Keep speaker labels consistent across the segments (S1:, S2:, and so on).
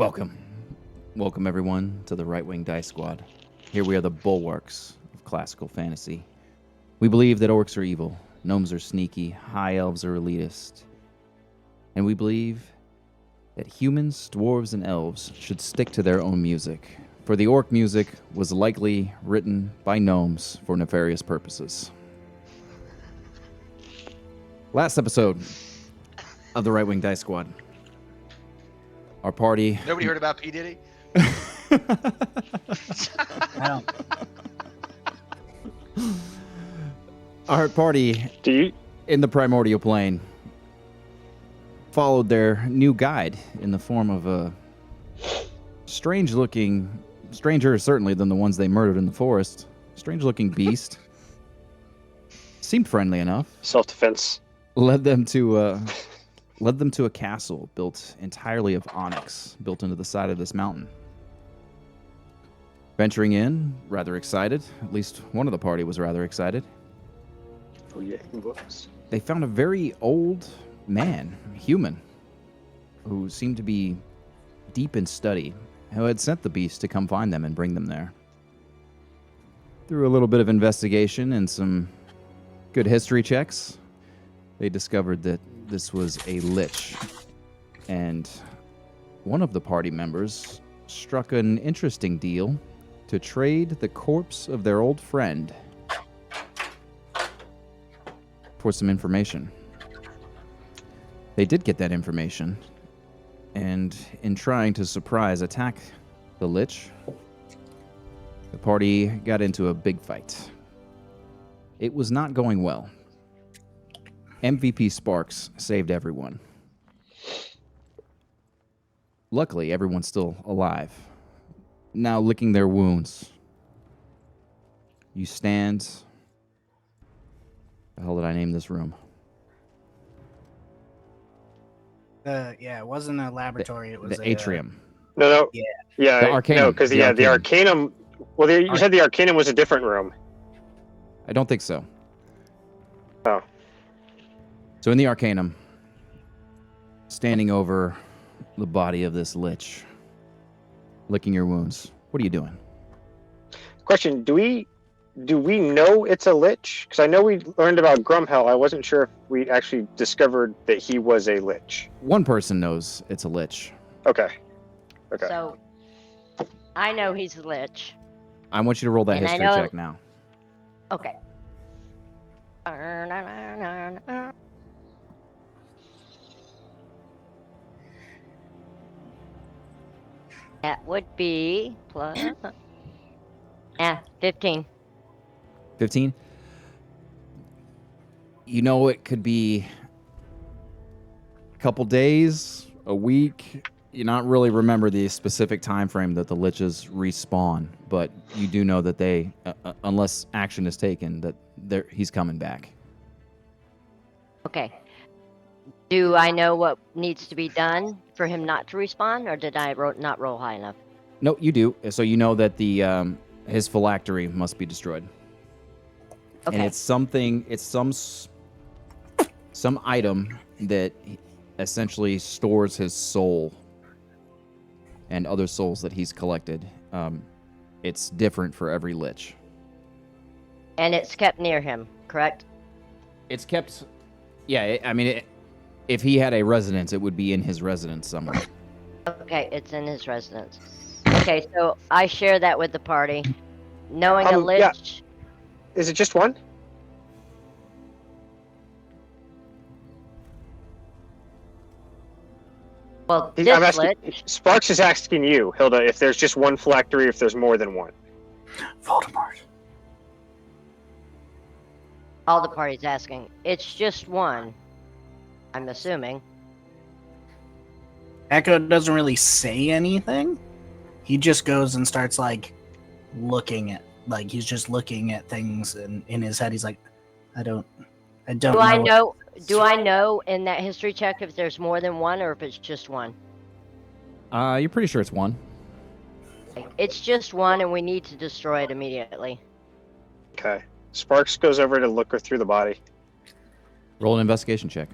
S1: Welcome. Welcome, everyone, to the Right Wing Dice Squad. Here we are the bulwarks of classical fantasy. We believe that orcs are evil, gnomes are sneaky, high elves are elitist. And we believe that humans, dwarves, and elves should stick to their own music, for the orc music was likely written by gnomes for nefarious purposes. Last episode of the Right Wing Dice Squad. Our party...
S2: Nobody heard about P. Diddy?
S3: I don't.
S1: Our party in the primordial plane followed their new guide in the form of a strange-looking, stranger certainly than the ones they murdered in the forest, strange-looking beast. Seemed friendly enough.
S4: Self-defense.
S1: Led them to a castle built entirely of onyx, built into the side of this mountain. Venturing in, rather excited. At least one of the party was rather excited.
S4: Oh yeah, books.
S1: They found a very old man, human, who seemed to be deep in study, who had sent the beast to come find them and bring them there. Through a little bit of investigation and some good history checks, they discovered that this was a lich, and one of the party members struck an interesting deal to trade the corpse of their old friend for some information. They did get that information, and in trying to surprise attack the lich, the party got into a big fight. It was not going well. MVP Sparks saved everyone. Luckily, everyone's still alive, now licking their wounds. You stand... The hell did I name this room?
S3: Yeah, it wasn't a laboratory. It was
S1: The atrium.
S4: No.
S3: Yeah.
S4: Yeah.
S1: The Arcanum.
S4: No, because the Arcanum. Well, you said the Arcanum was a different room.
S1: I don't think so.
S4: Oh.
S1: So in the Arcanum, standing over the body of this lich, licking your wounds. What are you doing?
S4: Question: Do we know it's a lich? Because I know we learned about Grumhell. I wasn't sure if we actually discovered that he was a lich.
S1: One person knows it's a lich.
S4: Okay.
S5: So, I know he's a lich.
S1: I want you to roll that
S5: And I
S1: history
S5: know-
S1: check now.
S5: Okay. That would be plus... 15.
S1: 15? You know it could be a couple days, a week. You not really remember the specific time frame that the liches respawn, but you do know that they, unless action is taken, that he's coming back.
S5: Okay. Do I know what needs to be done for him not to respawn, or did I not roll high enough?
S1: No, you do. So you know that his phylactery must be destroyed.
S5: Okay.
S1: And it's some item that essentially stores his soul and other souls that he's collected. It's different for every lich.
S5: And it's kept near him, correct?
S1: It's kept... Yeah, if he had a residence, it would be in his residence somewhere.
S5: Okay, it's in his residence. Okay, so I share that with the party. Knowing a lich...
S4: Yeah. Is it just one?
S5: Well,
S4: I'm
S5: this
S4: asking,
S5: lich...
S4: Sparks is asking you, Hilda, if there's just one phylactery, if there's more than one.
S3: Voldemort.
S5: All the party's asking. It's just one. I'm assuming.
S3: Echo doesn't really say anything. He just goes and starts looking at, he's just looking at things, and in his head he's like, I don't
S5: Do I know? Do I know in that history check if there's more than one or if it's just one?
S1: You're pretty sure it's one.
S5: It's just one, and we need to destroy it immediately.
S4: Okay. Sparks goes over to look through the body.
S1: Roll an investigation check.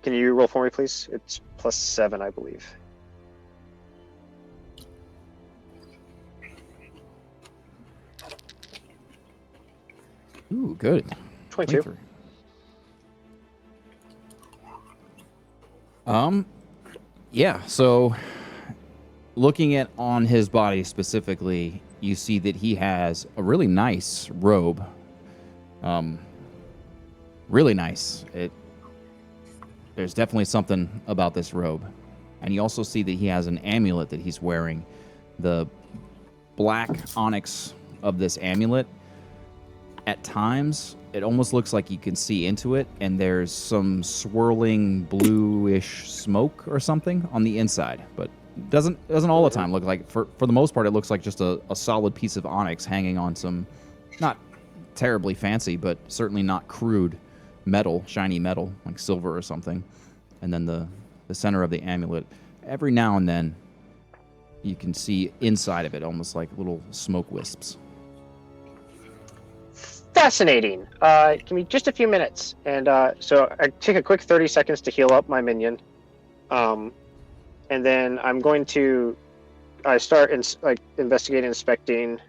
S4: Can you roll for me, please? It's +7, I believe.
S1: Ooh, good.
S4: 22.
S1: 23. Yeah, so looking at on his body specifically, you see that he has a really nice robe. Really nice. There's definitely something about this robe. And you also see that he has an amulet that he's wearing. The black onyx of this amulet, at times, it almost looks like you can see into it, and there's some swirling bluish smoke or something on the inside. But doesn't all the time look like, for the most part, it looks like just a solid piece of onyx hanging on some, not terribly fancy, but certainly not crude metal, shiny metal, like silver or something. And then the center of the amulet, every now and then, you can see inside of it, almost like little smoke wisps.
S4: Fascinating. Give me just a few minutes, and so I take a quick 30 seconds to heal up my minion, and then I'm going to start investigating, inspecting,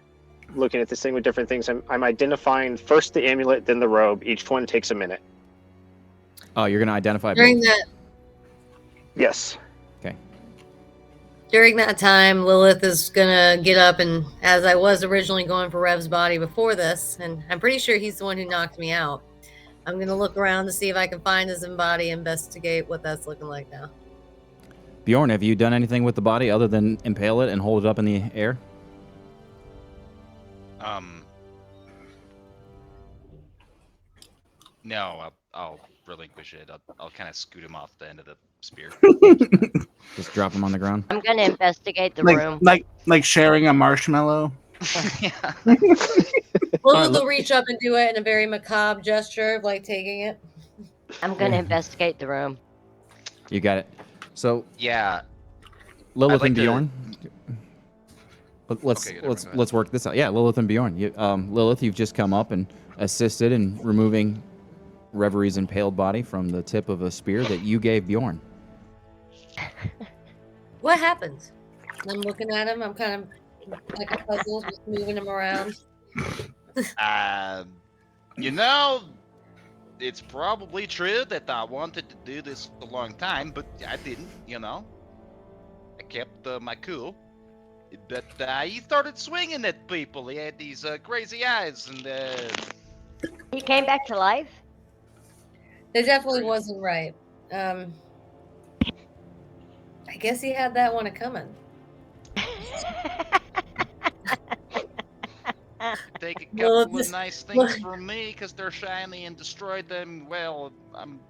S4: looking at this thing with different things. I'm identifying first the amulet, then the robe. Each one takes a minute.
S1: Oh, you're gonna identify
S2: During
S1: both?
S2: that
S1: Okay.
S2: during that time, Lilith is gonna get up, and as I was originally going for Rev's body before this, and I'm pretty sure he's the one who knocked me out, I'm gonna look around to see if I can find his body, investigate what that's looking like now.
S1: Bjorn, have you done anything with the body other than impale it and hold it up in the air?
S6: No, I'll relinquish it. I'll kind of scoot him off the end of the spear.
S1: Just drop him on the ground?
S5: I'm gonna investigate the room.
S3: Like sharing a marshmallow.
S6: Yeah.
S2: Lilith will reach up and do it in a very macabre gesture of like taking it.
S5: I'm gonna investigate the room.
S1: You got it. So
S6: Yeah.
S1: Lilith
S6: like
S1: and
S6: to-
S1: Bjorn. Let's
S6: Okay, go ahead.
S1: let's work this out. Yeah, Lilith and Bjorn. Lilith, you've just come up and assisted in removing Reverie's impaled body from the tip of a spear that you gave Bjorn.
S2: What happens? I'm looking at him. I'm kind of like a puzzle, just moving him around.
S6: You know, it's probably true that I wanted to do this a long time, but I didn't, you know. I kept my cool. But he started swinging at people. He had these crazy eyes, and
S5: He came back to life.
S2: It definitely wasn't right. I guess he had that one coming.
S6: take a
S2: Well,
S6: couple of nice things from me because they're shiny and destroyed them. Well, I'm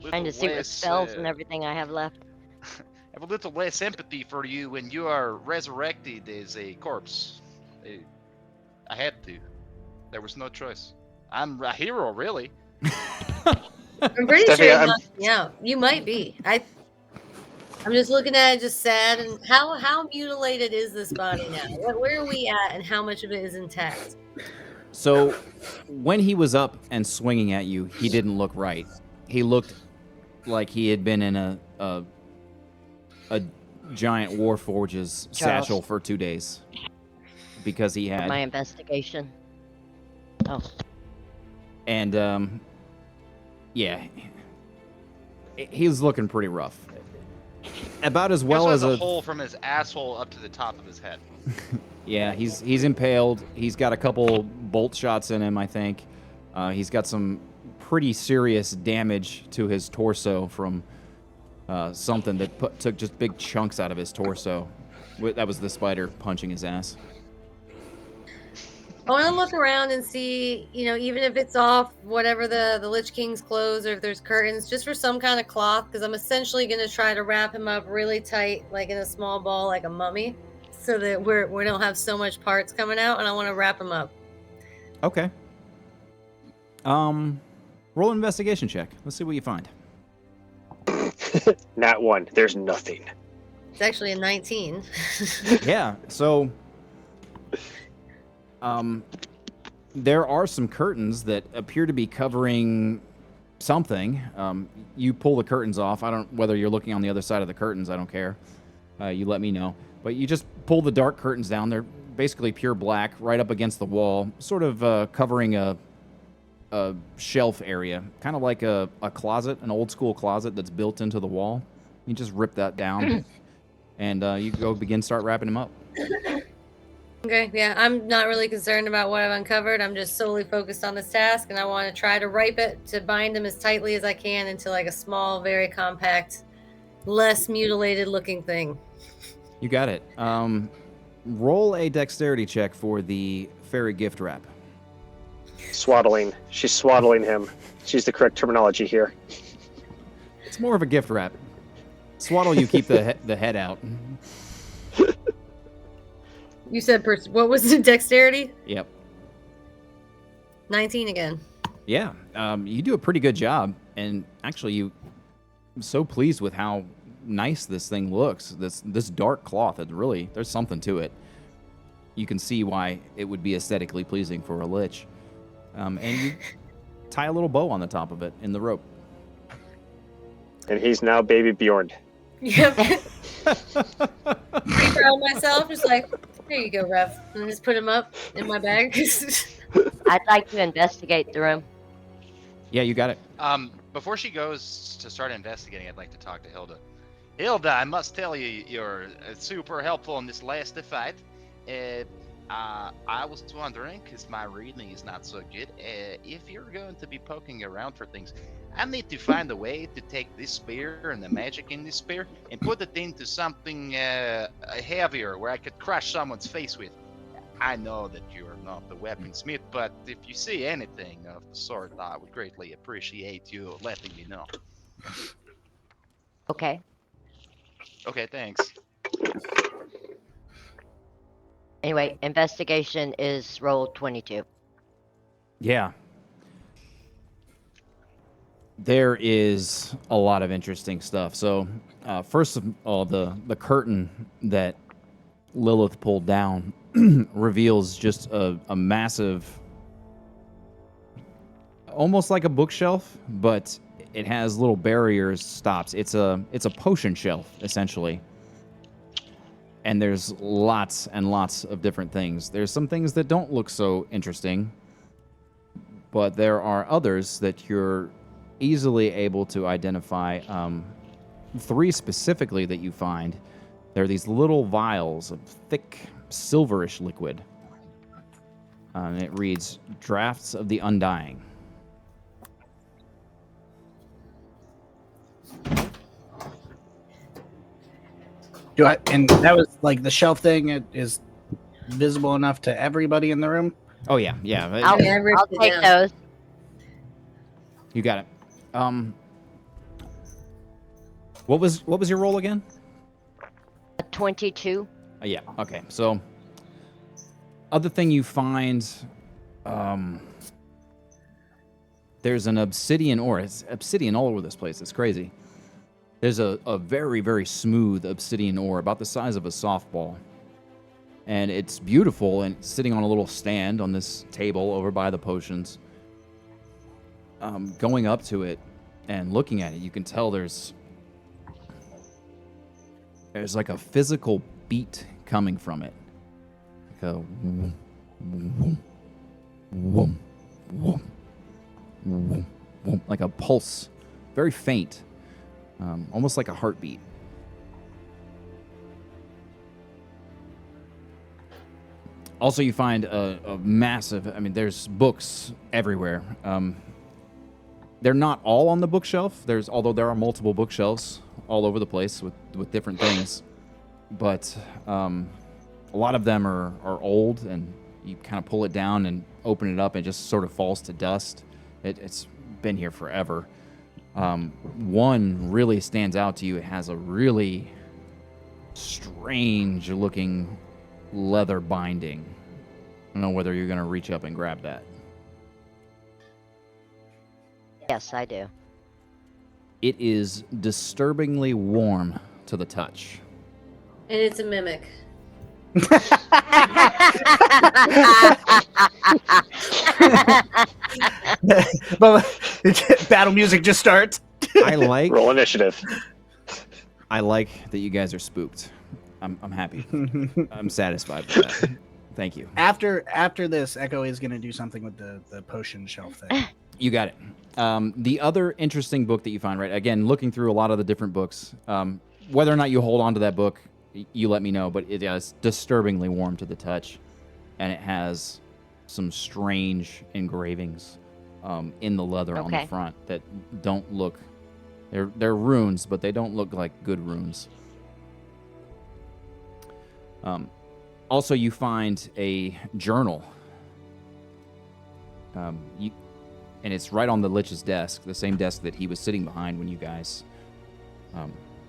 S5: Trying to see what spells and everything I have left.
S6: have a little less empathy for you when you are resurrected as a corpse. I had to. There was no choice. I'm a hero, really.
S2: I'm pretty
S4: Stephanie,
S2: sure he
S4: I'm-
S2: knocked me out. You might be. I'm just looking at it, just sad. And how mutilated is this body now? Where are we at, and how much of it is intact?
S1: So when he was up and swinging at you, he didn't look right. He looked like he had been in a giant Warforge's
S5: Charles.
S1: satchel for 2 days because he had
S5: My investigation. Oh,
S1: and yeah, he was looking pretty rough. About as
S6: He
S1: well
S6: also
S1: as
S6: has
S1: a
S6: a hole from his asshole up to the top of his head.
S1: yeah, he's impaled. He's got a couple bolt shots in him, I think. He's got some pretty serious damage to his torso from something that took just big chunks out of his torso. That was the spider punching his ass.
S2: I want to look around and see, even if it's off whatever the Lich King's clothes, or if there's curtains, just for some kind of cloth, because I'm essentially going to try to wrap him up really tight, like in a small ball, like a mummy, so that we don't have so much parts coming out, and I want to wrap him up.
S1: Okay. Roll an investigation check. Let's see what you find.
S4: Nat 1. There's nothing.
S2: It's actually a 19.
S1: Yeah, so there are some curtains that appear to be covering something. You pull the curtains off. I don't whether you're looking on the other side of the curtains. I don't care. You let me know. But you just pull the dark curtains down. They're basically pure black, right up against the wall, sort of covering a a shelf area, kind of like a closet, an old school closet that's built into the wall. You just rip that down, and you go start wrapping him up.
S2: Okay, yeah, I'm not really concerned about what I've uncovered. I'm just solely focused on this task, and I want to try to ripe it to bind him as tightly as I can into like a small, very compact, less mutilated looking thing.
S1: You got it. Roll a dexterity check for the fairy gift wrap.
S4: Swaddling. She's swaddling him. She's the correct terminology here.
S1: It's more of a gift wrap. Swaddle, you keep the head out.
S2: You said what was the dexterity?
S1: Yep.
S2: 19 again.
S1: Yeah, you do a pretty good job, and actually, I'm so pleased with how nice this thing looks. This dark cloth, there's something to it. You can see why it would be aesthetically pleasing for a lich. And you tie a little bow on the top of it in the rope.
S4: And he's now baby Bjorn.
S2: Yep. Pretty proud of myself. Just like, there you go, Rev. And just put him up in my bag.
S5: I'd like to investigate the room.
S1: Yeah, you got it.
S6: Before she goes to start investigating, I'd like to talk to Hilda. Hilda, I must tell you, you're super helpful in this last fight. I was wondering, because my reading is not so good, if you're going to be poking around for things, I need to find a way to take this spear and the magic in this spear and put it into something heavier where I could crush someone's face with. I know that you're not the weaponsmith, but if you see anything of the sort, I would greatly appreciate you letting me know.
S5: Okay.
S6: Okay, thanks.
S5: Anyway, investigation is roll 22.
S1: Yeah. There is a lot of interesting stuff. So, first of all, the curtain that Lilith pulled down reveals just a massive, almost like a bookshelf, but it has little barriers, stops. It's a potion shelf, essentially. And there's lots and lots of different things. There's some things that don't look so interesting, but there are others that you're easily able to identify. 3 specifically that you find. There are these little vials of thick, silverish liquid. And it reads, Drafts of the Undying.
S3: And that was like the shelf thing. It is visible enough to everybody in the room.
S1: Oh yeah.
S5: I'll take those.
S1: You got it. What was your roll again?
S5: A 22.
S1: Yeah. Okay. So, other thing you find, there's an obsidian ore. It's obsidian all over this place. It's crazy. There's a very, very smooth obsidian ore, about the size of a softball. And it's beautiful, and it's sitting on a little stand on this table over by the potions. Going up to it and looking at it, you can tell there's like a physical beat coming from it. Like a whoom, whoom, whoom, whoom, whoom, whoom, like a pulse, very faint. Almost like a heartbeat. Also, you find a massive, there's books everywhere. They're not all on the bookshelf. Although there are multiple bookshelves all over the place with different things. But a lot of them are old, and you kind of pull it down and open it up, and it just sort of falls to dust. It's been here forever. One really stands out to you. It has a really strange looking leather binding. I don't know whether you're going to reach up and grab that.
S5: Yes, I do.
S1: It is disturbingly warm to the touch.
S2: And it's a mimic.
S3: But battle music just starts.
S4: Roll initiative.
S1: I like that you guys are spooked. I'm happy. I'm satisfied with that. Thank you.
S3: After this, Echo is going to do something with the potion shelf thing.
S1: You got it. The other interesting book that you find, right? Again, looking through a lot of the different books, whether or not you hold on to that book, you let me know. But it is disturbingly warm to the touch, and it has some strange engravings in the leather on the
S5: Okay.
S1: front that don't look. They're runes, but they don't look like good runes. Also, you find a journal. And it's right on the Lich's desk, the same desk that he was sitting behind when you guys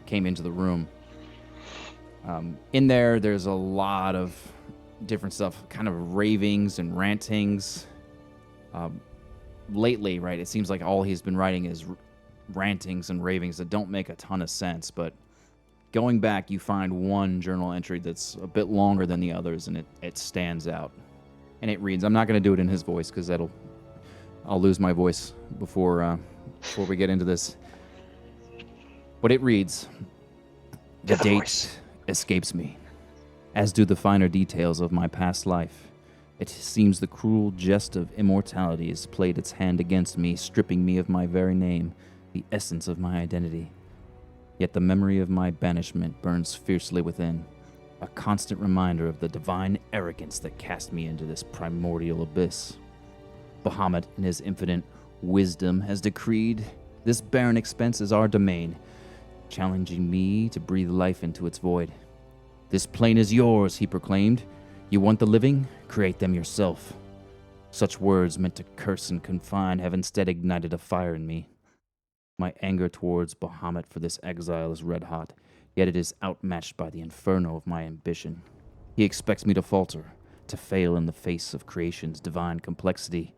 S1: came into the room. In there's a lot of different stuff, kind of ravings and rantings. Lately, right, it seems like all he's been writing is rantings and ravings that don't make a ton of sense, but going back, you find one journal entry that's a bit longer than the others, and it stands out. And it reads, I'm not going to do it in his voice because I'll lose my voice before we get into this. But it reads, the date escapes me, as do the finer details of my past life. It seems the cruel jest of immortality has played its hand against me, stripping me of my very name, the essence of my identity. Yet the memory of my banishment burns fiercely within, a constant reminder of the divine arrogance that cast me into this primordial abyss. Bahamut, in his infinite wisdom, has decreed this barren expanse is our domain, challenging me to breathe life into its void. This plane is yours, he proclaimed. You want the living? Create them yourself. Such words meant to curse and confine have instead ignited a fire in me. My anger towards Bahamut for this exile is red hot, yet it is outmatched by the inferno of my ambition. He expects me to falter, to fail in the face of creation's divine complexity,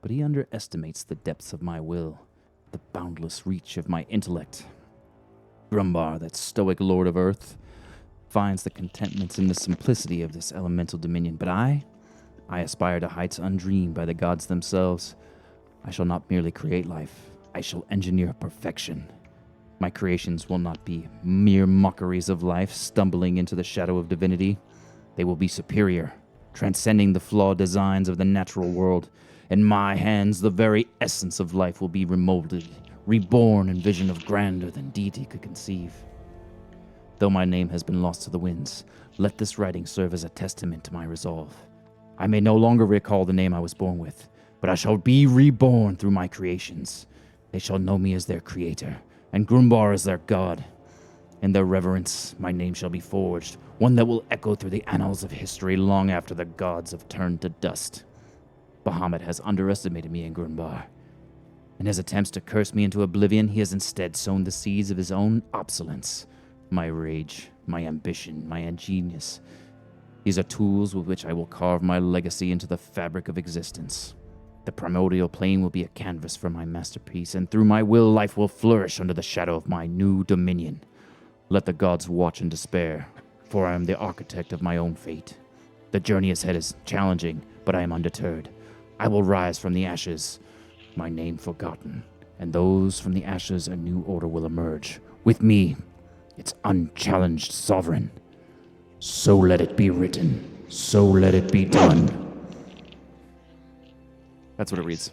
S1: but he underestimates the depths of my will, the boundless reach of my intellect. Grumbar, that stoic lord of earth, finds the contentment in the simplicity of this elemental dominion, but I aspire to heights undreamed by the gods themselves. I shall not merely create life, I shall engineer perfection. My creations will not be mere mockeries of life, stumbling into the shadow of divinity. They will be superior, transcending the flawed designs of the natural world. In my hands, the very essence of life will be remolded, reborn in vision of grandeur than deity could conceive. Though my name has been lost to the winds, let this writing serve as a testament to my resolve. I may no longer recall the name I was born with, but I shall be reborn through my creations. They shall know me as their creator, and Grumbar as their god. In their reverence, my name shall be forged, one that will echo through the annals of history long after the gods have turned to dust. Bahamut has underestimated me in Grumbar. In his attempts to curse me into oblivion, he has instead sown the seeds of his own obsolescence. My rage, my ambition, my ingenious. These are tools with which I will carve my legacy into the fabric of existence. The primordial plane will be a canvas for my masterpiece, and through my will, life will flourish under the shadow of my new dominion. Let the gods watch in despair, for I am the architect of my own fate. The journey ahead is challenging, but I am undeterred. I will rise from the ashes, my name forgotten, and those from the ashes a new order will emerge. With me, its unchallenged sovereign. So let it be written, so let it be done. That's what it reads.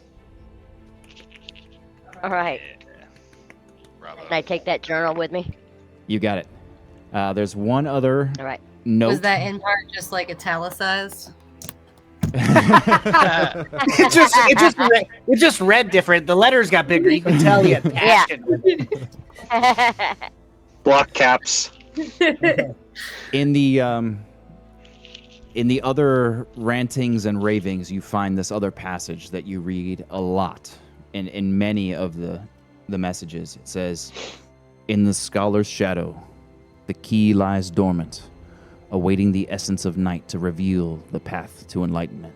S5: All right.
S6: Bravo.
S5: Can I take that journal with me?
S1: You got it. There's one other
S5: All right.
S1: note.
S2: Was that in part just like italicized?
S3: It just read different. The letters got bigger. You can tell he had passion.
S4: Block caps.
S1: In the other rantings and ravings, you find this other passage that you read a lot in many of the messages. It says, in the scholar's shadow, the key lies dormant, awaiting the essence of night to reveal the path to enlightenment.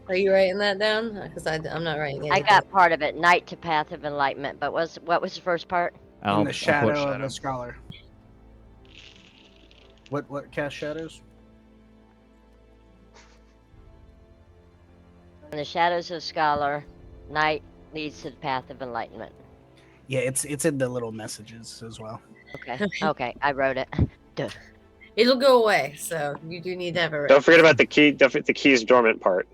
S2: Are you writing that down? Because I'm not writing it.
S5: I got part of it, night to path of enlightenment, but what was the first part?
S3: In the shadow of
S6: shadow.
S3: the scholar. What cast shadows?
S5: In the shadows of scholar, night leads to the path of enlightenment.
S3: Yeah, it's in the little messages as well.
S5: Okay. Okay, I wrote it. Duh.
S2: It'll go away, so you do need to have it.
S4: Don't forget about the key. The key's dormant part.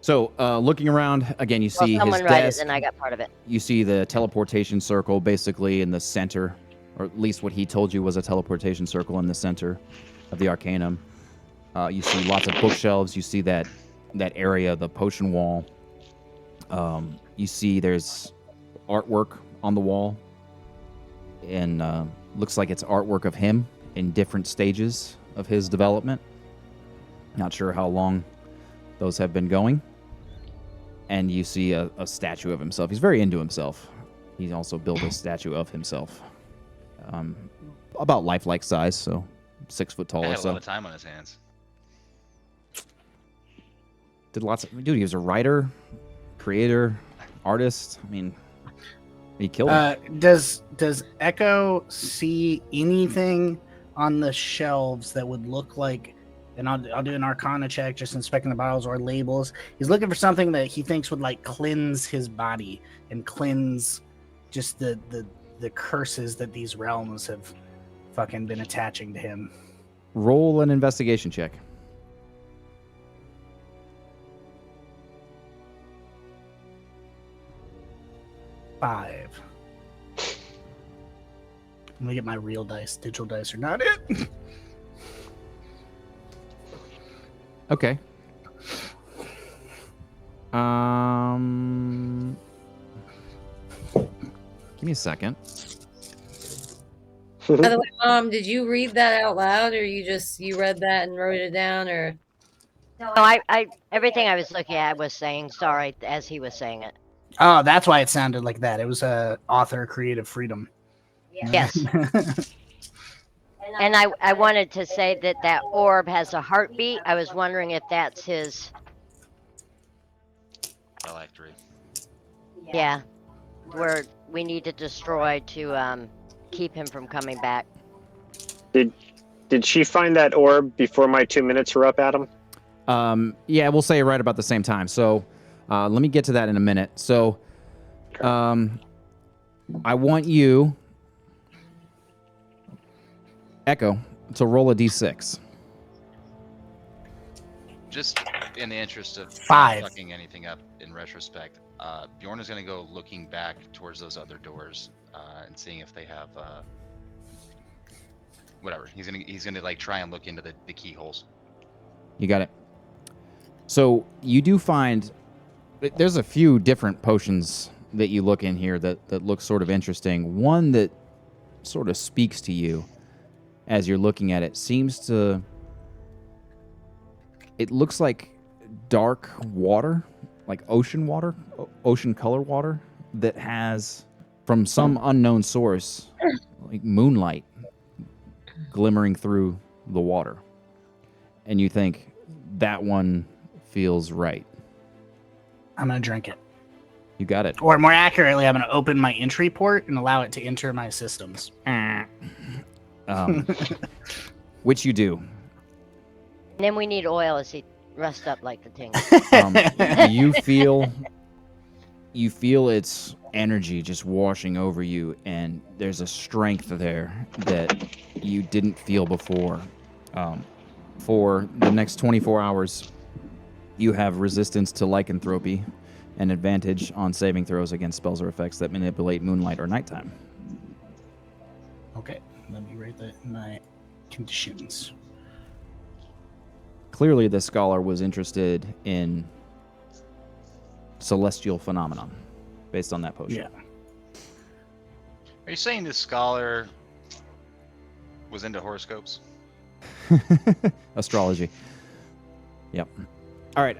S1: So, looking around again, you
S5: Well,
S1: see
S5: someone
S1: his
S5: write it,
S1: desk.
S5: and I got part of it.
S1: You see the teleportation circle basically in the center, or at least what he told you was a teleportation circle in the center of the Arcanum. You see lots of bookshelves. You see that area, the potion wall. You see there's artwork on the wall, and looks like it's artwork of him in different stages of his development. Not sure how long those have been going. And you see a statue of himself. He's very into himself. He's also built a statue of himself. About lifelike size, so 6 foot tall
S6: I
S1: or
S6: had a
S1: so.
S6: lot of time on his hands.
S1: Did lots of... Dude, he was a writer, creator, artist. I mean, he killed it.
S3: Does Echo see anything on the shelves that would look like? And I'll do an Arcana check, just inspecting the bottles or labels. He's looking for something that he thinks would like cleanse his body and cleanse just the curses that these realms have fucking been attaching to him.
S1: Roll an investigation check.
S3: Five. Let me get my real dice. Digital dice are not it.
S1: Okay. Give me a second.
S2: By the way, Mom, did you read that out loud, or you read that and wrote it down, or?
S5: No, I everything I was looking at was saying sorry as he was saying it.
S3: Oh, that's why it sounded like that. It was author creative freedom.
S5: Yes. And I wanted to say that orb has a heartbeat. I was wondering if that's his.
S6: Phylactery.
S5: Yeah. Where we need to destroy to keep him from coming back.
S4: Did she find that orb before my 2 minutes were up, Adam?
S1: Yeah, we'll say right about the same time. So let me get to that in a minute. So I want you, Echo, to roll a d6.
S6: Just in the interest of
S3: Five.
S6: not fucking anything up in retrospect, Bjorn is going to go looking back towards those other doors and seeing if they have whatever. He's gonna like try and look into the keyholes.
S1: You got it. So you do find there's a few different potions that you look in here that look sort of interesting. One that sort of speaks to you as you're looking at it seems to... It looks like dark water, like ocean water, ocean color water that has, from some unknown source, like moonlight glimmering through the water. And you think, that one feels right.
S3: I'm going to drink it.
S1: You got it.
S3: Or more accurately, I'm going to open my entry port and allow it to enter my systems.
S1: Which you do.
S5: And then we need oil as he rests up like the thing.
S1: You feel its energy just washing over you, and there's a strength there that you didn't feel before. For the next 24 hours, you have resistance to lycanthropy and advantage on saving throws against spells or effects that manipulate moonlight or nighttime.
S3: Okay, let me write that in my conditions.
S1: Clearly, the scholar was interested in celestial phenomenon based on that potion.
S3: Yeah.
S6: Are you saying this scholar was into horoscopes?
S1: Astrology. Yep. All right.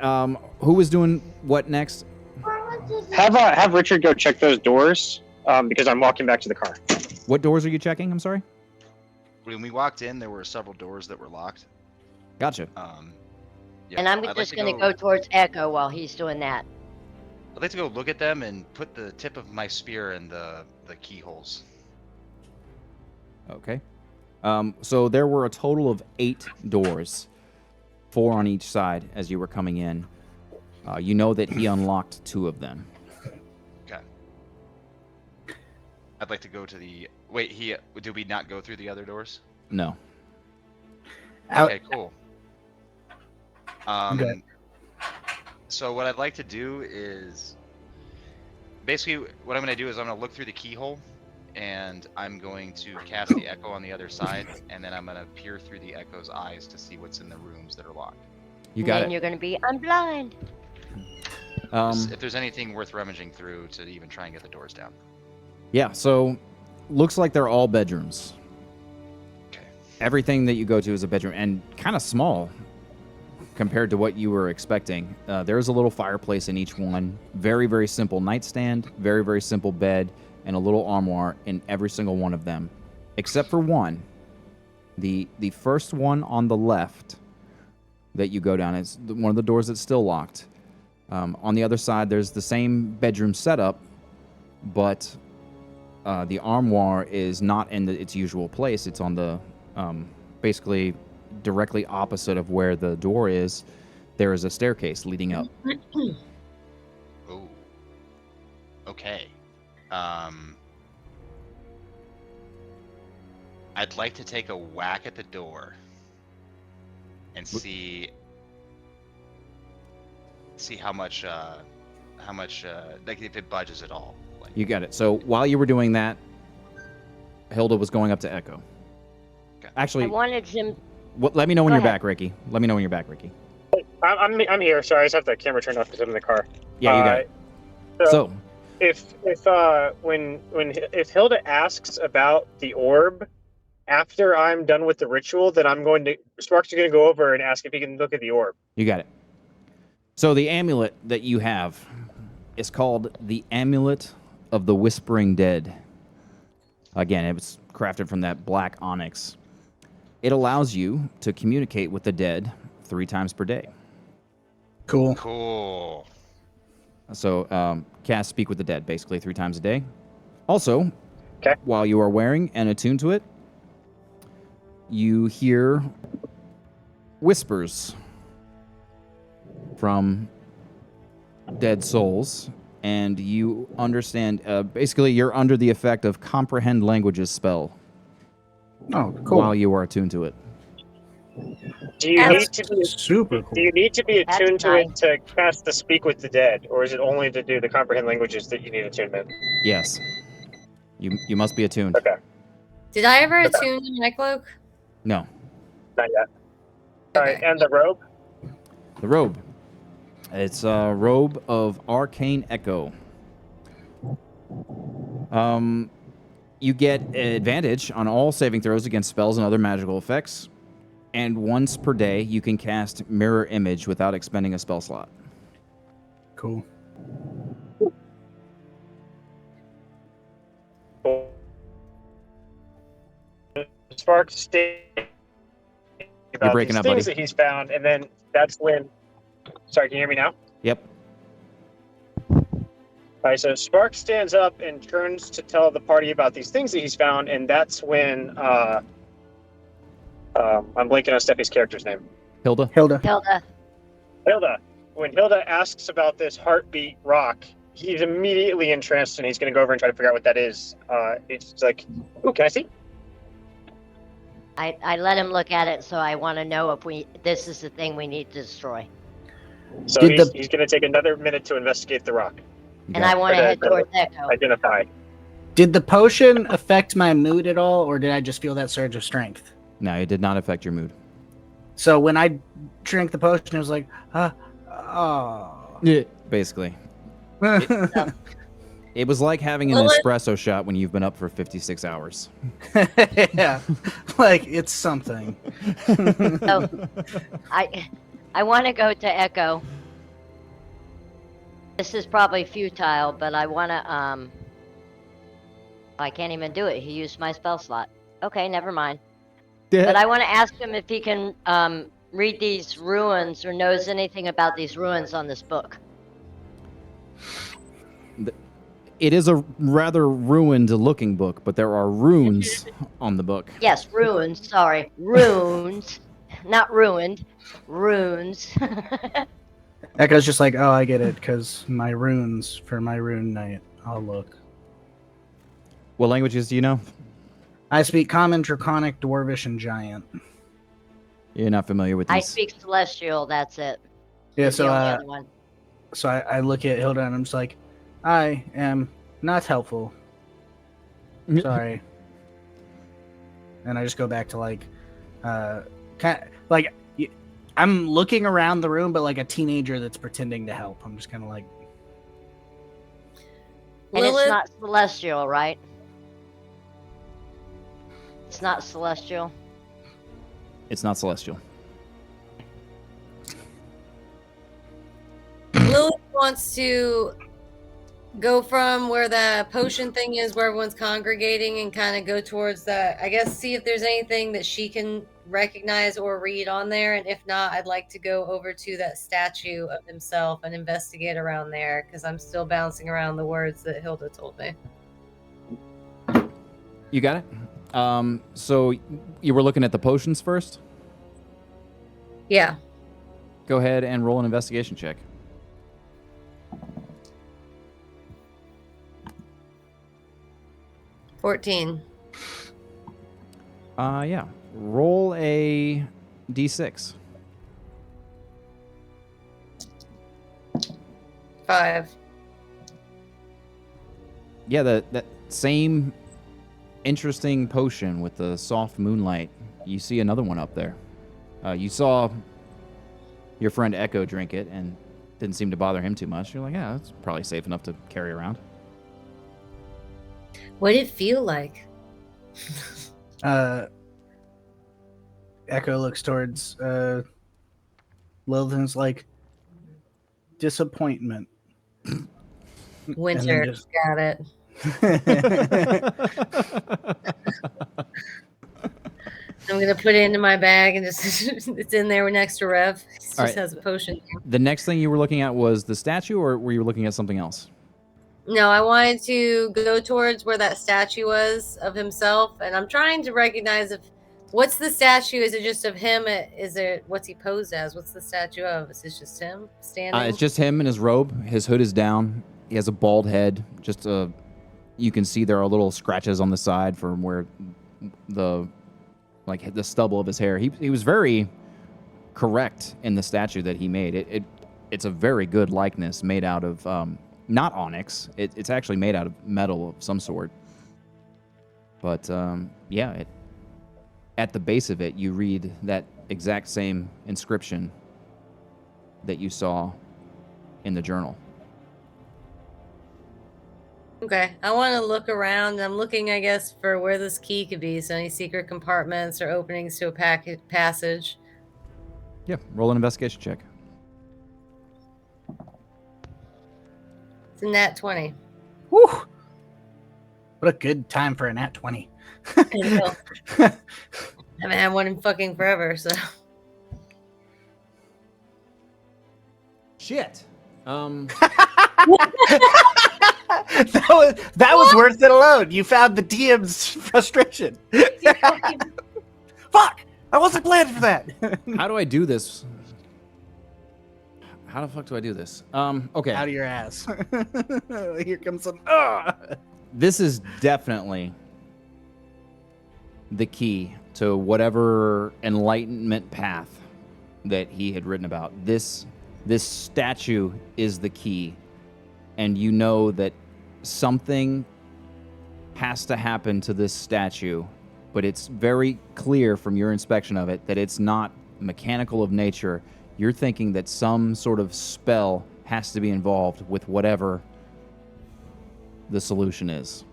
S1: Who was doing what next?
S4: Have Richard go check those doors because I'm walking back to the car.
S1: What doors are you checking? I'm sorry.
S6: When we walked in, there were several doors that were locked.
S1: Gotcha.
S6: Yeah,
S5: And I'm
S6: I'd like
S5: just
S6: to
S5: going to go towards Echo while he's doing that.
S6: I'd like to go look at them and put the tip of my spear in the keyholes.
S1: Okay. So there were a total of 8 doors, 4 on each side as you were coming in. You know that he unlocked 2 of them.
S6: Okay. I'd like to go to the. Wait, did we not go through the other doors?
S1: No.
S3: Out-
S6: Okay, cool.
S3: Okay.
S6: So what I'd like to do is, basically, what I'm going to do is I'm going to look through the keyhole, and I'm going to cast the echo on the other side, and then I'm going to peer through the echo's eyes to see what's in the rooms that are locked.
S1: You got
S5: and then
S1: it.
S5: you're gonna be, I'm blind.
S6: If there's anything worth rummaging through to even try and get the doors down.
S1: Yeah, so looks like they're all bedrooms.
S6: Okay.
S1: Everything that you go to is a bedroom, and kind of small compared to what you were expecting. There's a little fireplace in each one. Very, very simple nightstand, very, very simple bed, and a little armoire in every single one of them, except for one. The first one on the left that you go down is one of the doors that's still locked. On the other side, there's the same bedroom setup, but the armoire is not in its usual place. It's on the basically directly opposite of where the door is. There is a staircase leading up.
S6: Oh. Okay. I'd like to take a whack at the door and see how much like if it budges at all. Like,
S1: You got it. So while you were doing that, Hilda was going up to Echo.
S6: Okay.
S1: Actually,
S5: I wanted him.
S1: let me know when
S5: Go
S1: you're
S5: ahead.
S1: back, Ricky. Let me know when you're back, Ricky.
S4: I'm here. Sorry, I just have the camera turned off because I'm in the car.
S1: Yeah, you got it.
S4: So,
S1: So,
S4: if Hilda asks about the orb after I'm done with the ritual, then Sparks is going to go over and ask if he can look at the orb.
S1: you got it. So the amulet that you have is called the Amulet of the Whispering Dead. Again, it was crafted from that black onyx. It allows you to communicate with the dead 3 times per day.
S3: Cool.
S6: cool.
S1: So cast Speak with the Dead basically 3 times a day. Also,
S4: Okay.
S1: while you are wearing and attuned to it, you hear whispers from dead souls, and you understand. Basically, you're under the effect of Comprehend Languages spell
S3: Oh, cool.
S1: while you are attuned to it.
S4: Do you
S2: That's
S4: need to be
S3: Super cool.
S4: Do you need to be
S5: That's
S4: attuned to
S5: nice.
S4: it to cast the Speak with the Dead, or is it only to do the Comprehend Languages that you need attunement?
S1: Yes, you must be attuned.
S4: Okay,
S2: Did I ever attune to my cloak?
S1: No,
S4: not yet. All right,
S2: Okay.
S4: and the robe?
S1: the robe. It's a robe of arcane echo. You get advantage on all saving throws against spells and other magical effects, and once per day you can cast Mirror Image without expending a spell slot.
S3: Cool.
S4: Sparks stay about
S1: breaking
S4: these
S1: up,
S4: things
S1: buddy.
S4: that he's found, and then that's when. Sorry, can you hear me now?
S1: Yep.
S4: All right, so Sparks stands up and turns to tell the party about these things that he's found, and that's when I'm blanking on Steffi's character's name.
S1: Hilda.
S3: Hilda.
S4: Hilda. When Hilda asks about this heartbeat rock, he's immediately entranced, and he's going to go over and try to figure out what that is. It's like, ooh, can I see?
S5: I let him look at it, so I want to know if this is the thing we need to destroy.
S4: So
S3: Did
S4: he's going to take another minute to investigate the rock,
S5: And I want to head towards Echo.
S4: identify.
S3: Did the potion affect my mood at all, or did I just feel that surge of strength?
S1: No, it did not affect your mood.
S3: So when I drank the potion, it was like, oh.
S1: Basically.
S3: Yeah.
S1: It was like having an
S2: Well,
S1: espresso shot when you've been up for 56 hours.
S3: Yeah, like it's something.
S5: So I want to go to Echo. This is probably futile, but I want to I can't even do it. He used my spell slot. Okay, never mind. But I want to ask him if he can read these ruins or knows anything about these ruins on this book.
S1: It is a rather ruined-looking book, but there are runes on the book.
S5: Yes, runes. Sorry, runes, not ruined. Runes.
S3: Echo's just like, oh, I get it, because my runes for my rune night. I'll look.
S1: What languages do you know?
S3: I speak Common, Draconic, Dwarvish, and Giant.
S1: You're not familiar with these.
S5: I speak Celestial. That's it.
S3: Yeah,
S5: It's the
S3: so
S5: only other one.
S3: so I look at Hilda and I'm just like, I am not helpful. Sorry. And I just go back to like, I'm looking around the room, but like a teenager that's pretending to help. I'm just kind of like,
S5: And
S2: Lilith,
S5: it's not Celestial, right? It's not Celestial.
S1: It's not celestial.
S2: Lilith wants to go from where the potion thing is, where everyone's congregating, and kind of go towards the, I guess, see if there's anything that she can recognize or read on there. And if not, I'd like to go over to that statue of himself and investigate around there, because I'm still bouncing around the words that Hilda told me.
S1: You got it? So you were looking at the potions first?
S2: Yeah.
S1: Go ahead and roll an investigation check.
S2: $14.
S1: Yeah. Roll a d6.
S2: 5.
S1: Yeah, that same interesting potion with the soft moonlight. You see another one up there. You saw your friend Echo drink it and didn't seem to bother him too much. You're like, yeah, that's probably safe enough to carry around.
S2: What did it feel like?
S3: Echo looks towards Lilith and is like, disappointment.
S2: Winter.
S3: just-
S2: Got it. I'm going to put it into my bag and just, it's in there next to Rev. It just
S1: All right.
S2: has a potion.
S1: The next thing you were looking at was the statue, or were you looking at something else?
S2: No, I wanted to go towards where that statue was of himself, and I'm trying to recognize if what's the statue? Is it just of him? Is it what's he posed as? What's the statue of? Is it just him standing?
S1: It's just him in his robe. His hood is down. He has a bald head. Just you can see there are little scratches on the side from where the stubble of his hair. He was very correct in the statue that he made. It's a very good likeness made out of not onyx. It's actually made out of metal of some sort. But yeah, at the base of it, you read that exact same inscription that you saw in the journal.
S2: Okay, I want to look around. I'm looking, I guess, for where this key could be. So any secret compartments or openings to a passage.
S1: Yeah, roll an investigation check.
S2: It's a nat 20.
S3: Whew. What a good time for a nat 20.
S2: I know. I haven't had one in fucking forever, so.
S1: Shit.
S3: that was worth it alone. You found the DM's frustration. Fuck! I wasn't planning for that.
S1: How do I do this? How the fuck do I do this? Okay.
S3: Out of your ass. Here comes some.
S1: This is definitely the key to whatever enlightenment path that he had written about. This statue is the key, and you know that something has to happen to this statue, but it's very clear from your inspection of it that it's not mechanical of nature. You're thinking that some sort of spell has to be involved with whatever the solution is.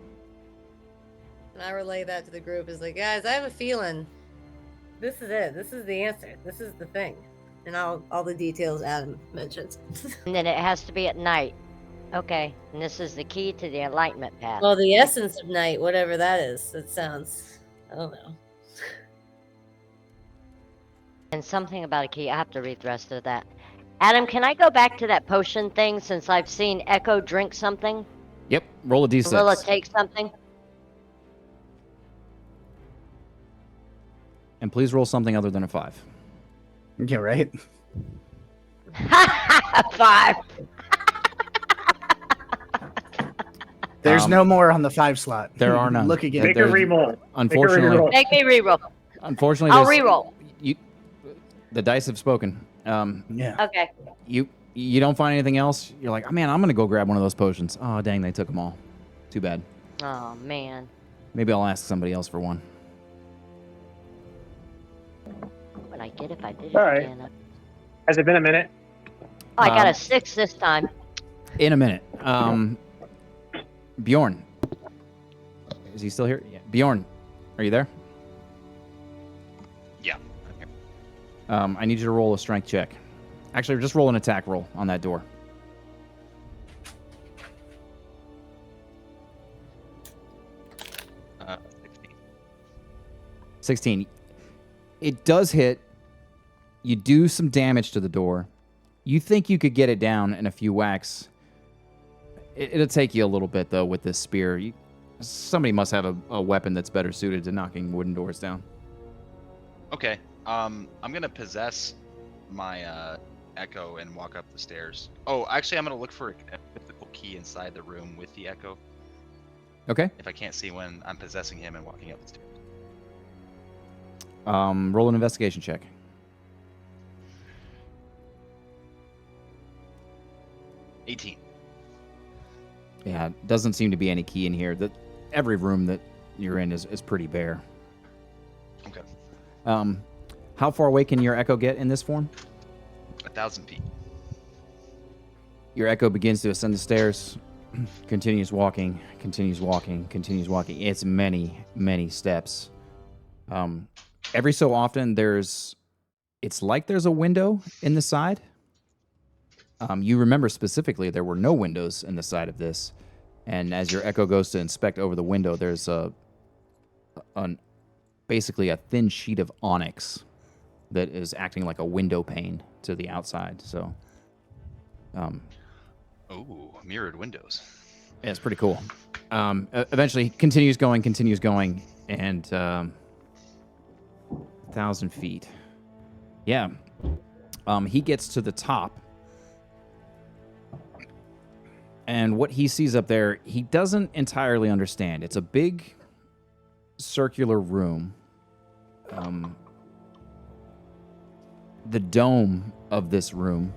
S2: And I relay that to the group. Is like, guys, I have a feeling this is it. This is the answer. This is the thing. And all the details Adam mentions.
S5: And then it has to be at night. Okay, and this is the key to the enlightenment path.
S2: Well, the essence of night, whatever that is, it sounds, I don't know.
S5: And something about a key. I have to read the rest of that. Adam, can I go back to that potion thing since I've seen Echo drink something?
S1: Yep, roll a d6.
S5: Lila take something?
S1: And please roll something other than a 5.
S3: Yeah, right.
S5: 5.
S3: There's no more on the 5 slot.
S1: There are none.
S3: Look again.
S7: Make a reroll.
S1: Unfortunately,
S7: reroll.
S5: Make me reroll.
S1: unfortunately,
S5: I'll
S1: there's-
S5: reroll.
S1: the dice have spoken.
S3: Yeah.
S5: Okay.
S1: You don't find anything else. You're like, oh man, I'm gonna go grab one of those potions. Oh dang, they took them all. Too bad.
S5: Oh man.
S1: Maybe I'll ask somebody else for one.
S5: What would I get if I did it
S7: All right.
S5: again?
S7: Has it been a minute?
S5: Oh, I got
S1: Um,
S5: a 6 this time.
S1: In a minute. Bjorn. Is he still here? Yeah. Bjorn, are you there?
S6: Yeah. I'm here.
S1: I need you to roll a strength check. Actually, just roll an attack roll on that door.
S6: Uh, 16.
S1: 16. It does hit. You do some damage to the door. You think you could get it down in a few whacks. It'll take you a little bit, though, with this spear. Somebody must have a weapon that's better suited to knocking wooden doors down.
S6: Okay. I'm gonna possess my echo and walk up the stairs. Oh, actually, I'm gonna look for a physical key inside the room with the echo.
S1: Okay.
S6: If I can't see when I'm possessing him and walking up the stairs.
S1: Roll an investigation check. Yeah, doesn't seem to be any key in here. Every room that you're in is pretty bare.
S6: Okay.
S1: How far away can your echo get in this form?
S6: 1,000 feet.
S1: Your echo begins to ascend the stairs, continues walking, continues walking, continues walking. It's many, many steps. Every so often, it's like there's a window in the side. You remember specifically there were no windows in the side of this. And as your echo goes to inspect over the window, there's basically a thin sheet of onyx that is acting like a window pane to the outside. So,
S6: Oh, mirrored windows.
S1: yeah, it's pretty cool. Eventually, he continues going, and 1,000 feet. Yeah. He gets to the top. And what he sees up there, he doesn't entirely understand. It's a big circular room. The dome of this room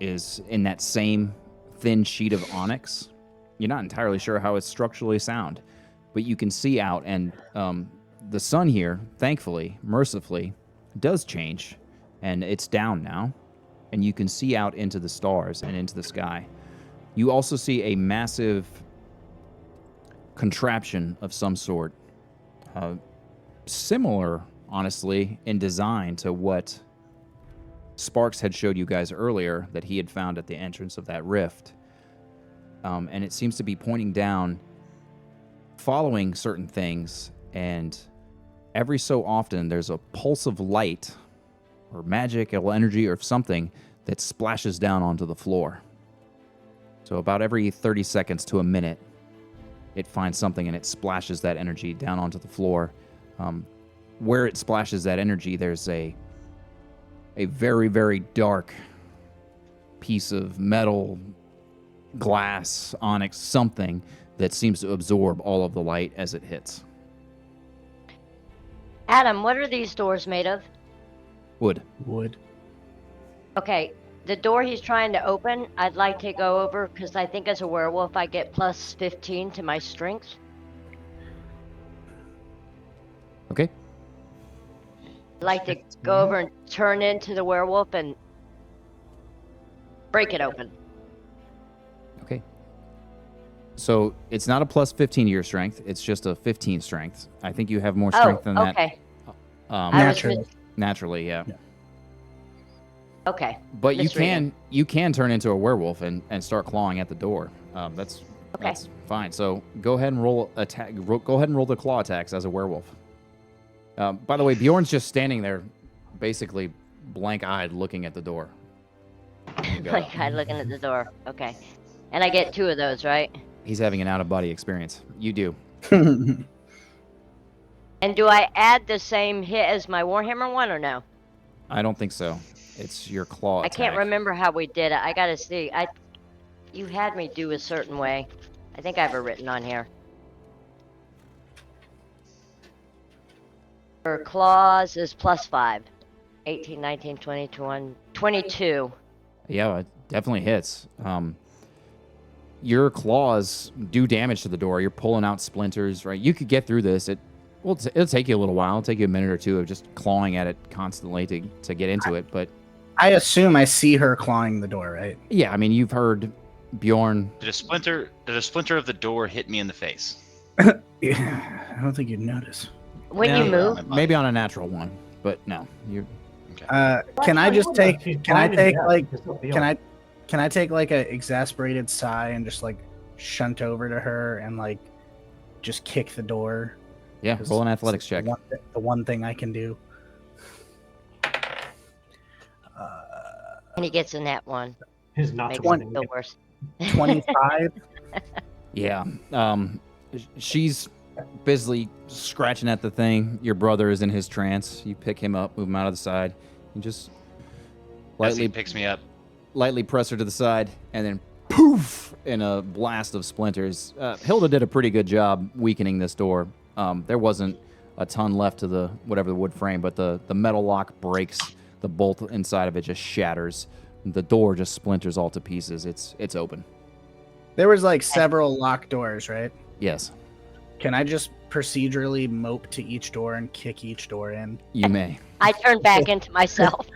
S1: is in that same thin sheet of onyx. You're not entirely sure how it's structurally sound, but you can see out, and the sun here, thankfully, mercifully, does change, and it's down now, and you can see out into the stars and into the sky. You also see a massive contraption of some sort, similar, honestly, in design to what Sparks had showed you guys earlier that he had found at the entrance of that rift. And it seems to be pointing down, following certain things, and every so often there's a pulse of light or magical energy or something that splashes down onto the floor. So about every 30 seconds to a minute, it finds something and it splashes that energy down onto the floor. Where it splashes that energy, there's a very, very dark piece of metal, glass, onyx, something that seems to absorb all of the light as it hits.
S5: Adam, what are these doors made of?
S1: Wood.
S5: Okay, the door he's trying to open, I'd like to go over because I think as a werewolf I get plus 15 to my strength.
S1: Okay.
S5: I'd like to go over and turn into the werewolf and break it open.
S1: Okay. So it's not a plus 15 to your strength. It's just a 15 strength. I think you have more strength than that.
S5: Okay.
S3: Naturally.
S1: Naturally, yeah.
S5: Okay.
S1: But
S5: Misreading.
S1: you can turn into a werewolf and start clawing at the door. That's fine. So go ahead and roll the claw attacks as a werewolf. By the way, Bjorn's just standing there, basically blank-eyed, looking at the door.
S5: Like I'm looking at the door. Okay. And I get 2 of those, right?
S1: He's having an out-of-body experience. You do.
S5: And do I add the same hit as my Warhammer one or no?
S1: I don't think so. It's your claw
S5: I
S1: attack.
S5: can't remember how we did it. I gotta see. You had me do a certain way. I think I have it written on here. Her claws is +5. 18, 19, 20, 21, 22.
S1: Yeah, it definitely hits. Your claws do damage to the door. You're pulling out splinters, right? You could get through this. It'll take you a little while. It'll take you a minute or two of just clawing at it constantly to get into it. But
S3: I assume I see her clawing the door, right?
S1: yeah, I mean, you've heard Bjorn.
S6: Did a splinter of the door hit me in the face?
S3: Yeah, I don't think you'd notice.
S5: When
S1: Yeah,
S5: you move,
S1: maybe on a natural one, but no, you're.
S3: Can I just take? Can I take like?
S7: Can
S3: Can I take like a exasperated sigh and just like shunt over to her and like just kick the door?
S1: Yeah,
S3: 'Cause
S1: roll an athletics
S3: it's
S1: check.
S3: The one thing I can do.
S5: and he gets in that one.
S7: His not
S5: Makes
S7: to
S5: it feel worse.
S3: 25.
S1: Yeah. She's busily scratching at the thing. Your brother is in his trance. You pick him up, move him out of the side, and just
S6: As he
S1: lightly
S6: picks me up.
S1: lightly press her to the side, and then poof, in a blast of splinters. Hilda did a pretty good job weakening this door. There wasn't a ton left to the wood frame, but the metal lock breaks. The bolt inside of it just shatters. The door just splinters all to pieces. It's open.
S3: There was like several locked doors, right?
S1: Yes,
S3: Can I just procedurally mope to each door and kick each door in?
S1: you may.
S5: I turn back into myself.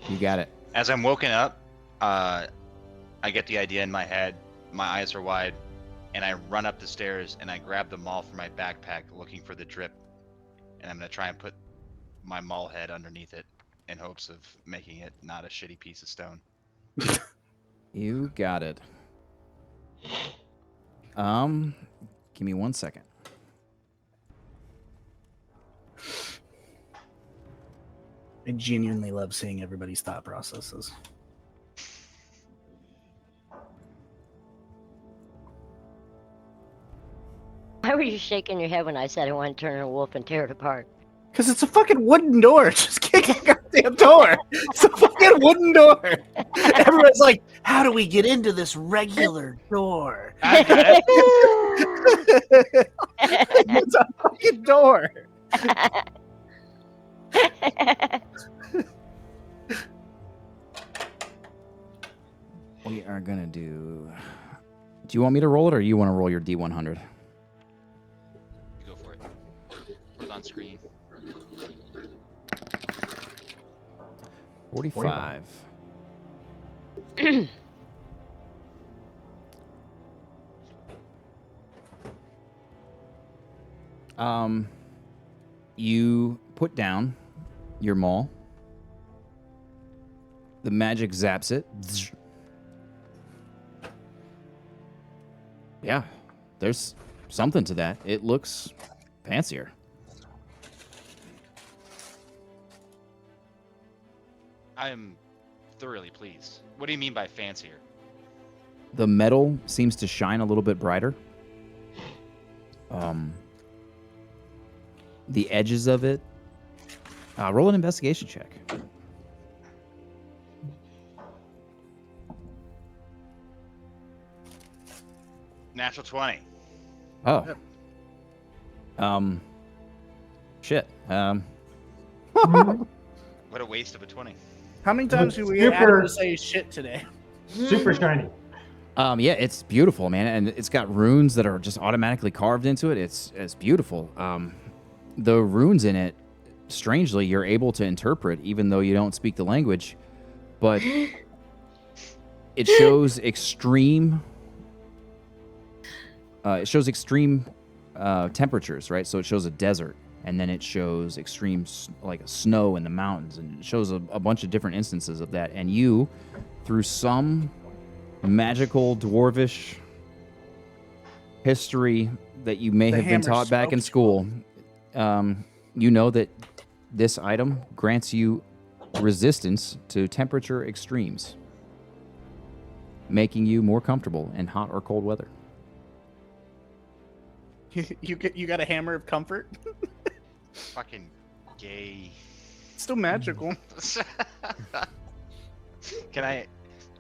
S1: You got it.
S6: As I'm woken up, I get the idea in my head. My eyes are wide, and I run up the stairs and I grab the maul from my backpack, looking for the drip. And I'm gonna try and put my maul head underneath it, in hopes of making it not a shitty piece of stone.
S1: You got it. Give me 1 second.
S3: I genuinely love seeing everybody's thought processes.
S5: Why were you shaking your head when I said I wanted to turn a wolf and tear it apart?
S3: Because it's a fucking wooden door. Just kick a goddamn door. It's a fucking wooden door. Everyone's like, how do we get into this regular door?
S6: I got it.
S3: It's a fucking door.
S1: We are gonna do. Do you want me to roll it, or you want to roll your D100?
S6: Go for it. Put it on screen.
S1: 45. You put down your maul. The magic zaps it. Yeah, there's something to that. It looks fancier.
S6: I am thoroughly pleased. What do you mean by fancier?
S1: The metal seems to shine a little bit brighter. The edges of it. Roll an investigation check.
S6: Natural 20.
S1: Oh. Shit.
S6: What a waste of a 20.
S3: How many times do we
S7: Super-
S3: have to say shit today?
S7: Super shiny.
S1: Yeah, it's beautiful, man, and it's got runes that are just automatically carved into it. It's beautiful. The runes in it, strangely, you're able to interpret, even though you don't speak the language. But it shows extreme. It shows extreme temperatures, right? So it shows a desert, and then it shows extreme, like snow in the mountains, and it shows a bunch of different instances of that. And you, through some magical dwarvish history that you may
S3: The
S1: have been
S3: hammer
S1: taught back in
S3: smoked.
S1: school, you know that this item grants you resistance to temperature extremes, making you more comfortable in hot or cold weather.
S3: You got a hammer of comfort?
S6: Fucking gay.
S3: It's still magical.
S6: Can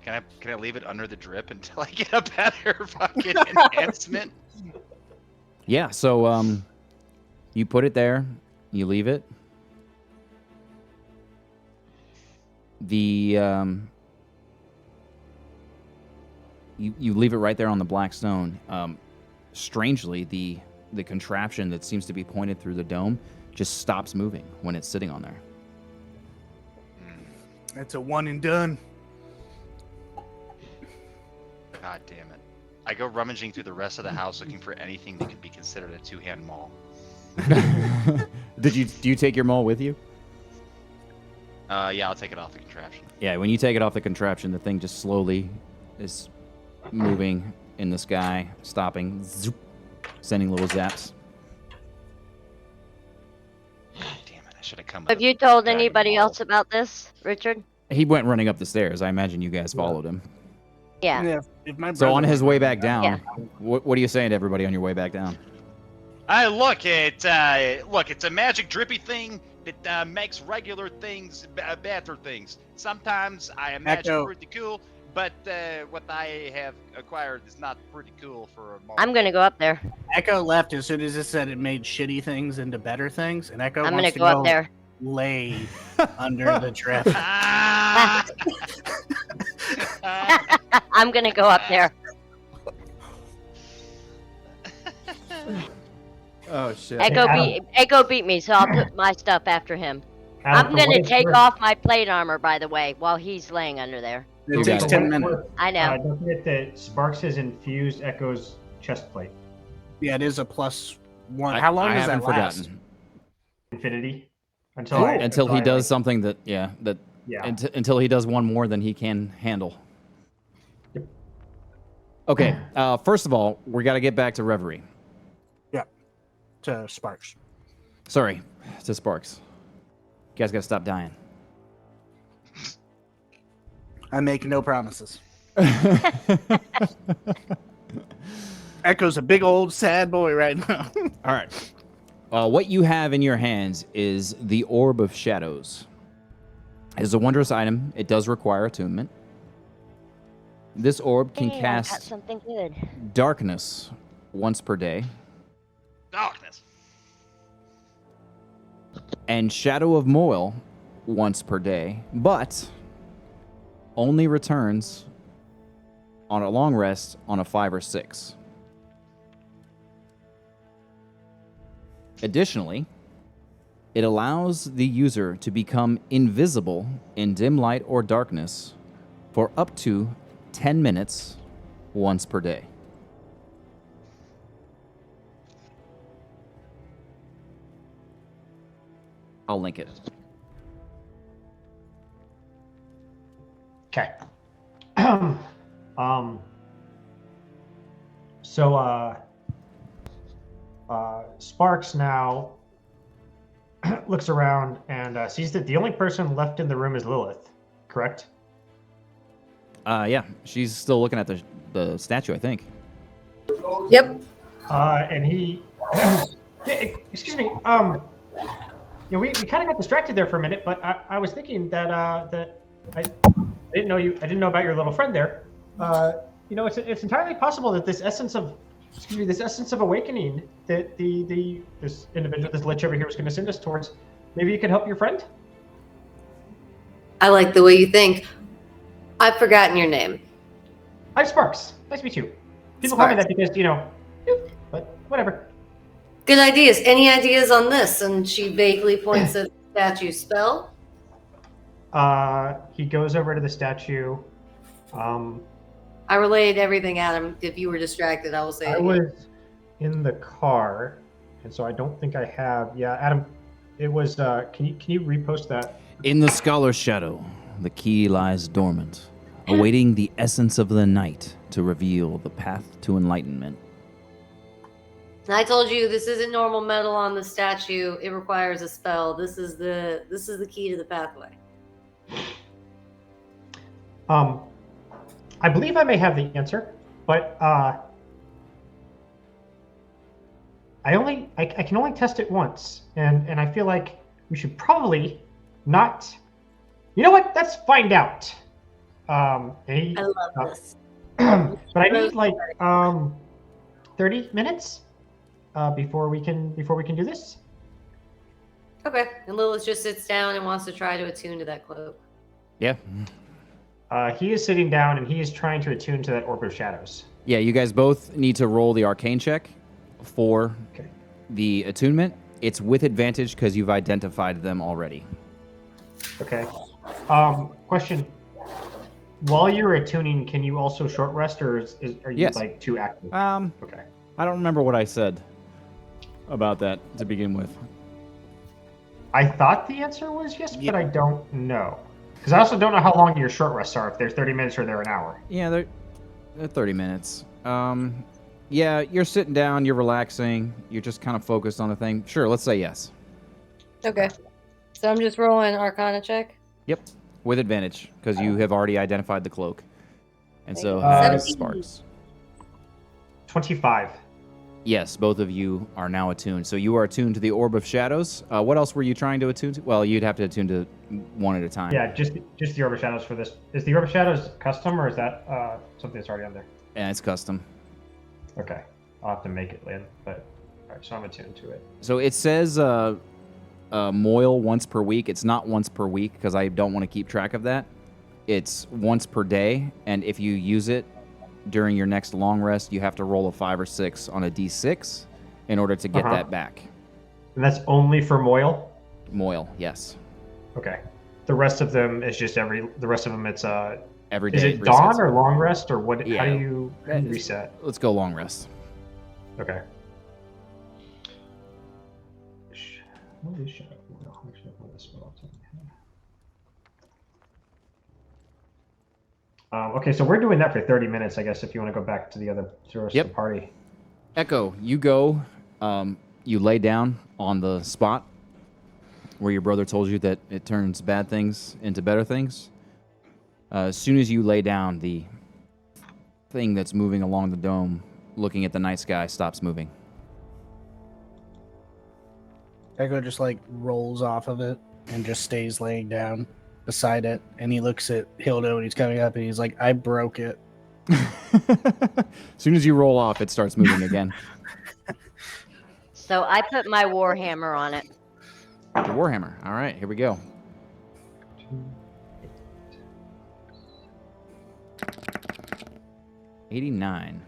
S6: Can I leave it under the drip until I get a better fucking enhancement?
S1: Yeah, so you put it there, you leave it. The you leave it right there on the black stone. Strangely, the contraption that seems to be pointed through the dome just stops moving when it's sitting on there.
S3: That's a one and done.
S6: God damn it. I go rummaging through the rest of the house looking for anything that could be considered a two-hand maul.
S1: Do you take your maul with you?
S6: Yeah, I'll take it off the contraption.
S1: Yeah, when you take it off the contraption, the thing just slowly is moving in the sky, stopping, zoop, sending little zaps.
S6: Damn it, I should have come.
S5: Have you told anybody else about this, Richard?
S1: He went running up the stairs. I imagine you guys followed him.
S5: Yeah.
S3: If my
S1: So on
S3: brother
S1: his
S3: was
S1: way
S3: running
S1: back down,
S5: Yeah.
S1: what are you saying to everybody on your way back down?
S6: Look, it's a magic drippy thing that makes regular things better things. Sometimes I imagine
S3: Echo.
S6: pretty cool, but what I have acquired is not pretty cool for a maul.
S5: I'm gonna go up there.
S3: Echo left as soon as it said it made shitty things into better things, and Echo
S5: I'm
S3: wants
S5: gonna
S3: to
S5: go up there.
S3: lay under the drip.
S6: Ah!
S5: I'm gonna go up there.
S1: Oh shit!
S5: Echo beat me, so I'll put my stuff after him.
S8: Adam,
S5: I'm
S8: for
S5: gonna
S8: what it's
S5: take
S8: worth-
S5: off my plate armor, by the way, while he's laying under there.
S3: It
S1: You
S3: takes
S1: got it.
S3: 10 minutes.
S5: I know.
S8: Don't forget that Sparks has infused Echo's chest plate.
S3: Yeah, it is a +1. How long
S1: I
S3: does that
S1: haven't
S3: last?
S1: forgotten.
S8: Infinity. Until
S1: Until he
S8: I,
S1: does something that
S8: Yeah.
S1: until he does one more than he can handle.
S8: Yep.
S1: Okay. First of all, we got to get back to Reverie.
S3: To Sparks.
S1: Sorry, to Sparks. You guys got to stop dying.
S3: I make no promises. Echo's a big old sad boy right now.
S1: All right. What you have in your hands is the Orb of Shadows. It is a wondrous item. It does require attunement. This orb can
S5: Hey, I got
S1: cast
S5: something good.
S1: darkness once per day
S6: Darkness.
S1: and Shadow of Moil once per day, but only returns on a long rest on a 5 or 6. Additionally, it allows the user to become invisible in dim light or darkness for up to 10 minutes once per day. I'll link it.
S8: Okay. So Sparks now looks around and sees that the only person left in the room is Lilith, correct?
S1: Yeah, she's still looking at the statue, I think.
S2: Yep.
S8: And he, excuse me, we kind of got distracted there for a minute, but I was thinking that I didn't know about your little friend there. It's entirely possible that this essence of awakening that this individual, this lich over here, was going to send us towards, maybe you could help your friend.
S2: I like the way you think. I've forgotten your name.
S8: I'm Sparks. Nice to meet you. People call me that because but whatever.
S2: Good ideas. Any ideas on this? And she vaguely points at the statue. Spell?
S8: He goes over to the statue.
S2: I relayed everything, Adam. If you were distracted, I will say
S8: I
S2: it again.
S8: was in the car, and so I don't think I have. Yeah, Adam, it was. Can you repost that?
S1: In the Scholar's shadow, the key lies dormant, awaiting the essence of the night to reveal the path to enlightenment.
S2: I told you this isn't normal metal on the statue. It requires a spell. This is the key to the pathway.
S8: I believe I may have the answer, but I can only test it once, and I feel like we should probably not. You know what? Let's find out. He,
S2: I love this.
S8: but I need like 30 minutes before we can do this.
S2: Okay. And Lilith just sits down and wants to try to attune to that cloak.
S1: Yeah.
S8: He is sitting down and he is trying to attune to that orb of shadows.
S1: Yeah, you guys both need to roll the arcane check for
S8: Okay.
S1: the attunement. It's with advantage because you've identified them already.
S8: Okay. Question. While you're attuning, can you also short rest, or are you
S1: Yes.
S8: like too active? Okay.
S1: I don't remember what I said about that to begin with.
S8: I thought the answer was yes, but I don't know. Because I also don't know how long your short rests are, if they're 30 minutes or they're an hour.
S1: Yeah, they're 30 minutes. Yeah, you're sitting down, you're relaxing, you're just kind of focused on the thing. Sure, let's say yes.
S2: Okay. So I'm just rolling Arcana check.
S1: Yep, with advantage because you have already identified the cloak, and so
S8: Uh,
S1: has Sparks.
S8: 25.
S1: Yes, both of you are now attuned. So you are attuned to the Orb of Shadows. What else were you trying to attune to? Well, you'd have to attune to one at a time.
S8: Yeah, just the Orb of Shadows for this. Is the Orb of Shadows custom, or is that something that's already on there?
S1: And it's custom.
S8: Okay. I'll have to make it, Lynn. But, all right, so I'm attuned to it.
S1: So it says moil once per week. It's not once per week because I don't want to keep track of that. It's once per day, and if you use it during your next long rest, you have to roll a 5 or 6 on a d6 in order to get that back.
S8: And that's only for Moil?
S1: Moil, yes.
S8: Okay. The rest of them is just the rest of them it's
S1: every day.
S8: Is it dawn or long rest, or what?
S1: Yeah.
S8: How do you reset?
S1: Let's go long rest.
S8: Okay. What is Shadow Moil? Actually, I have this spell off the top of my head. Okay, so we're doing that for 30 minutes, I guess, if you want to go back to the other rest of the party.
S1: Echo, you go, you lay down on the spot where your brother told you that it turns bad things into better things. As soon as you lay down, the thing that's moving along the dome, looking at the night sky, stops moving.
S3: Echo just like rolls off of it and just stays laying down beside it. And he looks at Hilda when he's coming up and he's like, I broke it.
S1: As soon as you roll off, it starts moving again.
S5: So I put my Warhammer on it.
S1: The Warhammer. All right, here we go. $89.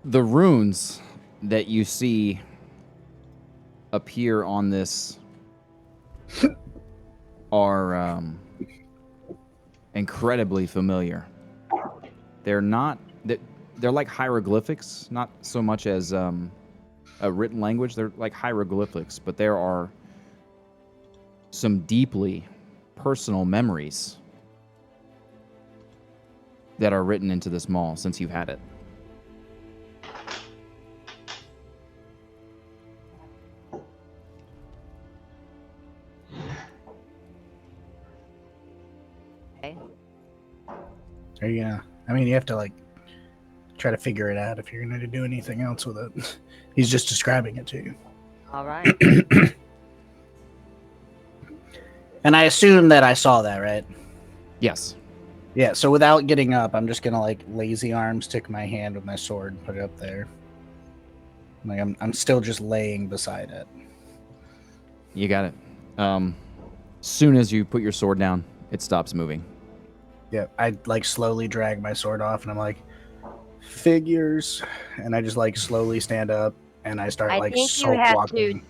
S1: The runes that you see appear on this are incredibly familiar. They're not they're like hieroglyphics, not so much as a written language. They're like hieroglyphics, but there are some deeply personal memories that are written into this mall since you've had it.
S5: Okay.
S3: Are you gonna? I mean, you have to like try to figure it out if you're gonna do anything else with it. He's just describing it to you.
S5: All right.
S3: And I assume that I saw that, right?
S1: Yes.
S3: Yeah, so without getting up, I'm just gonna like lazy arm stick my hand with my sword and put it up there. Like I'm still just laying beside it.
S1: You got it. Soon as you put your sword down, it stops moving.
S3: Yeah, I like slowly drag my sword off and I'm like, figures. And I just like slowly stand up and I start
S5: I
S3: like
S5: think you
S3: soap
S5: have
S3: walking.
S5: to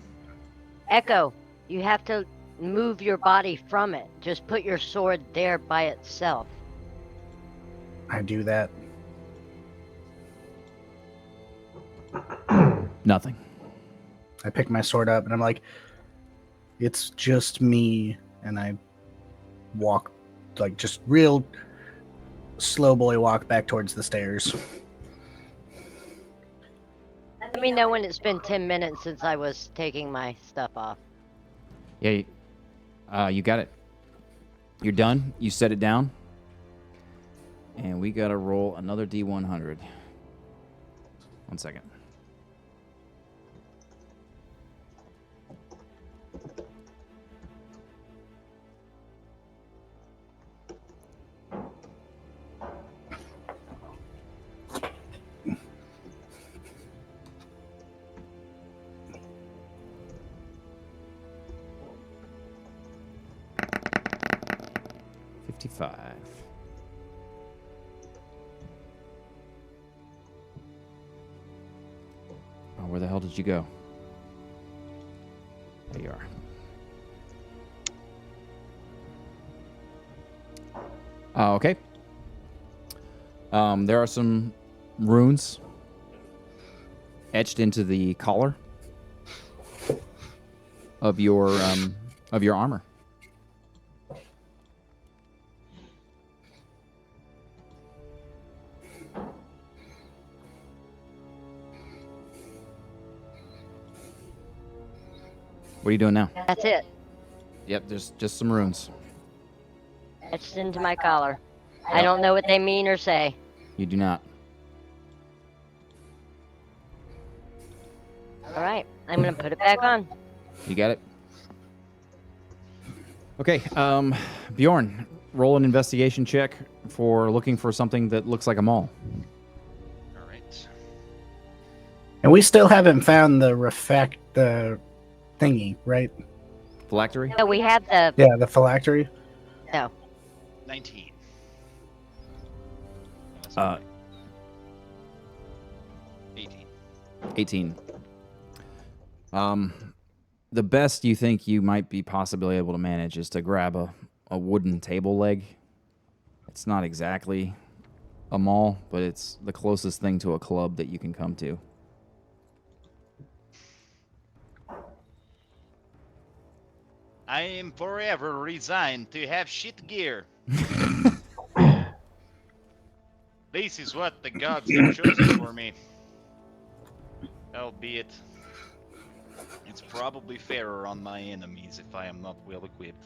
S5: Echo, you have to move your body from it. Just put your sword there by itself.
S3: I do that.
S1: Nothing.
S3: I pick my sword up and I'm like, it's just me. And I walk, like, just real slow boy walk back towards the stairs.
S5: Let me know when it's been 10 minutes since I was taking my stuff off.
S1: Yeah, you got it. You're done. You set it down. And we got to roll another D100. 1 second. $55. Oh, where the hell did you go? There you are. Okay. There are some runes etched into the collar of your armor. What are you doing now?
S5: That's it.
S1: Yep, there's just some runes.
S5: Etched into my collar. I don't know what they mean or say.
S1: You do not.
S5: All right, I'm gonna put it back on.
S1: You got it? Okay, Bjorn, roll an investigation check for looking for something that looks like a mall.
S6: All right.
S3: And we still haven't found the thingy, right?
S1: Phylactery?
S5: No, we have the.
S3: Yeah, the phylactery.
S5: No.
S6: 19. 18.
S1: 18. The best you think you might be possibly able to manage is to grab a wooden table leg. It's not exactly a maul, but it's the closest thing to a club that you can come to.
S6: I am forever resigned to have shit gear. This is what the gods have chosen for me. Albeit, it's probably fairer on my enemies if I am not well equipped.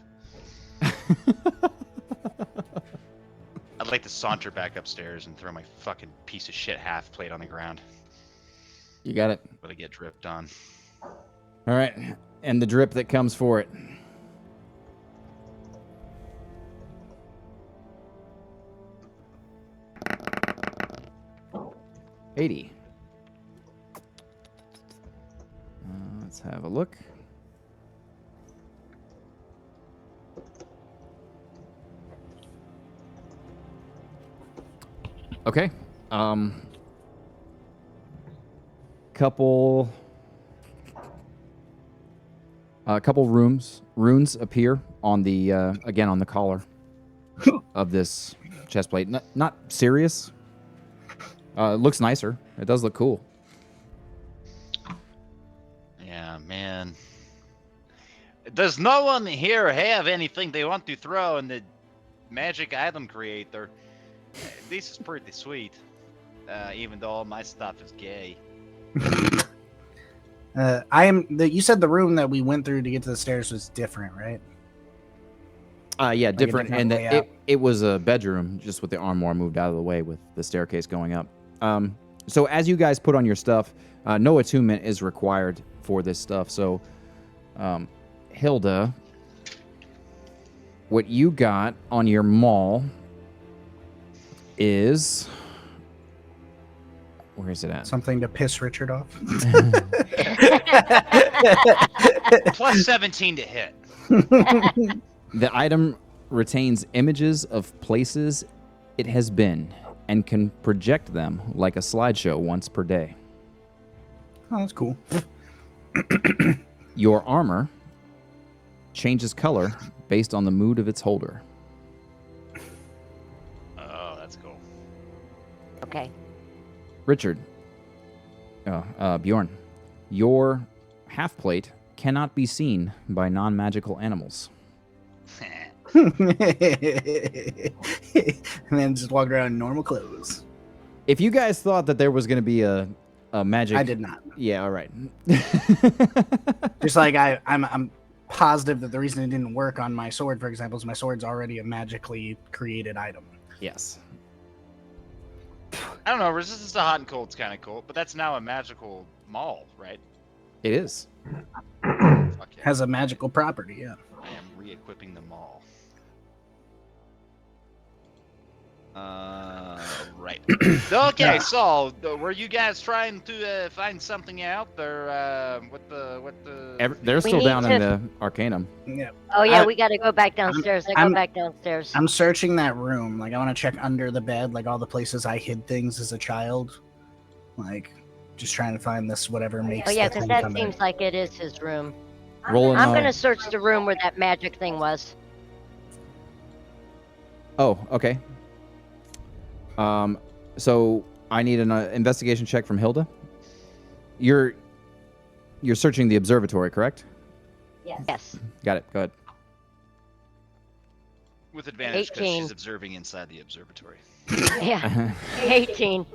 S6: I'd like to saunter back upstairs and throw my fucking piece of shit half plate on the ground.
S1: You got it.
S6: But I get dripped on.
S1: All right, and the drip that comes for it. $80. Let's have a look. Okay. Couple runes appear on the again on the collar of this chest plate. Not serious. It looks nicer. It does look cool.
S6: Yeah, man. Does no one here have anything they want to throw in the magic item creator? This is pretty sweet. Even though all my stuff is gay.
S3: You said the room that we went through to get to the stairs was different, right?
S1: Yeah,
S3: Like
S1: different.
S3: different
S1: And
S3: layout?
S1: it was a bedroom, just with the armoire moved out of the way with the staircase going up. So as you guys put on your stuff, no attunement is required for this stuff. So, Hilda, what you got on your maul is... Where is it at?
S3: Something to piss Richard off.
S6: Plus 17 to hit.
S1: The item retains images of places it has been and can project them like a slideshow once per day.
S3: Oh, that's cool.
S1: Your armor changes color based on the mood of its holder.
S6: Oh, that's cool.
S5: Okay.
S1: Richard, Bjorn, your half plate cannot be seen by non-magical animals.
S3: And then just walk around in normal clothes.
S1: If you guys thought that there was going to be a magic,
S3: I did not.
S1: Yeah, all right.
S3: Just like I'm positive that the reason it didn't work on my sword, for example, is my sword's already a magically created item.
S1: Yes.
S6: I don't know. Resistance to hot and cold's kind of cool, but that's now a magical maul, right?
S1: It is.
S6: Fuck yeah.
S3: Has a magical property, yeah.
S6: I am re-equipping the maul. Right. Okay, so were you guys trying to find something out, or what the?
S1: They're still
S5: need
S1: down in
S5: to-
S1: the Arcanum.
S3: Yeah.
S5: Oh yeah,
S3: I-
S5: we got to go back downstairs. Go
S3: I'm-
S5: back downstairs.
S3: I'm searching that room. Like, I want to check under the bed, like all the places I hid things as a child. Like, just trying to find this whatever makes.
S5: Oh yeah,
S3: the
S5: because
S3: thing
S5: that
S3: come
S5: seems
S3: in.
S5: like it is his room.
S1: Rolling.
S5: I'm gonna search the room where that magic thing was.
S1: Oh, okay. So I need an investigation check from Hilda. You're searching the observatory, correct?
S5: Yes.
S1: Got it. Go ahead.
S6: With advantage because
S5: 18.
S6: she's observing inside the observatory.
S5: Yeah. 18.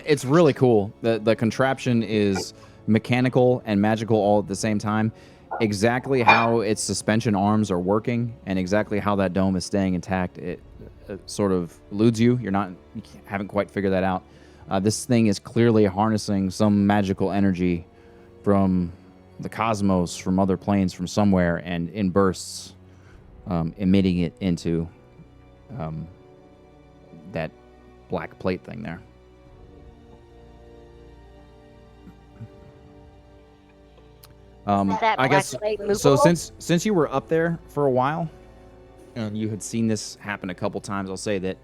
S1: It's really cool. The contraption is mechanical and magical all at the same time. Exactly how its suspension arms are working and exactly how that dome is staying intact, it sort of eludes you. You haven't quite figured that out. This thing is clearly harnessing some magical energy from the cosmos, from other planes, from somewhere, and in bursts, emitting it into that black plate thing there.
S5: That
S1: I
S5: black
S1: guess
S5: plate
S1: so.
S5: movable?
S1: Since you were up there for a while, and you had seen this happen a couple times, I'll say that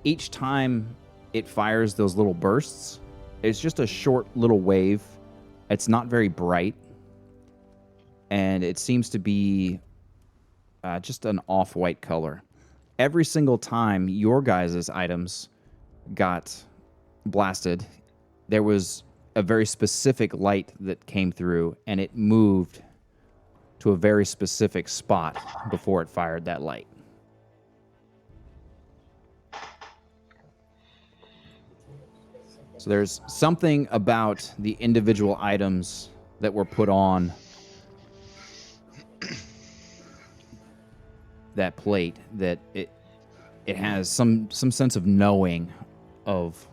S1: each time it fires those little bursts, it's just a short little wave. It's not very bright, and it seems to be just an off-white color. Every single time your guys' items got blasted, there was a very specific light that came through, and it moved to a very specific spot before it fired that light. So there's something about the individual items that were put on that plate that it has some sense of knowing of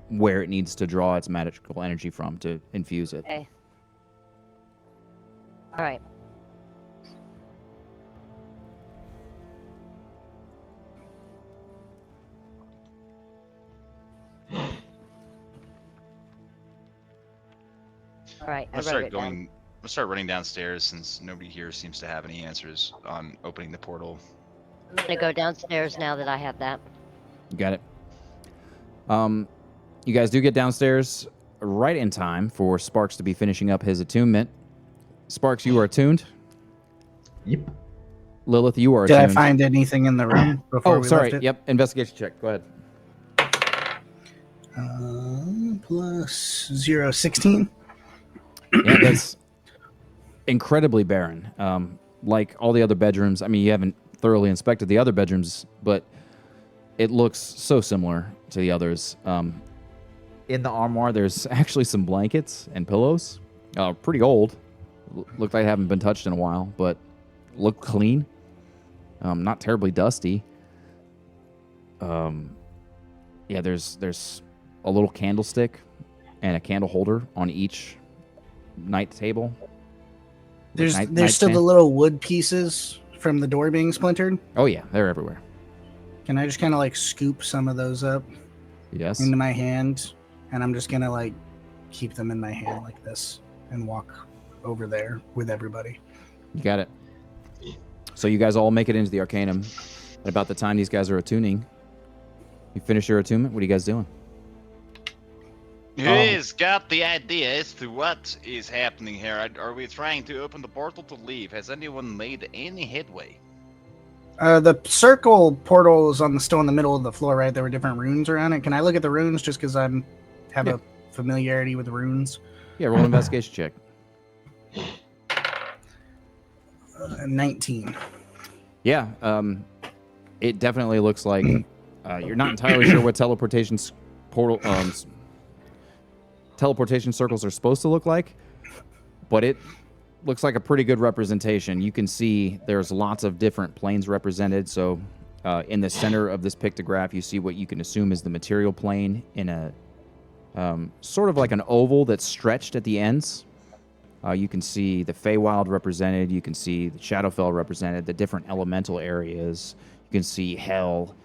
S1: where it needs to draw its magical energy from to infuse it.
S5: Okay. All right. All right, I wrote it down.
S6: I'll start running downstairs since nobody here seems to have any answers on opening the portal.
S5: I'm gonna go downstairs now that I have that.
S1: You got it. You guys do get downstairs right in time for Sparks to be finishing up his attunement. Sparks, you are attuned.
S8: Yep.
S1: Lilith, you are
S3: Did I
S1: attuned.
S3: find anything in the room before we
S1: sorry.
S3: left it?
S1: Yep. Investigation check. Go ahead.
S3: Plus 0, 16.
S1: Yeah, that's incredibly barren. Like all the other bedrooms. I mean, you haven't thoroughly inspected the other bedrooms, but it looks so similar to the others. In the armoire, there's actually some blankets and pillows. Pretty old. Look like they haven't been touched in a while, but look clean. Not terribly dusty. Yeah, there's a little candlestick and a candle holder on each night table.
S3: There's
S1: Night
S3: still the
S1: stand.
S3: little wood pieces from the door being splintered.
S1: Oh yeah, they're everywhere.
S3: Can I just kind of like scoop some of those up
S1: Yes.
S3: into my hand, and I'm just gonna like keep them in my hand like this and walk over there with everybody.
S1: You got it. So you guys all make it into the Arcanum. At about the time these guys are attuning, you finish your attunement. What are you guys doing?
S6: Who's got the idea as to what is happening here? Are we trying to open the portal to leave? Has anyone made any headway?
S3: The circle portal is still in the middle of the floor, right? There were different runes around it. Can I look at the runes just because have
S1: Yeah.
S3: a familiarity with the runes?
S1: Yeah, roll an investigation check.
S3: 19.
S1: Yeah, it definitely looks like you're not entirely sure what teleportation circles are supposed to look like, but it looks like a pretty good representation. You can see there's lots of different planes represented. So in the center of this pictograph, you see what you can assume is the material plane in a sort of like an oval that's stretched at the ends. You can see the Feywild represented. You can see the Shadowfell represented, the different elemental areas. You can see Hell.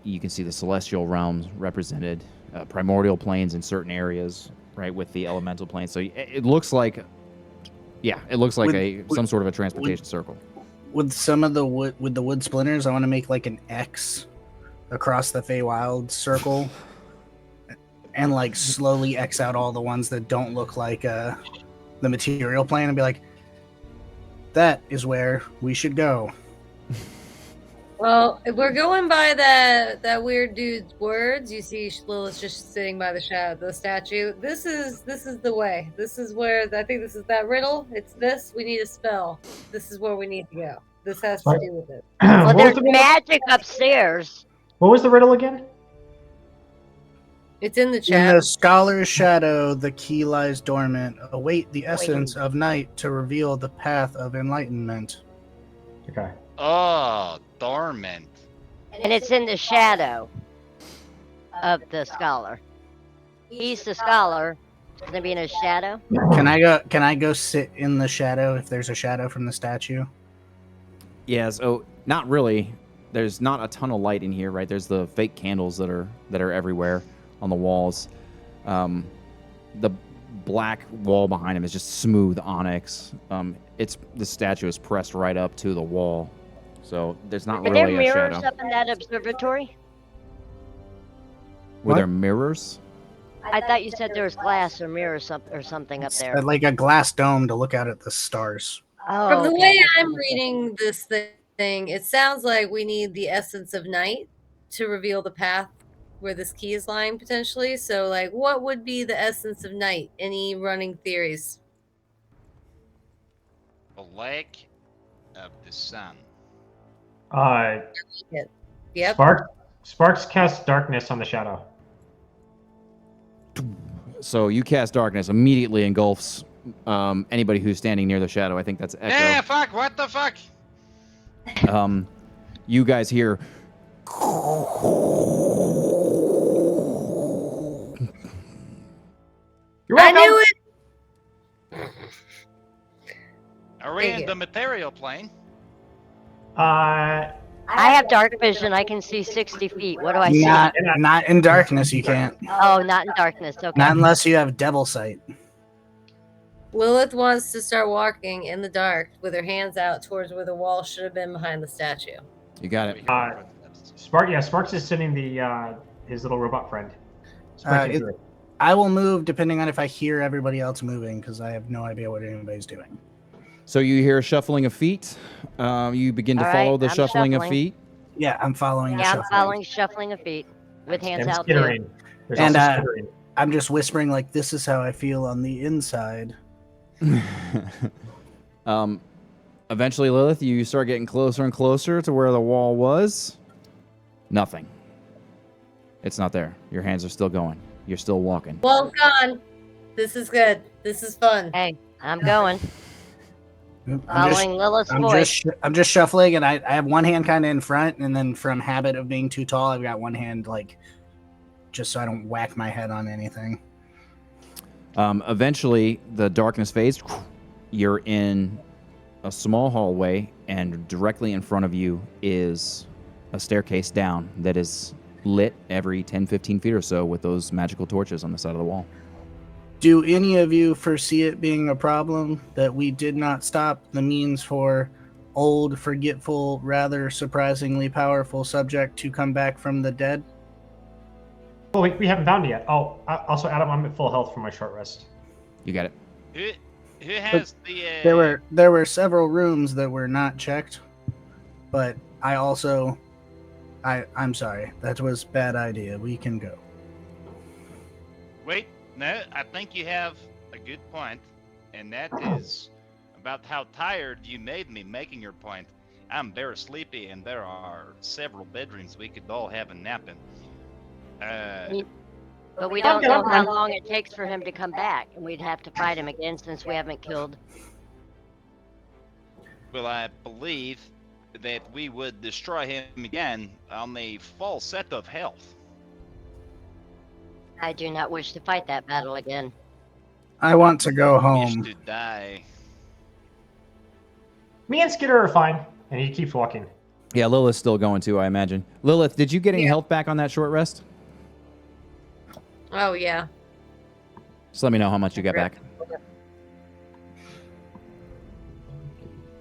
S1: You can see the Celestial realms represented, primordial planes in certain areas, right, with the elemental planes. So it looks like, it looks like some sort of a transportation circle.
S3: With some of the wood splinters, I want to make like an X across the Feywild circle, and like slowly X out all the ones that don't look like the material plane, and be like, that is where we should go.
S2: Well, if we're going by that weird dude's words, you see Lilith's just sitting by the statue. This is the way. This is where I think this is that riddle. It's this. We need a spell. This is where we need to go. This has to do with it.
S5: Well, there's magic upstairs.
S8: What was the riddle again?
S2: It's in the chat.
S3: In the scholar's shadow, the key lies dormant. Await the essence of night to reveal the path of enlightenment.
S8: Okay.
S6: Oh, dormant.
S5: And it's in the shadow of the scholar. He's the scholar. It's gonna be in his shadow.
S3: Can I go sit in the shadow if there's a shadow from the statue?
S1: Yeah, so not really. There's not a ton of light in here, right? There's the fake candles that are everywhere on the walls. The black wall behind him is just smooth onyx. The statue is pressed right up to the wall, so there's not
S5: Are
S1: really
S5: there
S1: a
S5: mirrors
S1: shadow.
S5: up in that observatory?
S1: Were there mirrors?
S5: I thought you said there was glass or mirrors or something up there.
S3: Like a glass dome to look out at the stars.
S5: Oh,
S2: From the
S5: okay.
S2: way I'm reading this thing, it sounds like we need the essence of night to reveal the path where this key is lying potentially. So, like, what would be the essence of night? Any running theories?
S6: The lack of the sun.
S2: Yep.
S8: Sparks cast darkness on the shadow.
S1: So you cast darkness, immediately engulfs anybody who's standing near the shadow. I think that's Echo.
S6: Yeah, fuck, what the fuck?
S1: You guys hear.
S2: I knew it.
S6: Are we in the material plane?
S5: I have dark vision. I can see 60 feet. What do I see?
S3: Not in darkness, you can't.
S5: Oh, not in darkness. Okay.
S3: Not unless you have devil sight.
S2: Lilith wants to start walking in the dark with her hands out towards where the wall should have been behind the statue.
S1: You got it.
S8: Sparks is sending his little robot friend.
S3: I will move depending on if I hear everybody else moving, because I have no idea what anybody's doing.
S1: So you hear shuffling of feet. You begin to follow the shuffling of feet.
S3: Yeah, I'm following.
S5: Yeah, I'm following shuffling of feet with hands out.
S8: Skittering.
S3: And I'm just whispering like, "This is how I feel on the inside."
S1: Eventually, Lilith, you start getting closer and closer to where the wall was. Nothing. It's not there. Your hands are still going. You're still walking.
S2: Well gone. This is good. This is fun.
S5: Hey, I'm going. Following Lilith's voice.
S3: I'm just shuffling, and I have one hand kind of in front, and then from habit of being too tall, I've got one hand like just so I don't whack my head on anything.
S1: Eventually, the darkness fades. You're in a small hallway, and directly in front of you is a staircase down that is lit every 10, 15 feet or so with those magical torches on the side of the wall.
S3: Do any of you foresee it being a problem that we did not stop the means for old, forgetful, rather surprisingly powerful subject to come back from the dead?
S8: Well, we haven't found it yet. Oh, also, Adam, I'm at full health from my short rest.
S1: You got it.
S6: Who has the...
S3: There were several rooms that were not checked, but I'm sorry. That was a bad idea. We can go.
S6: Wait, no, I think you have a good point, and that is about how tired you made me making your point. I'm very sleepy, and there are several bedrooms we could all have a nap in.
S5: But we don't know how long it takes for him to come back, and we'd have to fight him again since we haven't killed
S6: Well, I believe that we would destroy him again on a full set of health.
S5: I do not wish to fight that battle again.
S3: I want to go
S6: Wish
S3: home.
S6: to die.
S8: Me and Skitter are fine, and he keeps walking.
S1: Yeah, Lilith's still going too, I imagine. Lilith, did you get any health back on that short rest?
S2: Oh yeah.
S1: Just let me know how much you got back.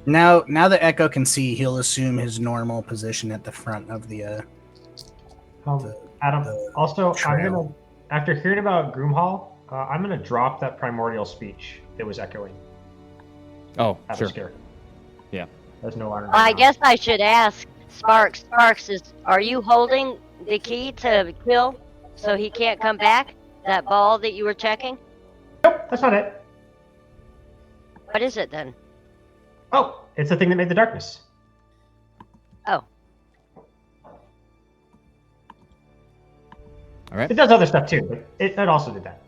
S3: Now that Echo can see, he'll assume his normal position at the front of the
S8: Adam,
S3: the
S8: also, I'm
S3: trail.
S8: gonna, after hearing about Groomhall, I'm gonna drop that primordial speech that was echoing.
S1: Oh,
S8: Out
S1: sure.
S8: of scare.
S1: Yeah.
S8: There's no longer.
S5: I guess I should ask Sparks. Sparks, are you holding the key to kill so he can't come back? That ball that you were checking?
S8: Nope, that's not it.
S5: What is it then?
S8: Oh, it's the thing that made the darkness.
S5: Oh.
S1: All right.
S8: It does other stuff too, but it also did that.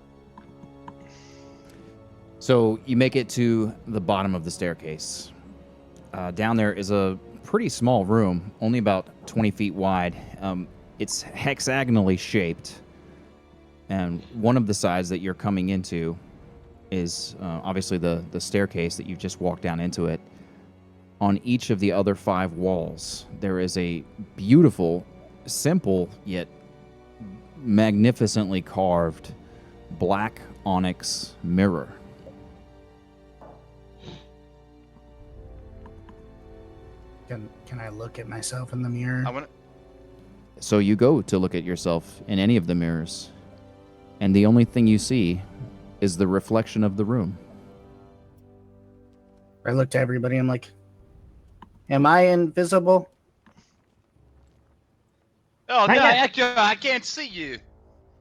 S1: So you make it to the bottom of the staircase. Down there is a pretty small room, only about 20 feet wide. It's hexagonally shaped. And one of the sides that you're coming into is obviously the staircase that you've just walked down into it. On each of the other 5 walls, there is a beautiful, simple, yet magnificently carved black onyx mirror.
S3: Can I look at myself in the mirror?
S6: I want
S1: So you go to look at yourself in any of the mirrors, and the only thing you see is the reflection of the room.
S3: I look to everybody. I'm like, am I invisible?
S6: Oh,
S8: Not
S6: no,
S8: yet.
S6: Echo, I can't see you.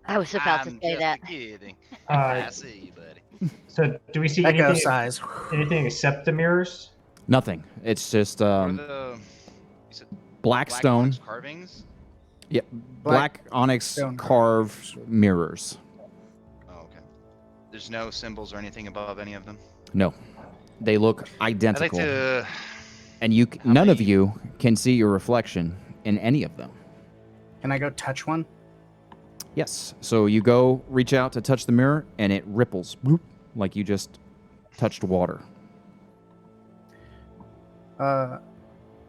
S5: I was about to
S6: I'm
S5: say
S6: just
S5: that.
S6: kidding.
S8: Uh,
S6: I see you, buddy.
S8: So, do we see
S3: Echo
S8: anything?
S3: size.
S8: Anything except the mirrors?
S1: Nothing. It's just
S6: What are the you said
S1: black
S6: black
S1: stone.
S6: onyx carvings?
S1: Yep, black onyx
S3: stone
S1: carved mirrors.
S6: Oh, okay. There's no symbols or anything above any of them.
S1: No, they look
S6: I'd like
S1: identical,
S6: to.
S1: and
S6: How
S1: none of
S6: many-
S1: you can see your reflection in any of them.
S3: Can I go touch one?
S1: Yes. So you go reach out to touch the mirror, and it ripples, bloop, like you just touched water.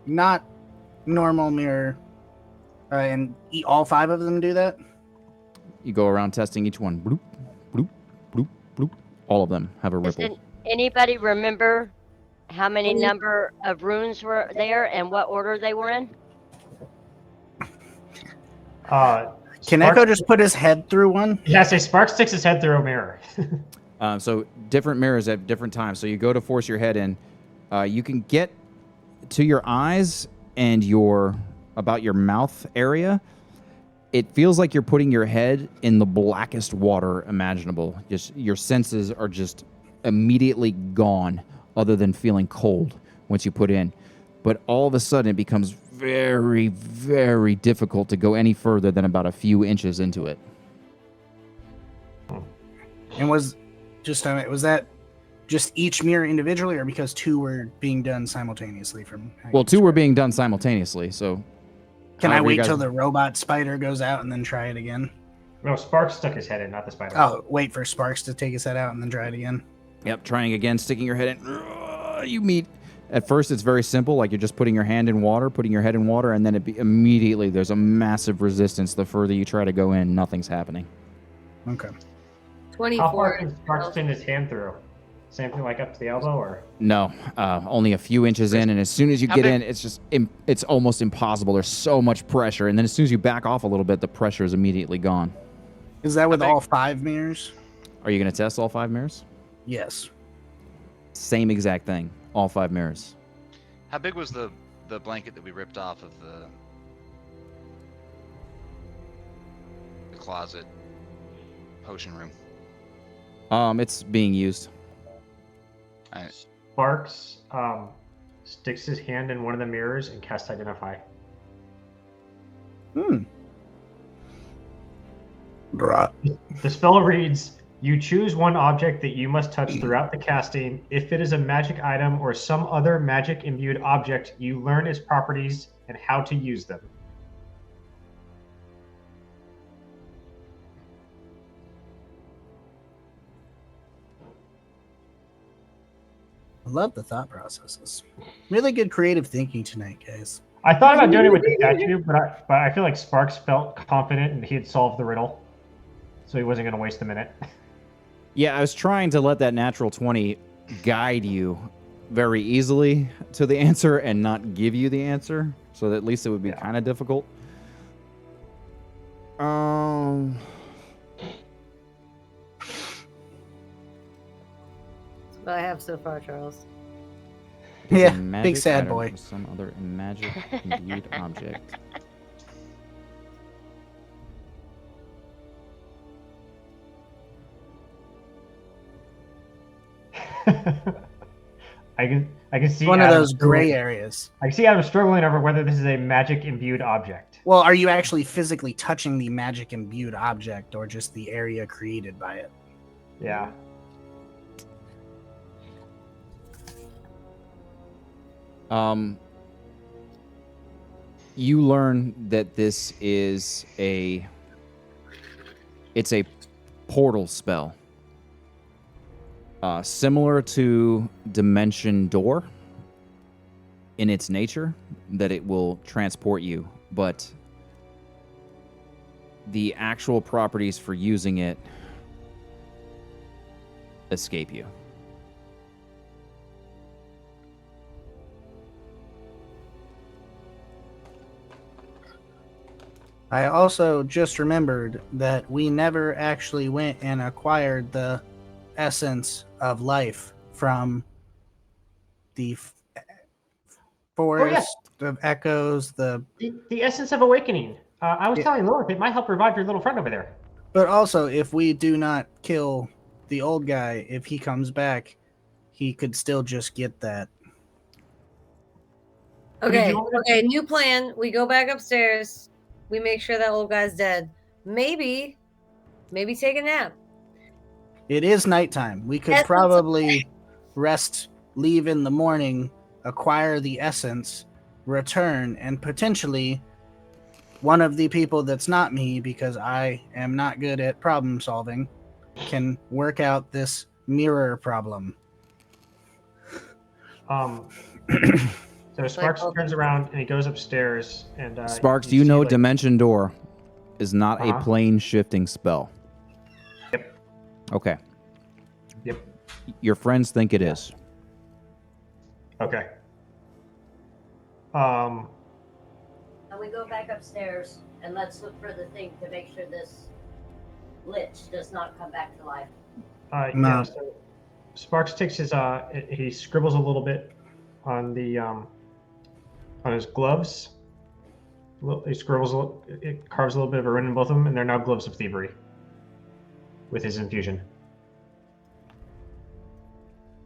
S3: Not normal mirror. And all 5 of them do that?
S1: You go around testing each one. Bloop, bloop, bloop, bloop. All of them have a
S5: Does
S1: ripple.
S5: anybody remember how many number of runes were there and what order they were in?
S3: Can Echo just put his head through one?
S8: Yeah, say Spark sticks his head through a mirror.
S1: So different mirrors at different times. So you go to force your head in. You can get to your eyes and about your mouth area. It feels like you're putting your head in the blackest water imaginable. Just your senses are just immediately gone, other than feeling cold once you put in. But all of a sudden, it becomes very, very difficult to go any further than about a few inches into it.
S3: And was that just each mirror individually, or because 2 were being done simultaneously from?
S1: Well, 2 were being done simultaneously, so.
S3: Can I
S1: however you
S3: wait
S1: guys-
S3: till the robot spider goes out and then try it again?
S8: No, Spark stuck his head in, not the spider.
S3: Oh, wait for Sparks to take his head out and then try it again.
S1: Yep, trying again, sticking your head in. You meet. At first, it's very simple, like you're just putting your hand in water, putting your head in water, and then immediately there's a massive resistance. The further you try to go in, nothing's happening.
S3: Okay.
S8: How far
S2: 24.
S8: can Spark extend his hand through? Same thing, like up to the elbow, or?
S1: No, only a few inches in, and as soon as you
S6: How
S1: get
S6: big-
S1: in, it's just it's almost impossible. There's so much pressure, and then as soon as you back off a little bit, the pressure is immediately gone.
S3: Is that with
S6: big-
S3: all 5 mirrors?
S1: Are you going to test all 5 mirrors?
S3: Yes.
S1: Same exact thing, all 5 mirrors.
S6: How big was the blanket that we ripped off of the closet potion room?
S1: It's being used.
S8: Sparks sticks his hand in one of the mirrors and casts Identify.
S3: Bruh.
S8: The spell reads, You choose one object that you must touch throughout the casting. If it is a magic item or some other magic imbued object, you learn its properties and how to use them.
S3: I love the thought processes. Really good creative thinking tonight, guys.
S8: I thought about doing it with the statue, but I feel like Sparks felt confident and he had solved the riddle, so he wasn't going to waste a minute.
S1: Yeah, I was trying to let that natural 20 guide you very easily to the answer and not give you the answer, so that at least it would be kind of difficult.
S2: That's what I have so far, Charles.
S3: Yeah,
S1: A
S3: big
S1: magic
S3: sad
S1: item
S3: boy.
S1: or some other magic imbued object.
S8: I can see
S3: One of
S8: Adam
S3: those gray
S8: struggling-
S3: areas.
S8: I can see Adam struggling over whether this is a magic imbued object.
S3: Well, are you actually physically touching the magic imbued object or just the area created by it?
S8: Yeah.
S1: You learn that this is it's a portal spell. Similar to Dimension Door in its nature, that it will transport you, but the actual properties for using it escape you.
S3: I also just remembered that we never actually went and acquired the essence of life from the forest of echoes,
S8: The essence of awakening. I was telling Lilith it might help revive your little friend over there.
S3: but also if we do not kill the old guy, if he comes back, he could still just get that.
S2: Okay, new plan. We go back upstairs. We make sure that old guy's dead. Maybe take a nap.
S3: It is nighttime. We could
S2: Essence of
S3: probably rest, leave in the morning, acquire the essence, return, and potentially one of the people that's not me, because I am not good at problem solving, can work out this mirror problem.
S8: So Sparks turns around and he goes upstairs and
S1: Sparks, do you know Dimension Door is not a
S8: Uh-huh.
S1: plane shifting spell?
S8: Yep.
S1: Okay.
S8: Yep.
S1: Your friends think it is.
S8: Okay.
S5: And we go back upstairs and let's look for the thing to make sure this lich does not come back to life.
S8: Yeah, so Sparks takes his he scribbles a little bit on the on his gloves. He scribbles it carves a little bit of a rune in both of them, and they're now gloves of thievery with his infusion.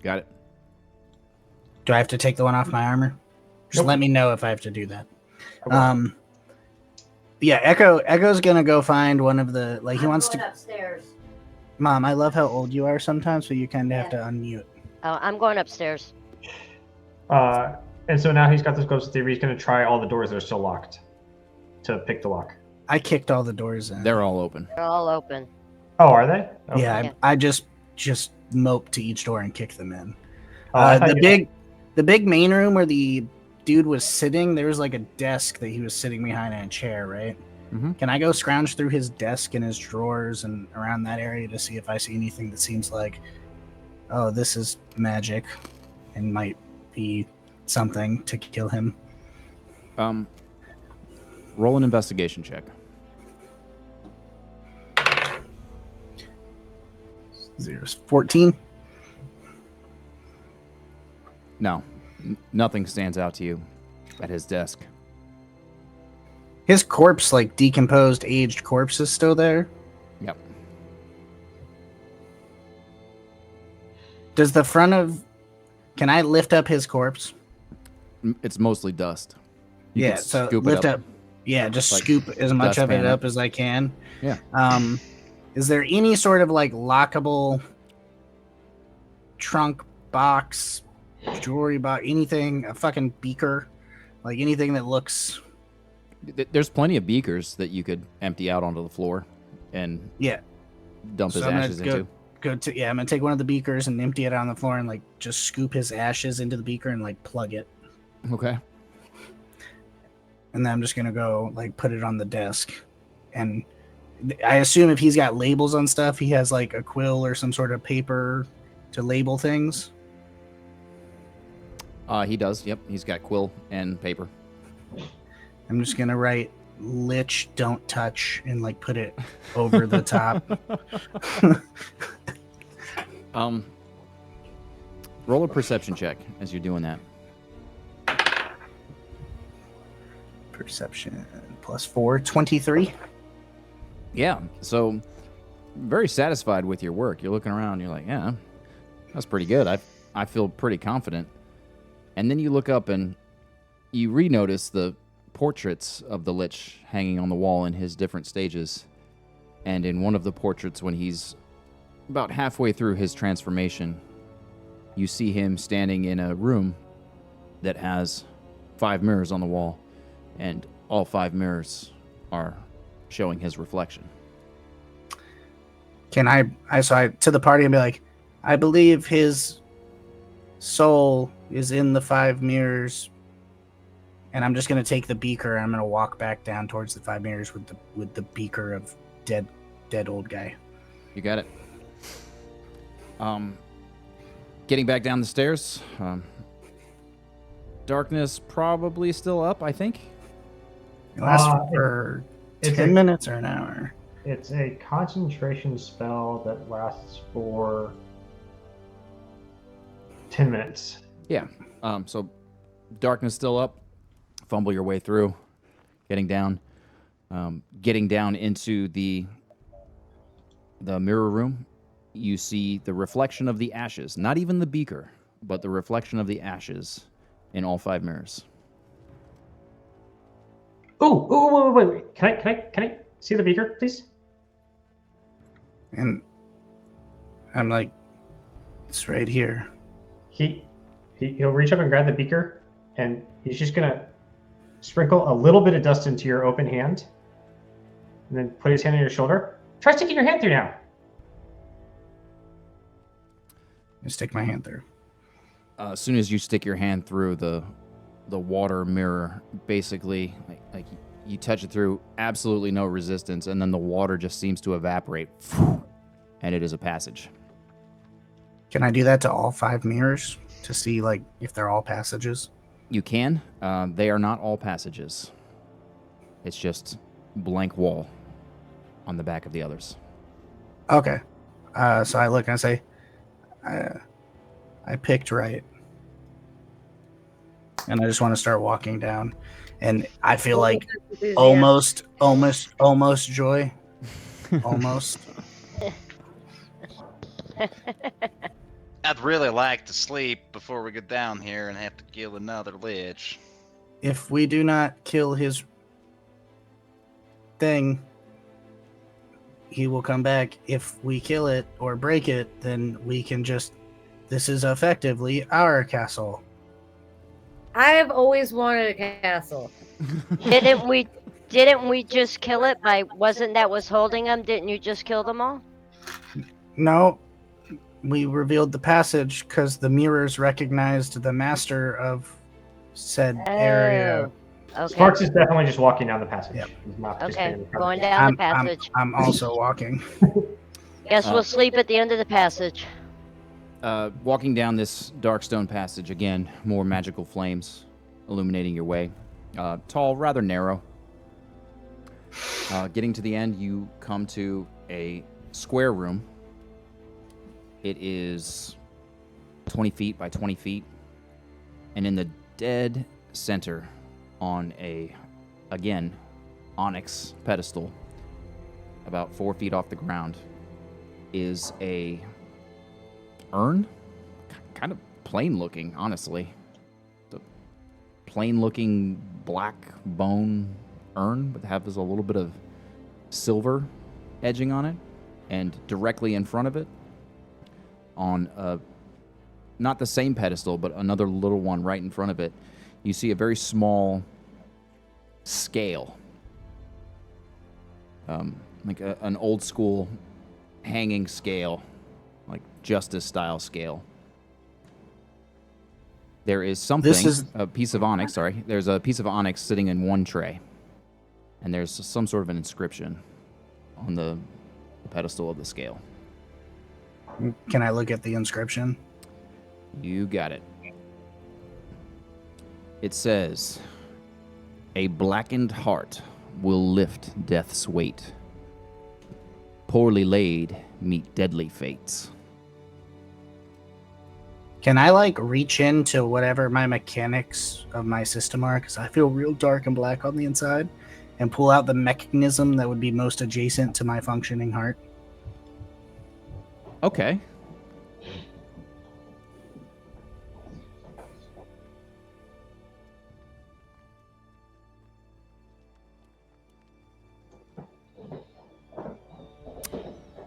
S1: Got it.
S3: Do I have to take the one off my armor? Just
S8: Nope.
S3: let me know if I have to do that.
S8: Okay.
S3: Yeah, Echo's gonna go find one of the he wants
S5: going
S3: to.
S5: upstairs.
S3: Mom, I love how old you are sometimes, so you kind of have to unmute.
S5: Oh, I'm going upstairs.
S8: And so now he's got this gloves of thievery. He's going to try all the doors that are still locked to pick the lock.
S3: I kicked all the doors in.
S1: They're all open.
S5: They're all open.
S8: Oh, are they? Okay.
S3: Yeah, I just moped to each door and kicked them in.
S8: Oh, I thought
S3: The big main room where the dude was sitting, there was like a desk that he was sitting behind in a chair, right?
S1: Mhm.
S3: Can I go scrounge through his desk and his drawers and around that area to see if I see anything that seems like, oh, this is magic and might be something to kill him?
S1: Roll an investigation check.
S3: 14.
S1: No, nothing stands out to you at his desk.
S3: His corpse, like decomposed, aged corpse, is still there.
S1: Yep.
S3: Does the front of... Can I lift up his corpse?
S1: It's mostly dust. You
S3: Yeah,
S1: can
S3: so
S1: scoop it
S3: lift up. Yeah, just
S1: like
S3: scoop as much
S1: dust
S3: of it
S1: pan
S3: up as I can.
S1: Yeah.
S3: is there any sort of like lockable trunk box, jewelry box, anything, a fucking beaker, like anything that looks?
S1: There's plenty of beakers that you could empty out onto the floor and dump his ashes into.
S3: I'm gonna take one of the beakers and empty it on the floor and like just scoop his ashes into the beaker and like plug it.
S1: Okay.
S3: And then I'm just gonna go like put it on the desk. And I assume if he's got labels on stuff, he has like a quill or some sort of paper to label things.
S1: He does. Yep. He's got quill and paper.
S3: I'm just gonna write "Lich don't touch" and like put it over the top.
S1: Roll a perception check as you're doing that.
S3: Perception +4, 23.
S1: Yeah. So very satisfied with your work. You're looking around. You're like, yeah, that's pretty good. I feel pretty confident. And then you look up and you re-notice the portraits of the Lich hanging on the wall in his different stages. And in one of the portraits, when he's about halfway through his transformation, you see him standing in a room that has 5 mirrors on the wall, and all 5 mirrors are showing his reflection.
S3: Can I to the party and be like, I believe his soul is in the 5 mirrors, and I'm just gonna take the beaker and I'm gonna walk back down towards the 5 mirrors with the beaker of dead old guy.
S1: You got it. Getting back down the stairs. Darkness probably still up, I think.
S3: It lasts for 10 minutes or an hour.
S8: It's a concentration spell that lasts for 10 minutes.
S1: Yeah. So darkness still up. Fumble your way through. Getting down. Getting down into the mirror room. You see the reflection of the ashes. Not even the beaker, but the reflection of the ashes in all 5 mirrors.
S8: Oh, wait. Can I see the beaker, please?
S3: And I'm like, it's right here.
S8: He'll reach up and grab the beaker, and he's just gonna sprinkle a little bit of dust into your open hand, and then put his hand on your shoulder. Try sticking your hand through now.
S3: I stick my hand through.
S1: As soon as you stick your hand through the water mirror, basically, like you touch it through, absolutely no resistance, and then the water just seems to evaporate, and it is a passage.
S3: Can I do that to all 5 mirrors to see like if they're all passages?
S1: You can. They are not all passages. It's just blank wall on the back of the others.
S3: Okay. So I look and I say, I picked right. And I just want to start walking down. And I feel like almost joy. Almost.
S6: I'd really like to sleep before we get down here and have to kill another lich.
S3: If we do not kill his thing, he will come back. If we kill it or break it, then we can just... This is effectively our castle.
S2: I have always wanted a castle.
S5: Didn't we just kill it by... Wasn't that what's holding them? Didn't you just kill them all?
S3: No. We revealed the passage because the mirrors recognized the master of said area.
S5: Okay.
S8: Sparks is definitely just walking down the passage.
S3: Yep.
S8: He's not
S5: Okay,
S8: participating in the
S5: going
S8: conversation.
S5: down the passage.
S3: I'm also walking.
S5: Guess we'll sleep at the end of the passage.
S1: Walking down this dark stone passage, again, more magical flames illuminating your way. Tall, rather narrow. Getting to the end, you come to a square room. It is 20 feet by 20 feet. And in the dead center, on a, again, onyx pedestal, about 4 feet off the ground, is a urn. Kind of plain looking, honestly. The plain looking black bone urn, but has a little bit of silver edging on it. And directly in front of it, on not the same pedestal, but another little one right in front of it, you see a very small scale. Like an old school hanging scale, like justice-style scale. There is something, a piece of onyx, sorry. There's a piece of onyx sitting in one tray. And there's some sort of an inscription on the pedestal of the scale.
S3: Can I look at the inscription?
S1: You got it. It says, "A blackened heart will lift death's weight. Poorly laid meet deadly fates."
S3: Can I like reach into whatever my mechanics of my system are? Because I feel real dark and black on the inside, and pull out the mechanism that would be most adjacent to my functioning heart.
S1: Okay.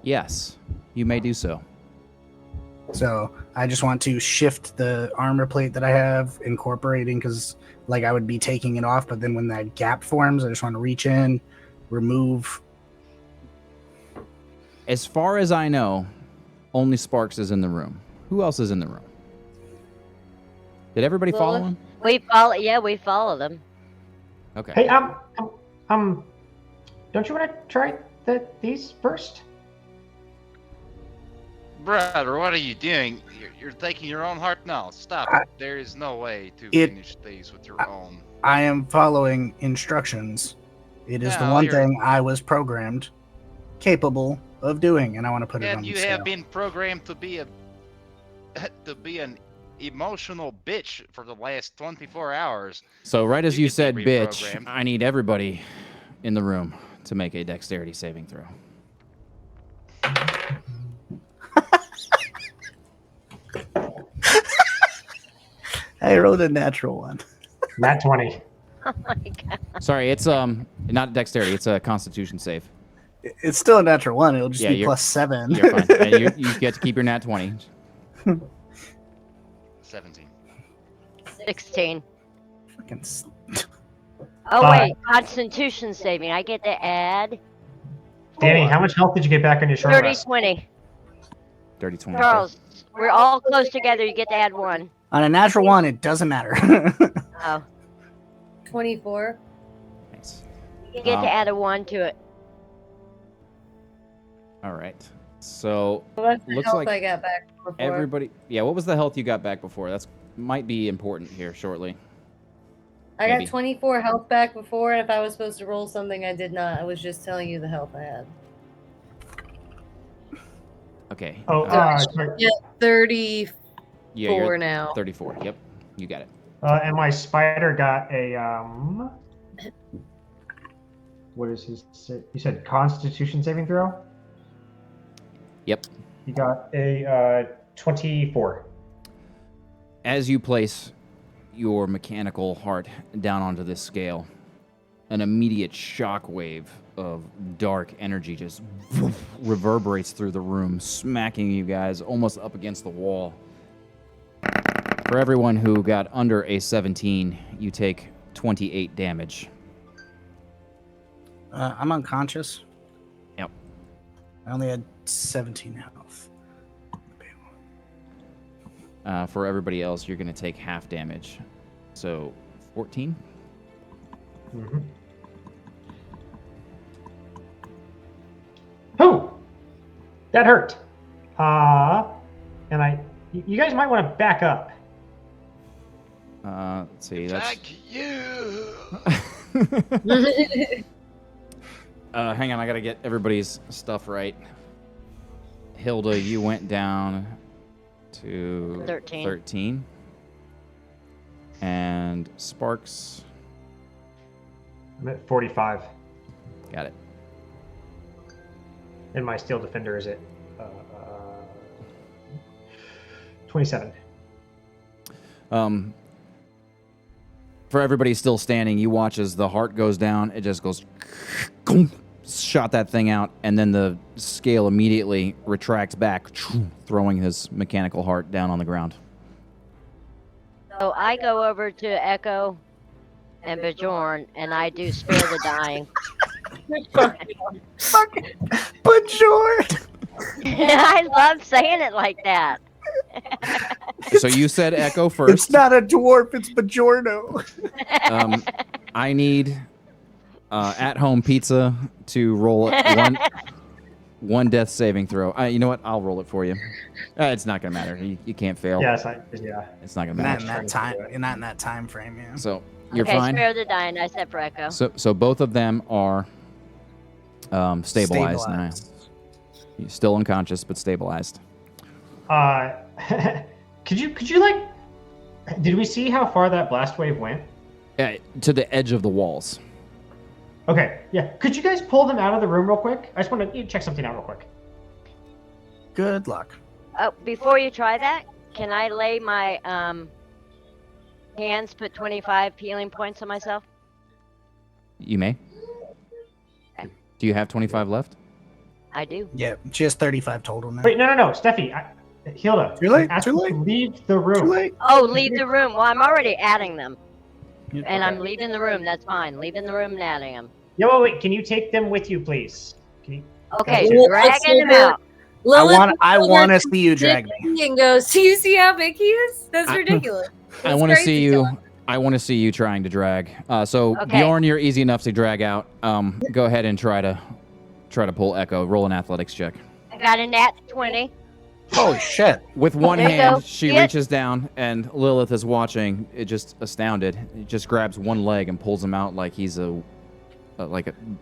S1: Yes, you may do so.
S3: So I just want to shift the armor plate that I have, incorporating, because like I would be taking it off, but then when that gap forms, I just want to reach in, remove.
S1: As far as I know, only Sparks is in the room. Who else is in the room? Did everybody follow him?
S5: We follow them.
S1: Okay.
S8: Hey, don't you want to try these first?
S6: Brother, what are you doing? You're taking your own heart now. Stop it. There is no way to finish these with your own.
S3: I am following instructions. It is the one thing I was programmed capable of doing, and I want to put it on the
S6: And you
S3: scale.
S6: have been programmed to be an emotional bitch for the last 24 hours.
S1: So right as you said,
S6: be
S1: bitch,
S6: reprogrammed.
S1: I need everybody in the room to make a dexterity saving throw.
S3: I rolled a natural one.
S8: Nat 20.
S5: Oh my god.
S1: Sorry, it's not dexterity, it's a constitution save.
S3: It's still a natural one. It'll just be
S1: you're-
S3: plus 7.
S1: You're fine. And you get to keep your nat 20.
S6: 17.
S5: 16.
S3: Fucking
S5: Oh wait, Constitution saving. I get to add
S8: Danny, how much health did you get back on your short
S5: 30,
S8: rest?
S5: 20.
S1: Dirty 20.
S5: Charles, we're all close together. You get to add 1.
S3: On a natural one, it doesn't matter.
S5: Oh,
S2: 24.
S1: Nice.
S5: you get to add a 1 to it.
S1: All right. So
S2: Well, that's the
S1: looks
S2: health
S1: like
S2: I got back before.
S1: everybody. Yeah, what was the health you got back before? That's might be important here shortly.
S2: I
S1: maybe.
S2: got 24 health back before, and if I was supposed to roll something, I did not. I was just telling you the health I had.
S1: Okay.
S8: Oh, sorry.
S2: Yeah, 34
S1: yeah, you're
S2: now.
S1: 34. Yep, you got it.
S8: And my spider got a what is his? You said Constitution saving throw.
S1: Yep.
S8: He got a 24.
S1: As you place your mechanical heart down onto this scale, an immediate shockwave of dark energy just reverberates through the room, smacking you guys almost up against the wall. For everyone who got under a 17, you take 28 damage.
S3: I'm unconscious.
S1: Yep.
S3: I only had 17 health.
S1: For everybody else, you're going to take half damage. So, 14?
S8: Mm-hmm. Oh, that hurt. And you guys might want to back up.
S1: Let's see. That's...
S6: Thank you.
S1: Hang on, I got to get everybody's stuff right. Hilda, you went down to 13. And Sparks,
S8: I'm at 45.
S1: got it.
S8: And my Steel Defender is at 27.
S1: For everybody still standing, you watch as the heart goes down. It just goes shot that thing out, and then the scale immediately retracts back, throwing his mechanical heart down on the ground.
S5: So I go over to Echo and Bjorn, and I do spare the dying.
S3: Bjorn!
S5: I love saying it like that.
S1: So you said Echo first.
S3: It's not a dwarf, it's Bjorno.
S1: I need at-home pizza to roll one death saving throw. You know what? I'll roll it for you. It's not gonna matter. You can't fail.
S8: Yeah,
S1: It's not gonna
S3: Not
S1: matter.
S3: in that time. Not in that time frame. Yeah.
S1: So you're
S5: Okay,
S1: fine.
S5: spare the dying. I said for Echo.
S1: So both of them are stabilized now. You're still unconscious, but stabilized.
S8: Could you like? Did we see how far that blast wave went?
S1: To the edge of the walls.
S8: Okay, yeah. Could you guys pull them out of the room real quick? I just want to check something out real quick.
S3: Good luck.
S5: Oh, before you try that, can I lay my hands, put 25 healing points on myself?
S1: You may.
S5: Okay.
S1: Do you have 25 left?
S5: I do.
S3: Yeah, she has 35 total now.
S8: Wait, no, Steffi, Hilda.
S3: Too late,
S8: ask
S3: too
S8: you
S3: late.
S8: to leave the room.
S3: Too late.
S5: Oh, leave the room. Well, I'm already adding them. And I'm leaving the room. That's fine. Leaving the room and adding them.
S8: Yeah, wait. Can you take them with you, please? Can you?
S5: Okay,
S2: Well,
S5: dragging them out.
S3: I want to see you drag me.
S2: And goes, do you see how big he is? That's ridiculous.
S1: I want to see you. I want to see you trying to drag. So
S5: Okay.
S1: Bjorn, you're easy enough to drag out. Go ahead and try to pull Echo. Roll an athletics check.
S5: I got a nat 20.
S3: Holy shit.
S1: With one
S5: There you
S1: hand,
S5: go.
S1: she
S5: Yeah.
S1: reaches down, and Lilith is watching. It just astounded. It just grabs one leg and pulls him out like he's a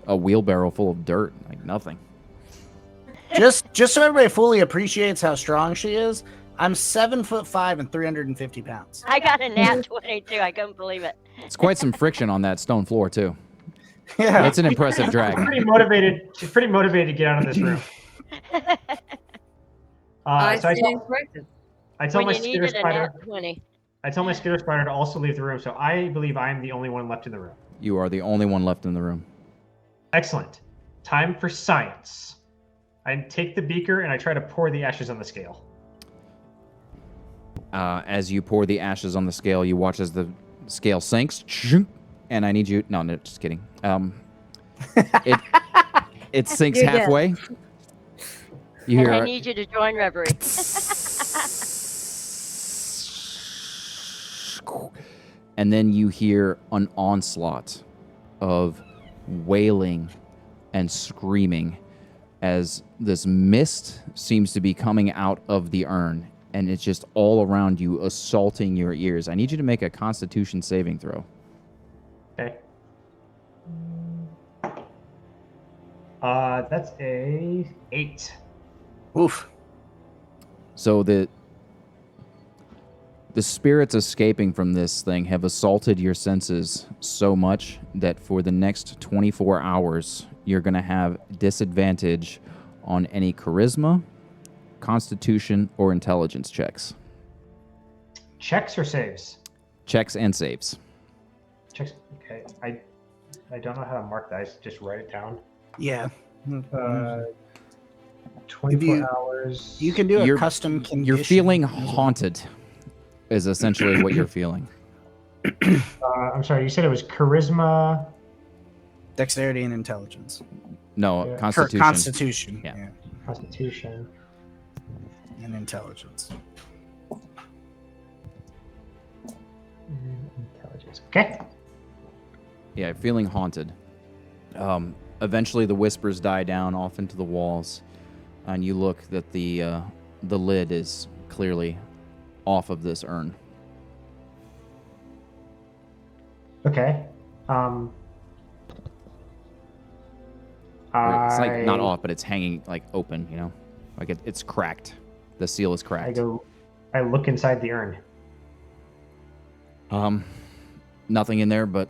S1: wheelbarrow full of dirt, like nothing.
S3: Just so everybody fully appreciates how strong she is, I'm 7'5" and 350 pounds.
S5: I got a nat 22. I couldn't believe it.
S1: It's quite some friction on that stone floor too.
S3: Yeah.
S1: It's an impressive drag.
S8: Pretty motivated. She's pretty motivated to get out of this room.
S2: I
S8: So I
S2: stand
S8: tell
S2: corrected.
S8: my
S5: When you
S8: skitter
S5: needed a
S8: spider.
S5: nat 20.
S8: I tell my skitter spider to also leave the room. So I believe I am the only one left in the room.
S1: You are the only one left in the room.
S8: Excellent. Time for science. I take the beaker and I try to pour the ashes on the scale.
S1: As you pour the ashes on the scale, you watch as the scale sinks. And I need you. No, just kidding. It sinks
S2: You're dead.
S1: halfway. You
S5: And
S1: hear
S5: I need you to join Reverie.
S1: and then you hear an onslaught of wailing and screaming as this mist seems to be coming out of the urn, and it's just all around you, assaulting your ears. I need you to make a Constitution saving throw.
S8: Okay. That's a 8.
S3: Oof.
S1: So the spirits escaping from this thing have assaulted your senses so much that for the next 24 hours, you're going to have disadvantage on any charisma, constitution, or intelligence checks.
S8: Checks or saves?
S1: Checks and saves.
S8: Checks. Okay. I don't know how to mark that. I just write it down.
S3: Yeah.
S8: 24 hours.
S3: You can do a
S1: You're-
S3: custom condition.
S1: You're feeling haunted, is essentially what you're feeling.
S8: I'm sorry. You said it was charisma.
S3: Dexterity and intelligence.
S1: No,
S8: Yeah.
S1: constitution.
S3: Constitution.
S1: Yeah.
S3: Yeah.
S8: Constitution.
S3: And intelligence.
S8: Intelligence. Okay.
S1: Yeah, feeling haunted. Eventually, the whispers die down off into the walls, and you look that the lid is clearly off of this urn.
S8: Okay.
S1: It's like not off, but it's hanging like open. You know, like it's cracked. The seal is cracked.
S8: I look inside the urn.
S1: Nothing in there but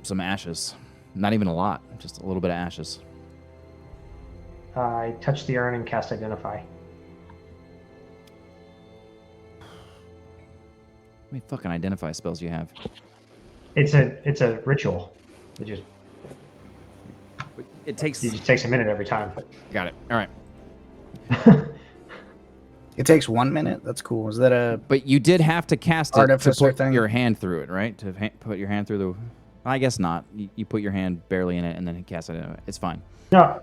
S1: some ashes. Not even a lot, just a little bit of ashes.
S8: I touch the urn and cast Identify.
S1: How many fucking identify spells do you have?
S8: It's a ritual. It just
S1: It takes.
S8: It just takes a minute every time.
S1: Got it. All right.
S3: It takes 1 minute. That's cool. Is that a?
S1: But you did have to cast it to
S3: Artificer
S1: put
S3: thing?
S1: your hand through it, right? To put your hand through the. I guess not. You put your hand barely in it and then cast it. It's fine.
S8: No,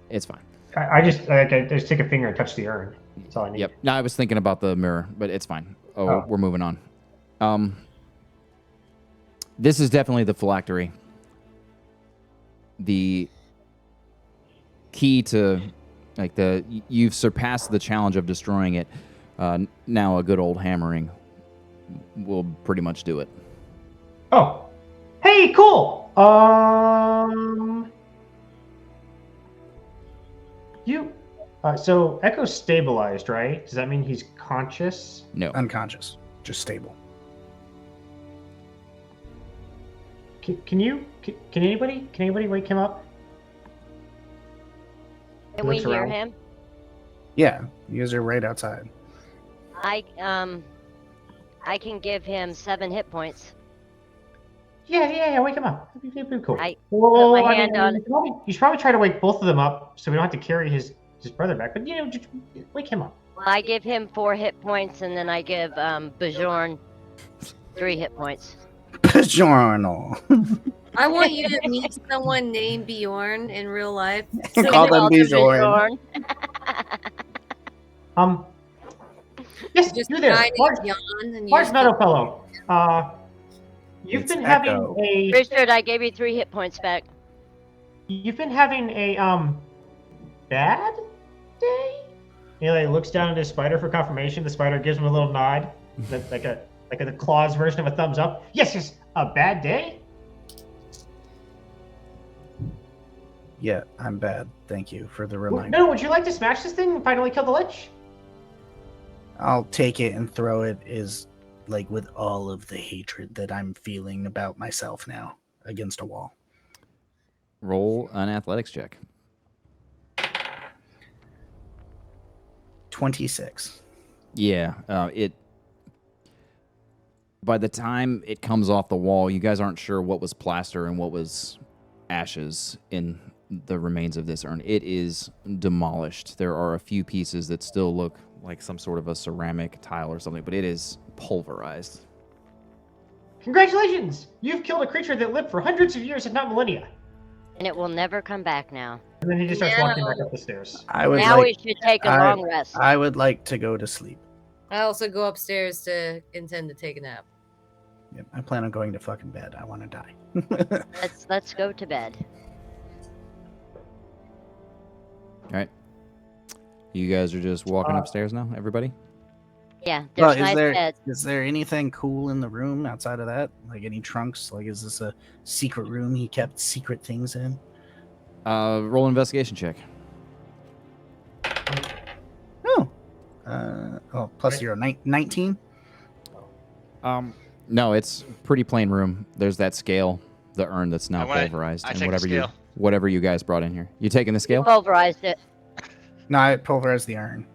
S1: It's fine.
S8: I just take a finger and touch the urn. That's all I need.
S1: Yep. No, I was thinking about the mirror, but it's fine.
S8: Oh.
S1: We're moving on. This is definitely the phylactery. The key to, like, you've surpassed the challenge of destroying it. Now a good old hammering will pretty much do it.
S8: Oh, hey, cool. So Echo's stabilized, right? Does that mean he's conscious?
S1: No.
S3: Unconscious, just stable.
S8: Can anybody wake him up?
S5: Can we
S8: Looks
S5: hear
S8: around.
S5: him?
S3: Yeah, you guys are right outside.
S5: I can give him 7 hit points.
S8: Yeah, wake him up. That'd be cool.
S5: I
S8: Well,
S5: put my
S8: I mean,
S5: hand on-
S8: you should probably try to wake both of them up so we don't have to carry his brother back. But just wake him up.
S5: I give him 4 hit points, and then I give Bajorn 3 hit points.
S3: Journal.
S2: I want you to meet someone named Bjorn in real life.
S3: Call them Bjorn.
S8: Yes,
S2: Just
S8: you there,
S2: guy
S8: large,
S2: named Jan, and you
S8: large
S2: just
S8: meadow fellow. You've
S3: It's
S8: been
S3: Echo.
S8: having a
S5: Richard, I gave you 3 hit points back.
S8: bad day. He looks down at his spider for confirmation. The spider gives him a little nod, like the claws version of a thumbs up. Yes, a bad day.
S3: Yeah, I'm bad. Thank you for the reminder.
S8: No, would you like to smash this thing and finally kill the lich?
S3: I'll take it and throw it with all of the hatred that I'm feeling about myself now against a wall.
S1: Roll an athletics check.
S3: 26.
S1: Yeah, it. By the time it comes off the wall, you guys aren't sure what was plaster and what was ashes in the remains of this urn. It is demolished. There are a few pieces that still look like some sort of a ceramic tile or something, but it is pulverized.
S8: Congratulations! You've killed a creature that lived for hundreds of years, if not millennia.
S5: And it will never come back now.
S8: And then he just starts
S2: No.
S8: walking back up the stairs.
S5: Now we should take a long rest.
S3: I would like to go to sleep.
S2: I also go upstairs to intend to take a nap.
S3: Yep, I plan on going to fucking bed. I want to die.
S5: Let's go to bed.
S1: All right. You guys are just walking upstairs now, everybody?
S5: Yeah,
S3: Well,
S5: there's nice beds.
S3: is there anything cool in the room outside of that? Like any trunks? Like, is this a secret room he kept secret things in?
S1: Roll an investigation check.
S3: Plus 0. 19?
S1: No, it's pretty plain room. There's that scale, the urn that's now pulverized, and whatever you guys brought in here. You taking the scale?
S5: Pulverized it.
S3: No, I pulverized the urn.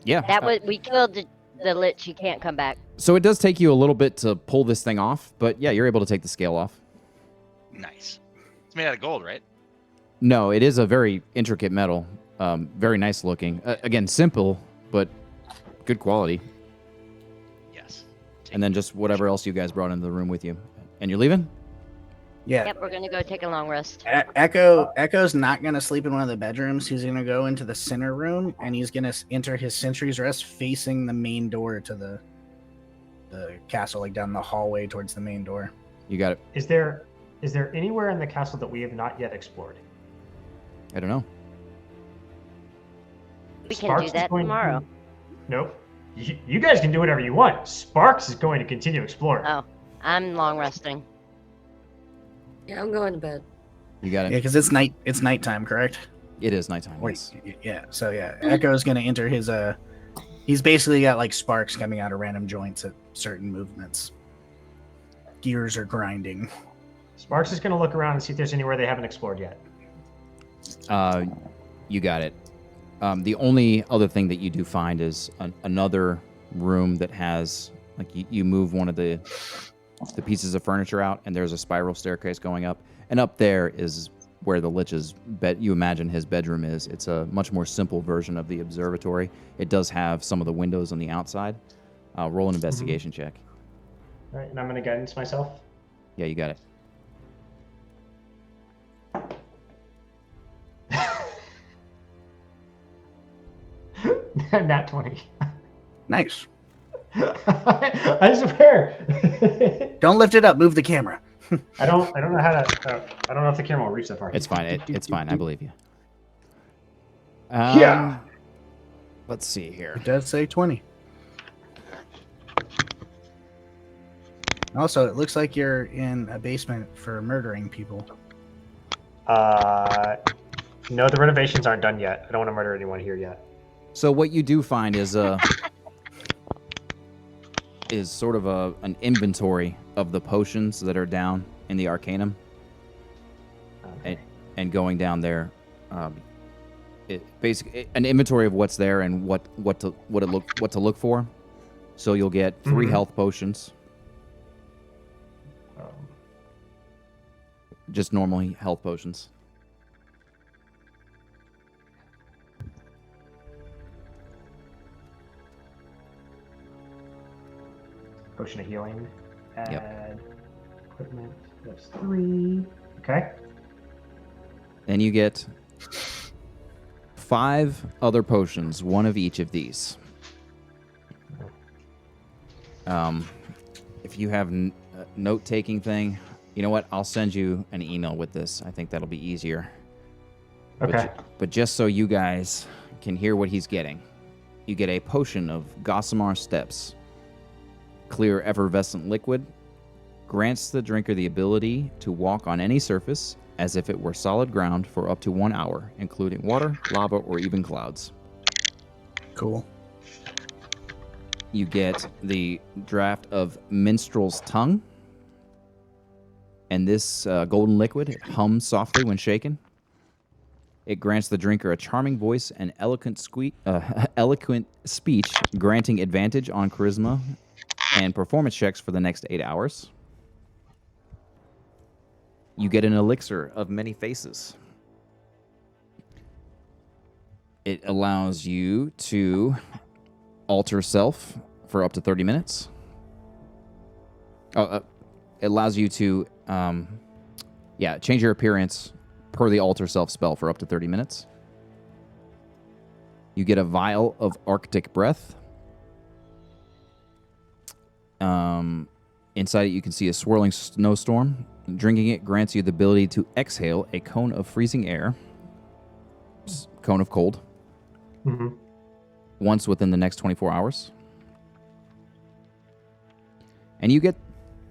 S1: Yeah.
S5: That was we killed the lich. He can't come back.
S1: So it does take you a little bit to pull this thing off, but yeah, you're able to take the scale off.
S6: Nice. It's made out of gold, right?
S1: No, it is a very intricate metal. Very nice looking. Again, simple, but good quality.
S6: Yes.
S1: And then just whatever else you guys brought into the room with you. And you're leaving?
S3: Yeah.
S5: Yep, we're gonna go take a long rest.
S3: Echo's not gonna sleep in one of the bedrooms. He's gonna go into the center room and he's gonna enter his sentry's rest facing the main door to the castle, like down the hallway towards the main door.
S1: You got it.
S8: Is there anywhere in the castle that we have not yet explored?
S1: I don't know.
S5: We can do that tomorrow.
S8: Nope. You guys can do whatever you want. Sparks is going to continue exploring.
S5: Oh, I'm long resting.
S2: Yeah, I'm going to bed.
S1: You got it.
S3: Yeah, because it's nighttime, correct?
S1: It is nighttime.
S3: Wait,
S1: Yes.
S3: yeah. So yeah, Echo's gonna enter his he's basically got like sparks coming out of random joints at certain movements. Gears are grinding.
S8: Sparks is going to look around and see if there's anywhere they haven't explored yet.
S1: You got it. The only other thing that you do find is another room that has, like, you move one of the pieces of furniture out, and there's a spiral staircase going up, and up there is where the Lich's bed, you imagine his bedroom is. It's a much more simple version of the observatory. It does have some of the windows on the outside. Roll an investigation check.
S8: All right, and I'm gonna guidance myself.
S1: Yeah, you got it.
S8: Nat 20.
S3: Nice.
S8: I swear.
S3: Don't lift it up. Move the camera.
S8: I don't know how to. I don't know if the camera will reach that far.
S1: It's fine. It's fine. I believe you.
S8: Yeah.
S1: Let's see here.
S3: It does say 20. Also, it looks like you're in a basement for murdering people.
S8: No, the renovations aren't done yet. I don't want to murder anyone here yet.
S1: So what you do find is sort of an inventory of the potions that are down in the Arcanum, and going down there, basically an inventory of what's there and what to look for. So you'll get 3 health potions, just normal health potions.
S8: Potion of healing.
S1: Yep.
S8: Add equipment. That's 3. Okay.
S1: Then you get 5 other potions, 1 of each of these. If you have a note-taking thing, you know what? I'll send you an email with this. I think that'll be easier.
S8: Okay.
S1: But just so you guys can hear what he's getting, you get a potion of Gossamer Steps. Clear effervescent liquid. Grants the drinker the ability to walk on any surface as if it were solid ground for up to 1 hour, including water, lava, or even clouds.
S3: Cool.
S1: You get the draft of Minstrel's Tongue. And this golden liquid, it hums softly when shaken. It grants the drinker a charming voice and eloquent speech, granting advantage on charisma and performance checks for the next 8 hours. You get an elixir of many faces. It allows you to alter self for up to 30 minutes. It allows you to change your appearance per the alter self spell for up to 30 minutes. You get a vial of Arctic breath. Inside it, you can see a swirling snowstorm. Drinking it grants you the ability to exhale a cone of freezing air, cone of cold, once within the next 24 hours. And you get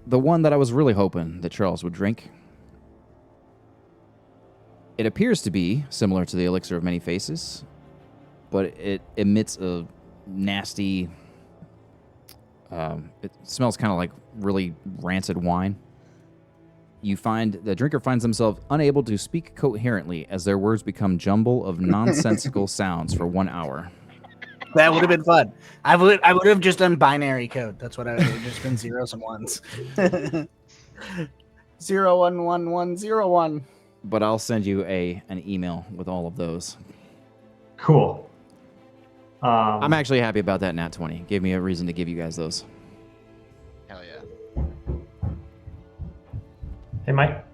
S1: the one that I was really hoping that Charles would drink. It appears to be similar to the Elixir of Many Faces, but it emits a nasty... it smells kind of like really rancid wine. The drinker finds themselves unable to speak coherently as their words become jumble of nonsensical sounds for 1 hour.
S3: That would have been fun. I would have just done binary code. That's what I would have just been zeros and ones. 0 1 1 1 0 1.
S1: But I'll send you an email with all of those.
S8: Cool.
S1: I'm actually happy about that nat 20. Gave me a reason to give you guys those.
S6: Hell yeah.
S8: Hey, Mike.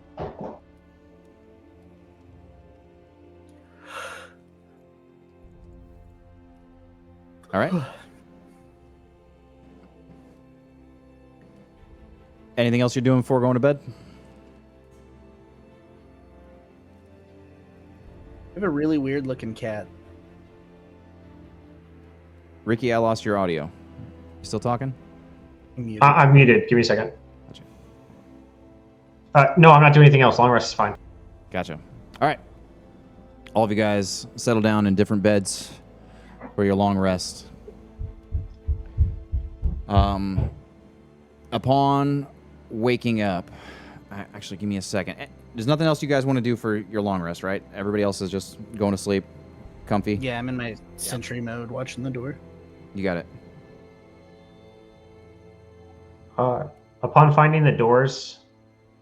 S1: All right. Anything else you're doing before going to bed?
S3: I have a really weird looking cat.
S1: Ricky, I lost your audio. You still talking?
S8: I'm muted. Give me a second.
S1: Gotcha.
S8: No, I'm not doing anything else. Long rest is fine.
S1: Gotcha. All right. All of you guys settle down in different beds for your long rest. Upon waking up, actually, give me a second. There's nothing else you guys want to do for your long rest, right? Everybody else is just going to sleep, comfy.
S3: Yeah, I'm in my sentry mode, watching the door.
S1: You got it.
S8: Upon finding the doors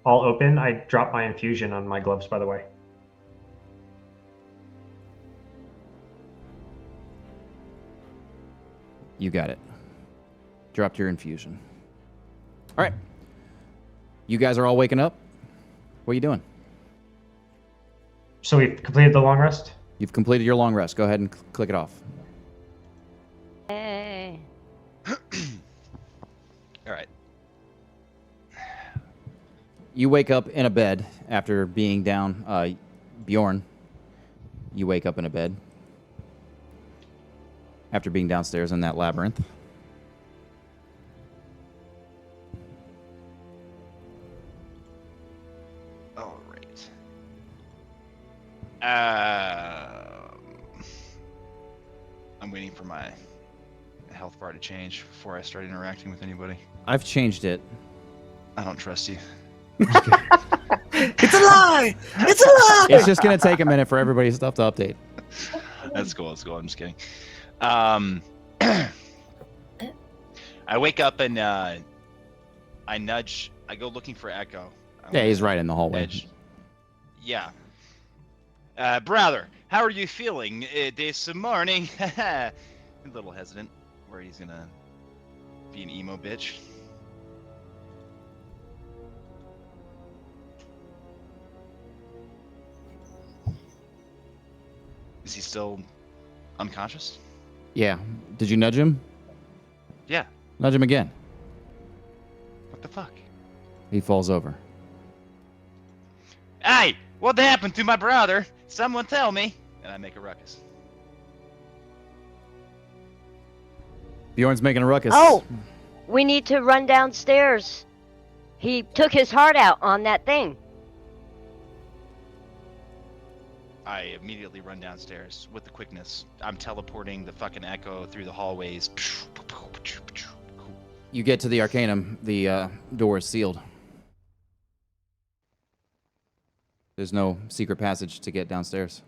S8: all open, I drop my infusion on my gloves, by the way.
S1: You got it. Dropped your infusion. All right. You guys are all waking up. What are you doing?
S8: So we've completed the long rest?
S1: You've completed your long rest. Go ahead and click it off.
S5: Hey.
S6: All right.
S1: You wake up in a bed after being down. Bjorn, you wake up in a bed after being downstairs in that labyrinth.
S6: All right. I'm waiting for my health bar to change before I start interacting with anybody.
S1: I've changed it.
S6: I don't trust you.
S3: It's a lie! It's a lie!
S1: It's just going to take a minute for everybody's stuff to update.
S6: That's cool. That's cool. I'm just kidding. I wake up and I nudge. I go looking for Echo.
S1: Yeah, he's right in the hallway.
S6: Edge. Yeah. Brother, how are you feeling this morning? A little hesitant. Where he's gonna be an emo bitch. Is he still unconscious?
S1: Yeah. Did you nudge him?
S6: Yeah.
S1: Nudge him again.
S6: What the fuck?
S1: He falls over.
S6: Hey, what happened to my brother? Someone tell me. And I make a ruckus.
S1: Bjorn's making a ruckus.
S5: Oh, we need to run downstairs. He took his heart out on that thing.
S6: I immediately run downstairs with the quickness. I'm teleporting the fucking Echo through the hallways.
S1: You get to the Arcanum. The door is sealed. There's no secret passage to get downstairs.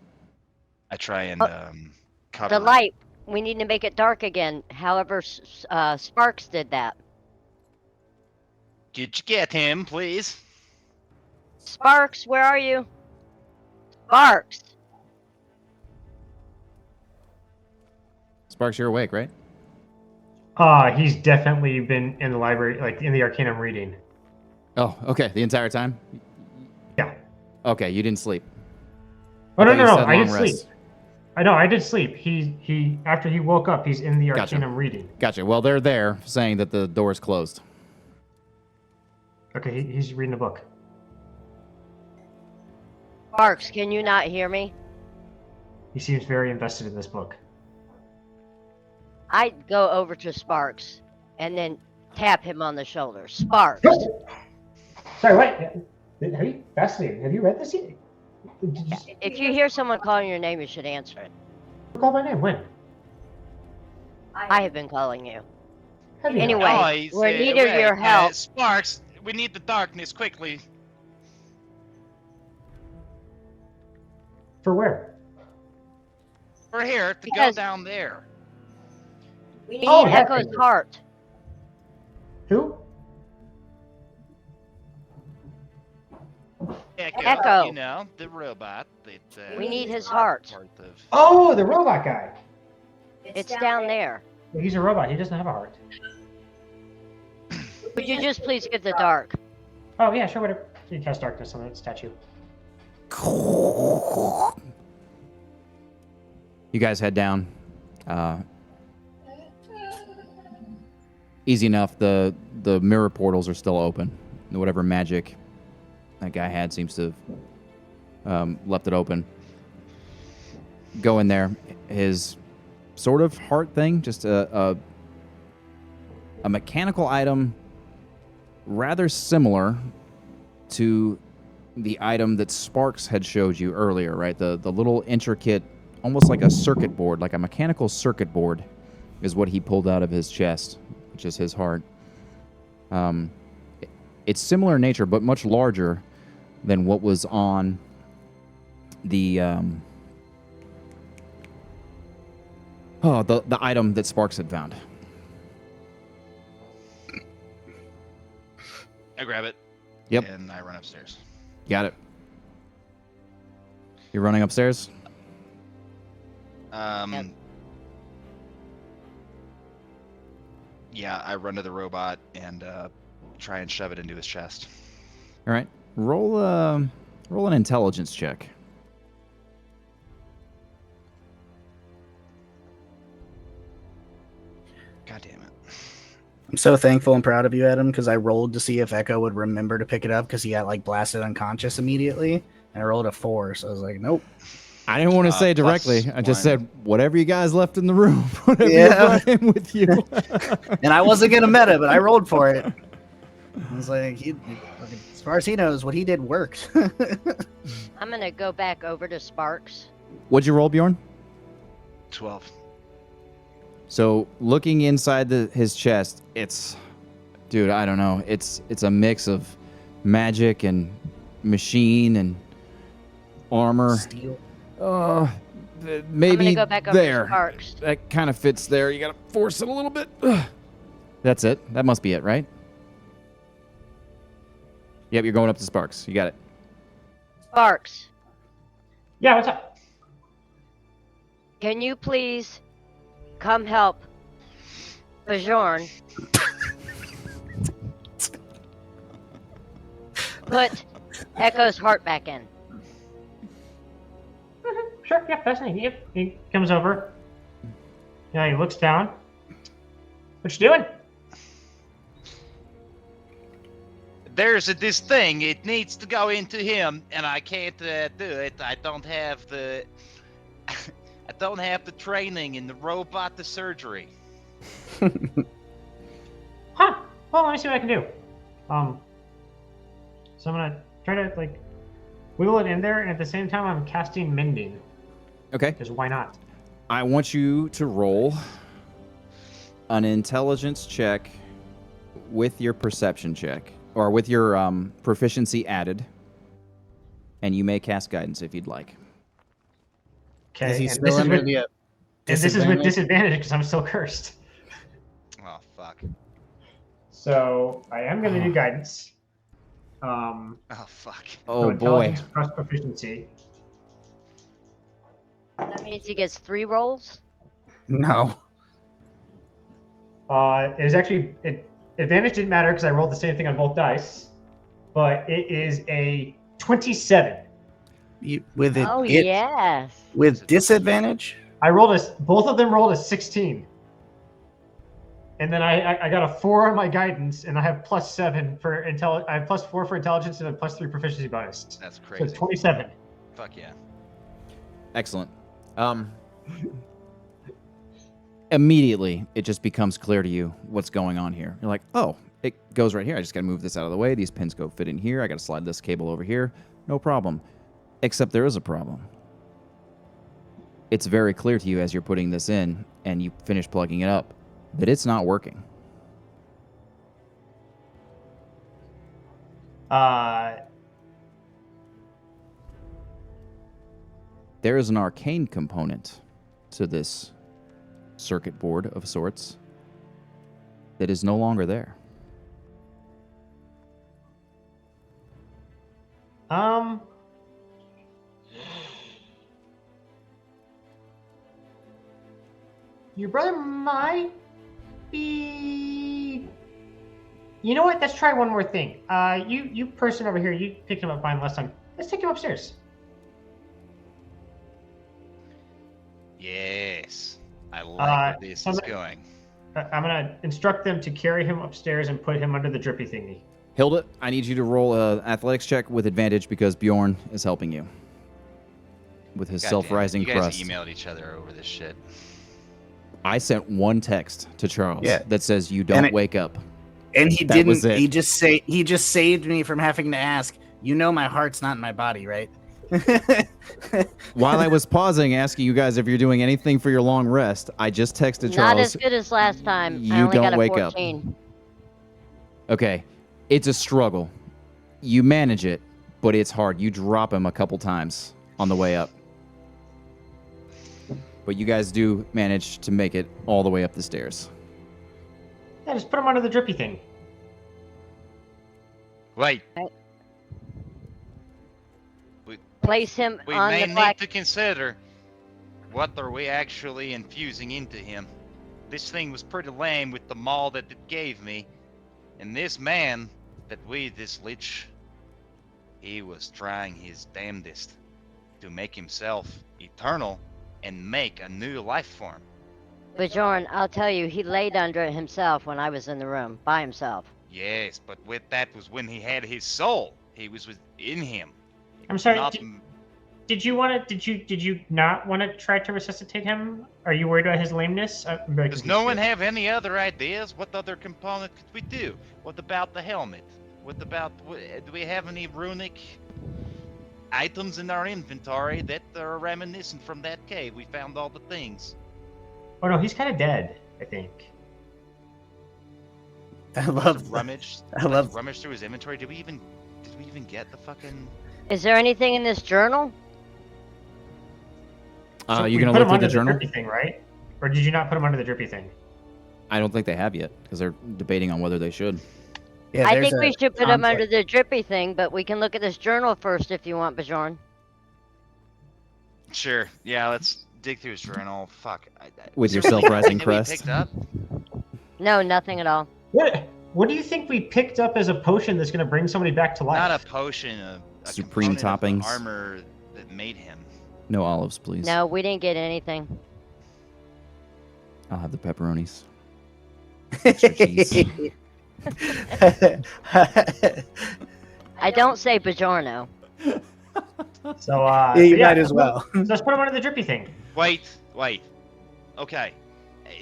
S6: I try and cover
S5: The light. We need to make it dark again. However, Sparks did that.
S6: Did you get him, please?
S5: Sparks, where are you? Sparks.
S1: Sparks, you're awake, right?
S8: He's definitely been in the library, like in the Arcanum reading.
S1: Oh, okay. The entire time?
S8: Yeah.
S1: Okay, you didn't sleep.
S8: Oh, no,
S1: thought you said
S8: I
S1: long
S8: did
S1: rest.
S8: sleep. I know, I did sleep. He after he woke up, he's in the
S1: Gotcha.
S8: Arcanum reading.
S1: Gotcha. Well, they're there saying that the door is closed.
S8: Okay, he's reading a book.
S5: Sparks, can you not hear me?
S8: He seems very invested in this book.
S5: I'd go over to Sparks and then tap him on the shoulder. Sparks.
S8: Sorry, what? Have you, fascinating. Have you read this yet?
S5: If you hear someone calling your name, you should answer it.
S8: Who called my name? When?
S5: I have been calling you.
S8: Have you?
S5: Anyway, we're in need of your help.
S6: Sparks, we need the darkness quickly.
S8: For where?
S6: We're here to
S5: Because-
S6: go down there.
S5: We need
S8: Oh,
S5: Echo's
S8: heck.
S5: heart.
S8: Who?
S5: Echo.
S6: You know, the robot. That,
S5: We need his heart.
S6: part of-
S8: Oh, the robot guy.
S5: It's down there.
S8: He's a robot. He doesn't have a heart.
S5: Would you just please get the dark?
S8: Oh, yeah, sure, whatever. You cast darkness on that statue.
S1: You guys head down. Easy enough. The mirror portals are still open. Whatever magic that guy had seems to have left it open. Go in there. His sort of heart thing, just a mechanical item rather similar to the item that Sparks had showed you earlier, right? The little intricate, almost like a circuit board, like a mechanical circuit board is what he pulled out of his chest, which is his heart. It's similar in nature, but much larger than what was on the the item that Sparks had found.
S6: I grab it.
S1: Yep.
S6: And I run upstairs.
S1: Got it. You're running upstairs?
S6: Um.
S5: Yep.
S6: Yeah, I run to the robot and try and shove it into his chest.
S1: All right. Roll an intelligence check.
S6: God damn it.
S3: I'm so thankful and proud of you, Adam, because I rolled to see if Echo would remember to pick it up because he got like blasted unconscious immediately. And I rolled a 4, so I was like, nope.
S1: I didn't want to say directly. I just
S6: +1.
S1: said whatever you guys left in the room, whatever you
S3: Yeah.
S1: brought in with you.
S3: And I wasn't gonna meta, but I rolled for it. I was like, as far as he knows, what he did worked.
S5: I'm gonna go back over to Sparks.
S1: What'd you roll, Bjorn?
S6: 12.
S1: So looking inside his chest, it's, dude, I don't know. It's a mix of magic and machine and armor.
S3: Steel.
S1: Maybe
S5: I'm gonna go back over
S1: there.
S5: to Sparks.
S1: That kind of fits there. You gotta force it a little bit. That's it. That must be it, right? Yep, you're going up to Sparks. You got it.
S5: Sparks,
S8: Yeah, what's up?
S5: can you please come help Bjorn put Echo's heart back in?
S8: Sure, yeah, fascinating. Yep. He comes over. Yeah, he looks down. What you doing?
S6: There's this thing. It needs to go into him, and I can't do it. I don't have the. I don't have the training in the robot the surgery.
S8: Huh. Well, let me see what I can do. So I'm gonna try to like wiggle it in there, and at the same time, I'm casting mending.
S1: Okay.
S8: Because why not?
S1: I want you to roll an intelligence check with your perception check, or with your proficiency added, and you may cast guidance if you'd like.
S8: Okay.
S3: Is he
S8: and
S3: still
S8: this is
S3: under
S8: with,
S3: the
S8: and this is with disadvantage because I'm still cursed.
S6: Oh fuck.
S8: So I am gonna do guidance.
S6: Oh fuck.
S1: Oh
S8: so
S1: boy.
S8: intelligence plus proficiency.
S5: That means he gets 3 rolls.
S3: No.
S8: It is actually advantage didn't matter because I rolled the same thing on both dice, but it is a 27.
S3: With it,
S5: Oh yes.
S3: with disadvantage.
S8: I rolled both of them rolled a 16. And then I got a 4 on my guidance, and I have +7 for I have +4 for intelligence and a +3 proficiency bonus.
S6: That's
S8: So
S6: crazy.
S8: it's 27.
S6: Fuck yeah.
S1: Excellent. Immediately, it just becomes clear to you what's going on here. You're like, oh, it goes right here. I just got to move this out of the way. These pins go fit in here. I got to slide this cable over here. No problem. Except there is a problem. It's very clear to you as you're putting this in and you finish plugging it up that it's not working. There is an arcane component to this circuit board of sorts that is no longer there.
S8: Your brother might be. You know what? Let's try one more thing. You person over here, you picked him up fine last time. Let's take him upstairs.
S6: Yes. I like where this is going.
S8: I'm gonna instruct them to carry him upstairs and put him under the drippy thingy.
S1: Hilda, I need you to roll an athletics check with advantage because Bjorn is helping you with his
S6: God
S1: self-rising
S6: damn it.
S1: crust.
S6: You guys emailed each other over this shit.
S1: I sent one text to Charles
S3: Yeah.
S1: that says, "You don't wake up."
S3: And he
S1: That was
S3: didn't.
S1: it.
S3: He just saved me from having to ask. You know, my heart's not in my body, right?
S1: While I was pausing, asking you guys if you're doing anything for your long rest, I just texted
S5: Not
S1: Charles.
S5: as good as last time. I
S1: You
S5: only
S1: don't
S5: got a
S1: wake up.
S5: 14.
S1: Okay, it's a struggle. You manage it, but it's hard. You drop him a couple times on the way up. But you guys do manage to make it all the way up the stairs.
S8: Yeah, just put him under the drippy thing.
S6: Wait.
S5: Place him
S6: We
S5: on
S6: may
S5: the
S6: need
S5: black.
S6: to consider what are we actually infusing into him. this thing was pretty lame with the maul that it gave me. And this man this lich, he was trying his damnedest to make himself eternal and make a new life form.
S5: Bjorn, I'll tell you, he laid under it himself when I was in the room, by himself.
S6: Yes, but with that was when he had his soul. He was within him.
S8: I'm sorry.
S6: Not
S8: Did you not want to try to resuscitate him? Are you worried about his lameness?
S6: Does no one have any other ideas? What other component could we do? What about the helmet? What about, do we have any runic items in our inventory that are reminiscent from that cave? We found all the things.
S8: Oh no, he's kind of dead, I think.
S3: I love
S6: rummage.
S3: I love
S6: rummage through his inventory. Did we even get the fucking?
S5: Is there anything in this journal?
S8: So
S1: you
S8: we
S1: gonna
S8: put
S1: look
S8: him
S1: through
S8: under
S1: the journal?
S8: drippy thing, right? Or did you not put him under the drippy thing?
S1: I don't think they have yet because they're debating on whether they should.
S3: Yeah,
S5: I
S3: there's
S5: think
S3: a
S5: we should put him under
S3: conflict.
S5: the drippy thing, but we can look at this journal first if you want, Bjorn.
S6: Sure. Yeah, let's dig through his journal. Fuck.
S1: With
S6: Is
S1: your
S6: there anything
S1: self-rising
S6: that we
S1: crest.
S6: picked up?
S5: No, nothing at all.
S8: What do you think we picked up as a potion that's going to bring somebody back to life?
S6: Not a potion. A
S1: Supreme
S6: component of the
S1: toppings.
S6: armor that made him.
S1: No olives, please.
S5: No, we didn't get anything.
S1: I'll have the pepperonis. Extra cheese.
S5: I don't say Bjorno.
S8: So,
S3: Yeah, you might as well.
S8: So let's put him under the drippy thing.
S6: Wait. Okay.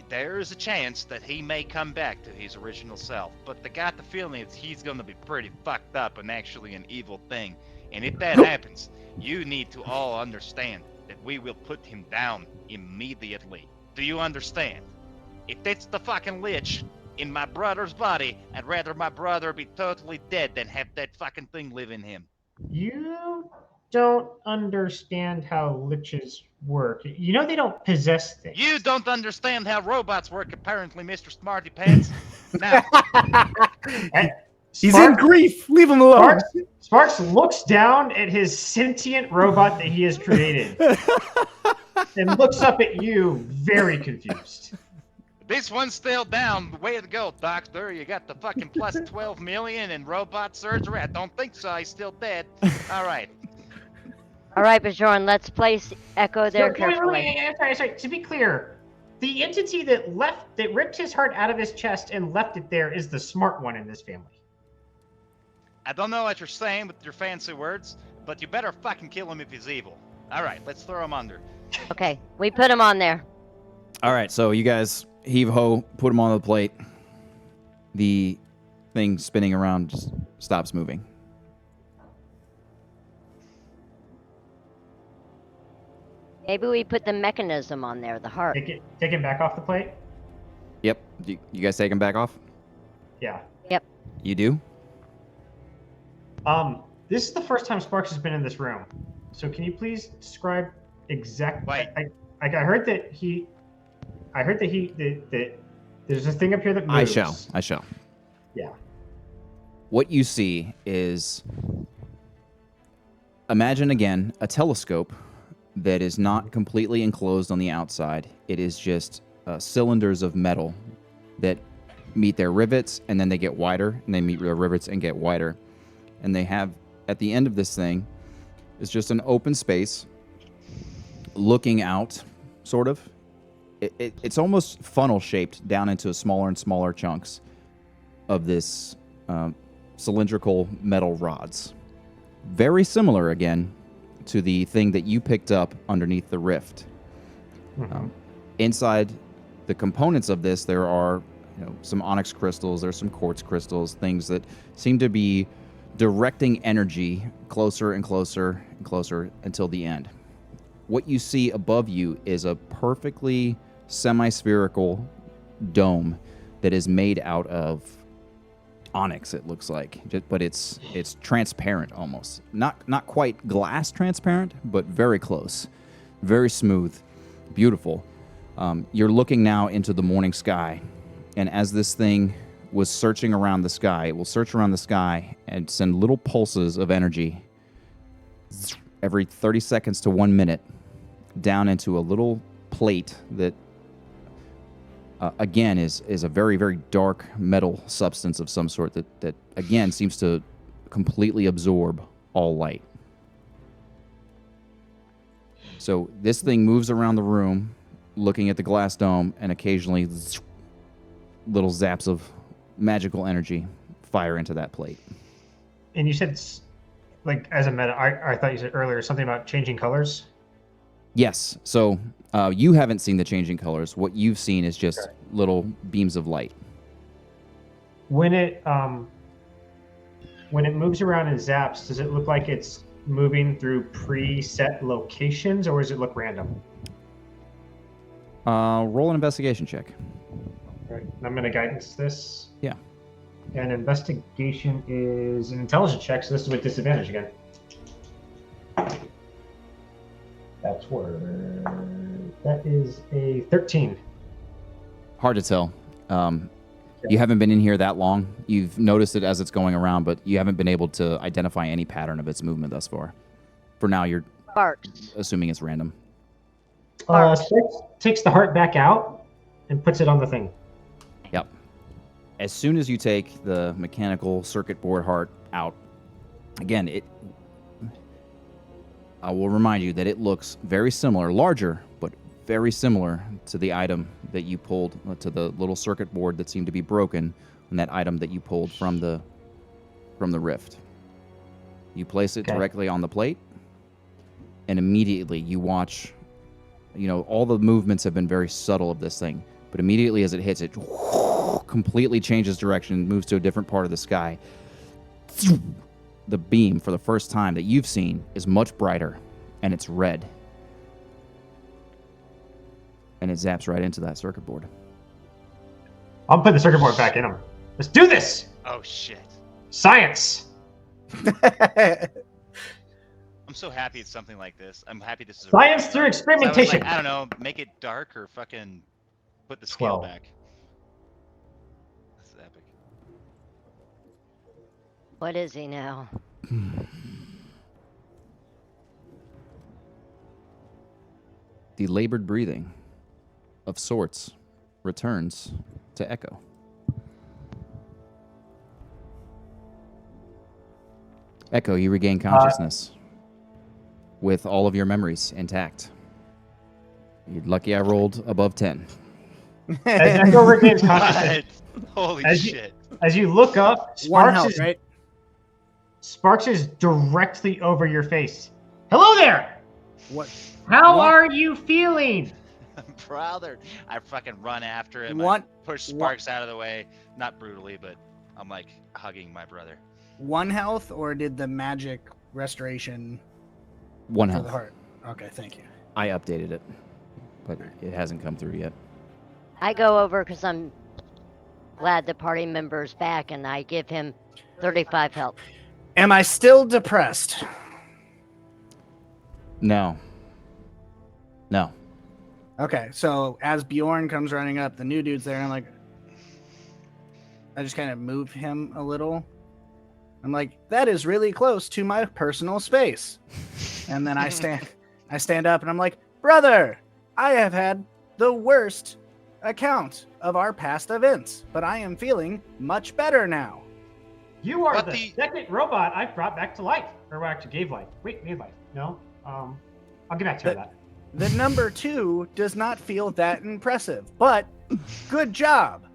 S6: There is a chance that he may come back to his original self, but I got the feeling that he's gonna be pretty fucked up and actually an evil thing. And if that happens, you need to all understand that we will put him down immediately. Do you understand? If it's the fucking lich in my brother's body, I'd rather my brother be totally dead than have that fucking thing live in him.
S8: You don't understand how liches work. You know they don't possess things.
S6: You don't understand how robots work, apparently, Mr. Smarty Pants. Now,
S3: He's in grief. Leave him alone.
S8: Sparks looks down at his sentient robot that he has created and looks up at you very confused.
S6: this one's still down. Way to go, Doctor. You got the fucking plus 12 million in robot surgery. I don't think so. He's still dead. All right.
S5: All right, Bjorn, let's place Echo there carefully.
S8: Sorry. To be clear, the entity that ripped his heart out of his chest and left it there is the smart one in this family.
S6: I don't know what you're saying with your fancy words, but you better fucking kill him if he's evil. All right, let's throw him under.
S5: Okay, we put him on there.
S1: All right, so you guys heave ho, put him on the plate. The thing spinning around just stops moving.
S5: Maybe we put the mechanism on there, the heart.
S8: Take him back off the plate?
S1: Yep. You guys take him back off?
S8: Yeah.
S5: Yep.
S1: You do?
S8: This is the first time Sparks has been in this room. So can you please describe exactly?
S6: Wait.
S8: I heard that there's a thing up here that moves.
S1: I shall.
S8: Yeah.
S1: What you see is, imagine again a telescope that is not completely enclosed on the outside. It is just cylinders of metal that meet their rivets, and then they get wider, and they meet their rivets and get wider. And they have, at the end of this thing, is just an open space looking out, sort of. It's almost funnel-shaped down into smaller and smaller chunks of this cylindrical metal rods. Very similar, again, to the thing that you picked up underneath the rift.
S8: Mm-hmm.
S1: Inside the components of this, there are some onyx crystals, there's some quartz crystals, things that seem to be directing energy closer and closer and closer until the end. What you see above you is a perfectly semi-spherical dome that is made out of onyx, it looks like, but it's transparent almost. Not quite glass transparent, but very close. Very smooth, beautiful. You're looking now into the morning sky, and as this thing was searching around the sky, it will search around the sky and send little pulses of energy every 30 seconds to 1 minute down into a little plate that again, is a very, very dark metal substance of some sort that again, seems to completely absorb all light. So this thing moves around the room, looking at the glass dome, and occasionally little zaps of magical energy fire into that plate.
S8: And you said, like, as a meta, I thought you said earlier something about changing colors.
S1: Yes. So you haven't seen the changing colors. What you've seen is just little beams of light.
S8: When it moves around and zaps, does it look like it's moving through preset locations, or does it look random?
S1: Roll an investigation check.
S8: Right. I'm going to guidance this.
S1: Yeah.
S8: And investigation is an intelligence check, so this is with disadvantage again. That is a 13.
S1: Hard to tell. You haven't been in here that long. You've noticed it as it's going around, but you haven't been able to identify any pattern of its movement thus far. For now, you're assuming it's random.
S8: Takes the heart back out and puts it on the thing.
S1: Yep. As soon as you take the mechanical circuit board heart out, again, I will remind you that it looks very similar, larger, but very similar to the item that you pulled, to the little circuit board that seemed to be broken, and that item that you pulled from the rift. You place it directly on the plate, and immediately you watch, all the movements have been very subtle of this thing, but immediately as it hits, it completely changes direction, moves to a different part of the sky. The beam, for the first time that you've seen, is much brighter, and it's red. And it zaps right into that circuit board.
S8: I'll put the circuit board back in them. Let's do this!
S6: Oh, shit.
S8: Science!
S6: I'm so happy it's something like this. I'm happy this is
S8: science through experimentation.
S6: So I don't know, make it dark or fucking put the scale back. This is epic.
S5: What is he now?
S1: The labored breathing of sorts returns to Echo. Echo, you regain consciousness with all of your memories intact. You're lucky I rolled above 10.
S8: As Echo regains consciousness.
S6: Holy shit.
S8: As you look up,
S3: Sparks
S8: is directly over your face. Hello there!
S3: What?
S8: How are you feeling?
S6: Brother, I fucking run after him.
S3: What?
S6: I push Sparks out of the way. Not brutally, but I'm like hugging my brother.
S3: 1 health, or did the magic restoration
S1: 1
S3: for
S1: health.
S3: the heart? Okay, thank you.
S1: I updated it, but it hasn't come through yet.
S5: I go over because I'm glad the party member's back, and I give him 35 health.
S3: Am I still depressed?
S1: No.
S3: Okay, so as Bjorn comes running up, the new dude's there, and I'm like, I just kind of move him a little. I'm like, that is really close to my personal space. And then I stand up, and I'm like, brother, I have had the worst account of our past events, but I am feeling much better now.
S8: You are the second robot I've brought back to life. Or actually gave life. Wait, made life. No? I'll get back to that.
S3: The number 2 does not feel that impressive, but good job.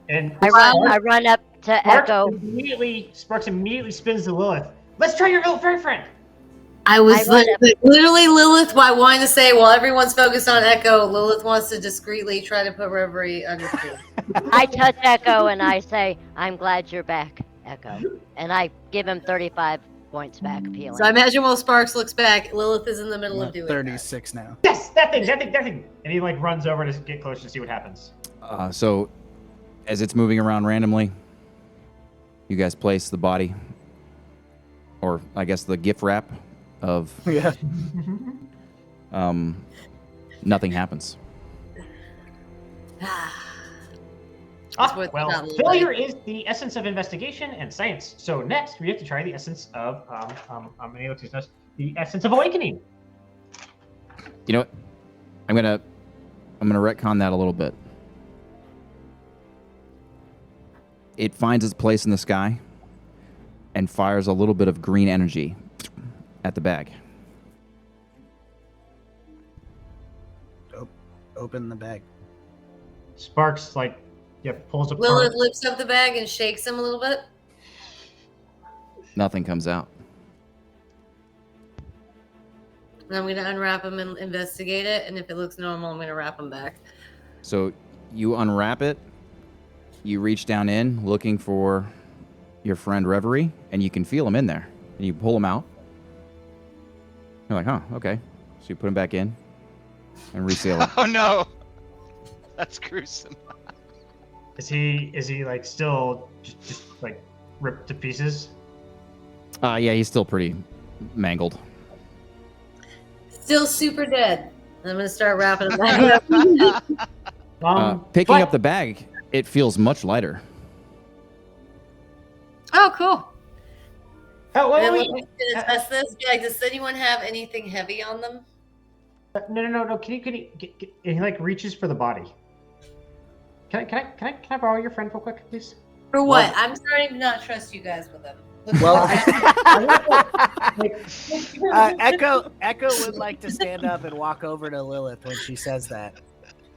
S8: And
S5: I run up to Echo.
S8: Sparks immediately spins to Lilith. Let's try your little fairy friend.
S2: I was literally Lilith wanting to say, while everyone's focused on Echo, Lilith wants to discreetly try to put Reverie underfoot.
S5: I touch Echo and I say, I'm glad you're back, Echo. And I give him 35 points back of healing.
S2: So I imagine while Sparks looks back, Lilith is in the middle of doing
S3: 36 now.
S8: Yes, that thing. And he runs over to get closer to see what happens.
S1: So as it's moving around randomly, you guys place the body, or I guess the gift wrap of nothing happens.
S8: Well, failure is the essence of investigation and science. So next, we have to try the essence of the essence of awakening.
S1: You know what? I'm gonna retcon that a little bit. it finds its place in the sky and fires a little bit of green energy at the bag.
S3: Open the bag.
S8: Sparks pulls apart.
S2: Lilith lifts up the bag and shakes him a little bit.
S1: Nothing comes out.
S2: And I'm going to unwrap him and investigate it. And if it looks normal, I'm going to wrap him back.
S1: So you unwrap it. You reach down in looking for your friend Reverie, and you can feel him in there. And you pull him out. You're like, huh, okay. So you put him back in and reseal it.
S6: Oh no, that's gruesome.
S8: Is he like still just like ripped to pieces?
S1: Yeah, he's still pretty mangled.
S2: Still super dead. I'm going to start wrapping him back up.
S1: Picking up the bag, it feels much lighter.
S2: Oh, cool.
S8: Oh,
S2: And
S8: wait.
S2: let me test this. Like, does anyone have anything heavy on them?
S8: No. Can he he like reaches for the body? Can I borrow your friend real quick, please?
S2: For what? I'm starting to not trust you guys with them.
S3: Well, Echo would like to stand up and walk over to Lilith when she says that.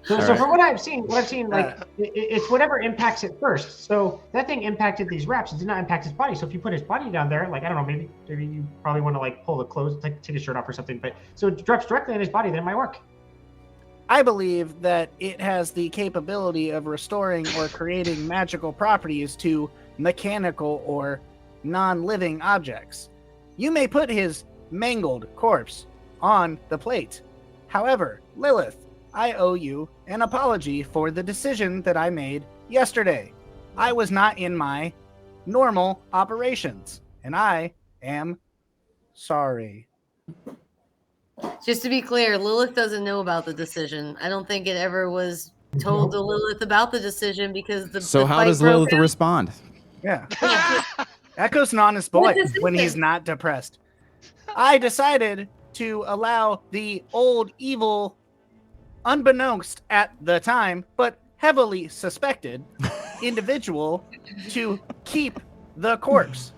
S8: So
S1: right.
S8: from what I've seen, it's whatever impacts it first. So that thing impacted these wraps. It did not impact his body. So if you put his body down there, like I don't know, maybe you probably want to like pull the clothes, take his shirt off or something. But so it drops directly on his body, then it might work.
S3: I believe that it has the capability of restoring or creating magical properties to mechanical or non-living objects. You may put his mangled corpse on the plate. However, Lilith, I owe you an apology for the decision that I made yesterday. I was not in my normal operations, and I am sorry.
S2: Just to be clear, Lilith doesn't know about the decision. I don't think it ever was told to Lilith about the decision because
S1: So
S2: the
S1: how
S2: fight
S1: does
S2: broke
S1: Lilith
S2: out.
S1: respond?
S3: Yeah. Echo's an honest boy when he's not depressed. I decided to allow the old evil, unbeknownst at the time, but heavily suspected individual to keep the corpse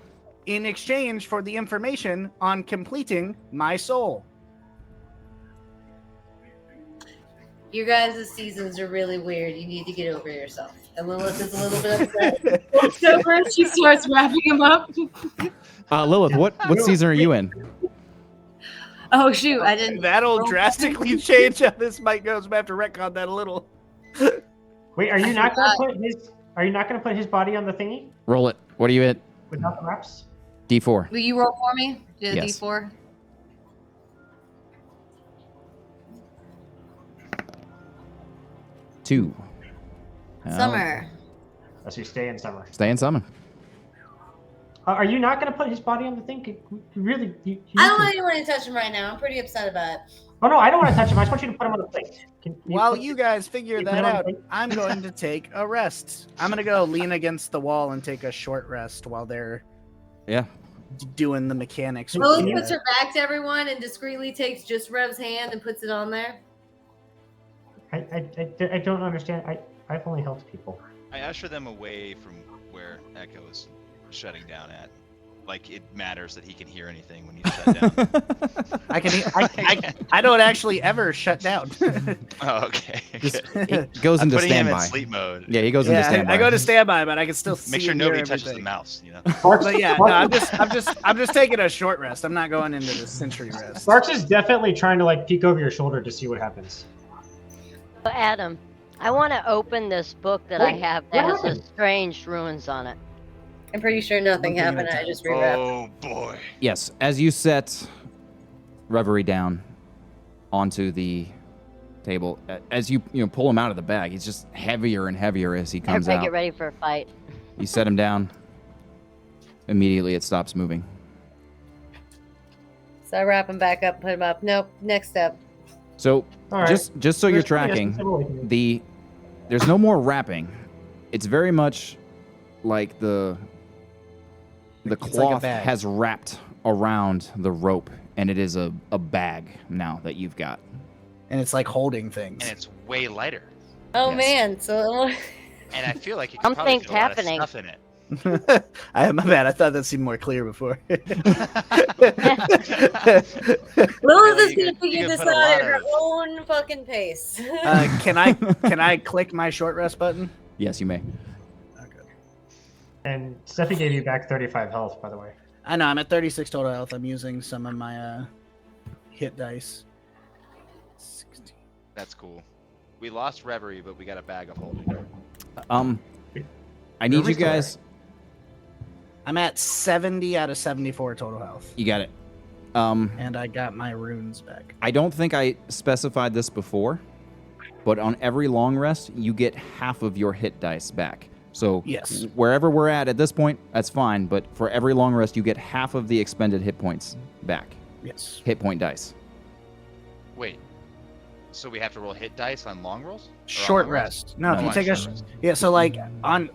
S3: in exchange for the information on completing my soul.
S2: You guys' seasons are really weird. You need to get over yourself. And Lilith is a little bit upset. So she starts wrapping him up.
S1: Lilith, what season are you in?
S2: Oh shoot, I didn't.
S3: That'll drastically change how this might go, so I have to retcon that a little.
S8: Wait, are you not gonna put his body on the thingy
S1: Roll it. What are you at?
S8: without the wraps?
S1: D4.
S2: Will you roll for me? Do the
S1: Yes.
S2: D4.
S1: Two.
S2: Summer.
S8: Let's you stay in summer.
S1: Stay in summer.
S8: Are you not gonna put his body on the thing? Really? You
S2: I don't want anyone to touch him right now. I'm pretty upset about it.
S8: Oh no, I don't want to touch him. I just want you to put him on the plate.
S3: While you guys figure
S8: you
S3: that
S8: put him on
S3: out,
S8: the plate?
S3: I'm going to take a rest. I'm going to go lean against the wall and take a short rest while they're
S1: Yeah.
S3: doing the mechanics. with
S2: Lilith
S3: the,
S2: puts her back to everyone and discreetly takes just Rev's hand and puts it on there.
S8: I don't understand. I've only helped people.
S6: I usher them away from where Echo is shutting down at. Like it matters that he can hear anything when you shut down.
S3: I don't actually ever shut down.
S6: Oh, okay.
S1: Just,
S6: Good.
S1: he goes
S6: I'm
S1: into
S6: putting him in
S1: standby.
S6: sleep mode.
S1: Yeah, he goes into
S3: Yeah,
S1: standby.
S3: I go to standby, but I can still see
S6: Make sure
S3: and hear
S6: nobody touches the
S3: everything.
S6: mouse. You know.
S3: But yeah, no, I'm just taking a short rest. I'm not going into the century rest.
S8: Sparks is definitely trying to like peek over your shoulder to see what happens.
S5: So Adam, I want to open this book that I
S8: Wait,
S5: have that
S8: what
S5: has
S8: happened?
S5: strange ruins on it.
S2: I'm pretty sure nothing
S3: One thing at a
S2: happened. I
S3: time.
S2: just rewrapped.
S6: Oh boy.
S1: Yes, as you set Reverie down onto the table, as you pull him out of the bag, he's just heavier and heavier as he comes
S5: Everybody
S1: out.
S5: get ready for a fight.
S1: You set him down. Immediately, it stops moving.
S2: So I wrap him back up, put him up. Nope. Next step.
S1: So
S8: All right.
S1: just so you're
S8: There's plenty of
S1: tracking,
S8: stuff we can do.
S1: there's no more wrapping. It's very much like the
S3: It's like a
S1: cloth
S3: bag.
S1: has wrapped around the rope, and it is a bag now that you've got.
S3: And it's like holding things.
S6: And it's way lighter.
S2: Oh
S1: Yes.
S2: man. So
S6: And I feel like you can probably
S5: Something's
S6: fit a lot of
S5: happening.
S6: stuff in it.
S3: My bad. I thought that seemed more clear before.
S2: Lilith
S6: Really,
S2: is
S6: you
S2: gonna
S6: could- you
S2: figure
S6: could
S2: this
S6: put a
S2: out
S6: lot
S2: at her
S6: of-
S2: own fucking pace.
S3: Can I click my short rest button?
S1: Yes, you may.
S3: Okay.
S8: And Steffi gave you back 35 health, by the way.
S3: I know I'm at 36 total health. I'm using some of my hit dice. 16.
S6: That's cool. We lost Reverie, but we got a bag of holding.
S1: I need you
S8: Reverie's still
S1: guys.
S3: I'm at 70 out of 74 total health,
S1: You got it.
S3: and I got my runes back.
S1: I don't think I specified this before, but on every long rest, you get half of your hit dice back. So
S3: Yes.
S1: wherever we're at this point, that's fine. But for every long rest, you get half of the expended hit points back.
S3: Yes.
S1: Hit point dice.
S6: Wait. So we have to roll hit dice on long rolls? Or on
S3: Short
S6: long
S3: rest. No, if
S1: No,
S3: you
S6: on
S3: take a
S6: short rest.
S3: yeah. So like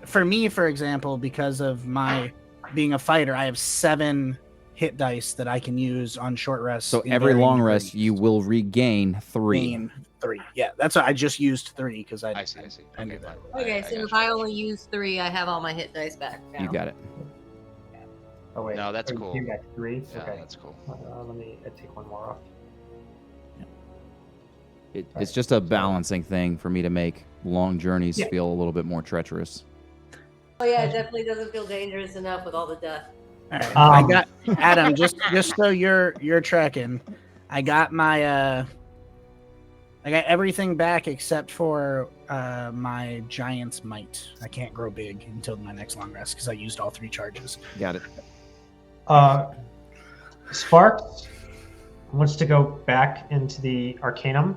S3: for me, for example, because of my being a fighter, I have 7 hit dice that I can use on short rest.
S1: So
S3: in
S1: every
S3: varying
S1: long rest,
S3: degrees.
S1: you will regain 3.
S3: Gain 3. Yeah, that's what I just used 3 because I
S6: see.
S3: I knew
S6: Okay,
S3: that.
S6: fine.
S2: Okay, so if I only use 3, I have all my hit dice back now.
S1: You got it.
S8: Oh wait.
S6: No, that's
S8: you
S6: cool.
S8: came back 3.
S6: Yeah,
S8: Okay.
S6: that's cool.
S8: Let me take one more off.
S1: It's just a balancing thing for me to make long journeys
S8: Yeah.
S1: feel a little bit more treacherous.
S2: Oh yeah, it definitely doesn't feel dangerous enough with all the death.
S3: All right. I
S8: Um,
S3: got Adam. Just so you're tracking, I got my I got everything back except for my giant's might. I can't grow big until my next long rest because I used all 3 charges.
S1: Got it.
S8: Sparks wants to go back into the Arcanum,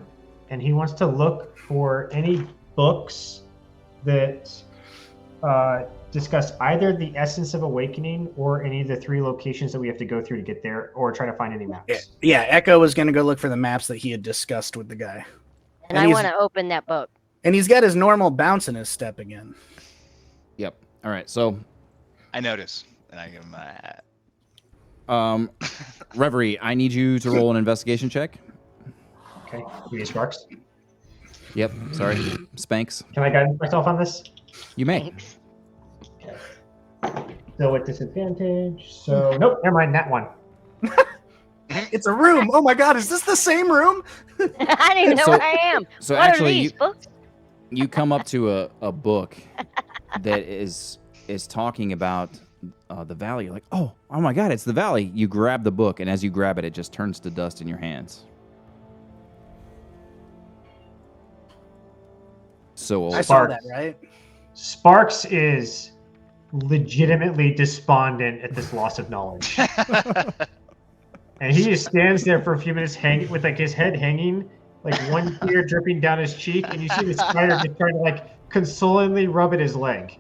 S8: and he wants to look for any books that discuss either the Essence of Awakening or any of the 3 locations that we have to go through to get there, or try to find any maps.
S3: Yeah, Echo was gonna go look for the maps that he had discussed with the guy,
S5: And
S3: And
S5: I
S3: he's-
S5: want to open that book.
S3: and he's got his normal bounce in his step again.
S1: Yep. All right. So,
S6: I notice. And I give him a hat.
S1: Reverie, I need you to roll an investigation check.
S8: Okay, we use Sparks.
S1: Yep. Sorry. Spanks.
S8: Can I guide myself on this?
S1: You may.
S5: Thanks.
S8: Still with disadvantage. So nope, never mind. That one.
S3: It's a room. Oh my god, is this the same room?
S5: I don't even know
S1: So-
S5: where I am.
S1: So
S5: What
S1: actually,
S5: are these books?
S1: you come up to a book that is talking about the valley. You're like, oh my god, it's the valley. You grab the book, and as you grab it, it just turns to dust in your hands. So old.
S3: I saw
S8: Sparks.
S3: that, right?
S8: Sparks is legitimately despondent at this loss of knowledge. And he just stands there for a few minutes with like his head hanging, like one tear dripping down his cheek, and you see the spider just trying to like consolingly rub at his leg.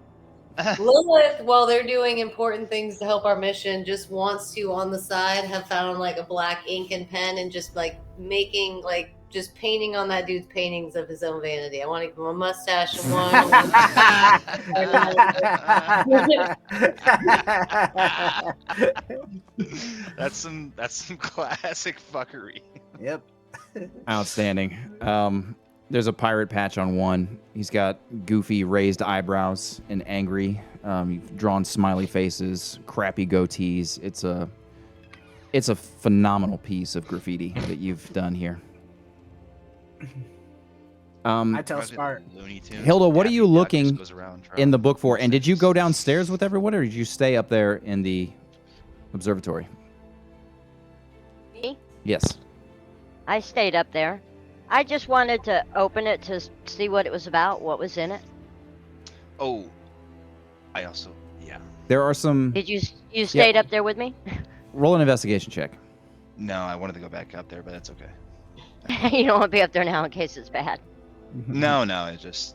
S2: Lilith, while they're doing important things to help our mission, just wants to on the side have found like a black ink and pen and just like making like just painting on that dude's paintings of his own vanity. I want to give him a mustache and one.
S6: That's some classic fuckery.
S3: Yep.
S1: Outstanding. There's a pirate patch on one. He's got goofy raised eyebrows and angry. You've drawn smiley faces, crappy goatees. It's a phenomenal piece of graffiti that you've done here.
S3: I tell
S6: Reminds me of
S3: Spark.
S6: Looney Tunes.
S1: Hilda, what are
S6: Daffy
S1: you
S6: Duck
S1: looking
S6: just goes around
S1: in the
S6: trying-
S1: book for? And did you go downstairs with everyone, or did you stay up there in the observatory?
S5: Me?
S1: Yes.
S5: I stayed up there. I just wanted to open it to see what it was about, what was in it.
S6: Oh, I also
S1: There are some.
S5: Did you stayed up there with me?
S1: Roll an investigation check.
S6: No, I wanted to go back up there, but that's okay.
S5: You don't want to be up there now in case it's bad.
S6: No, it's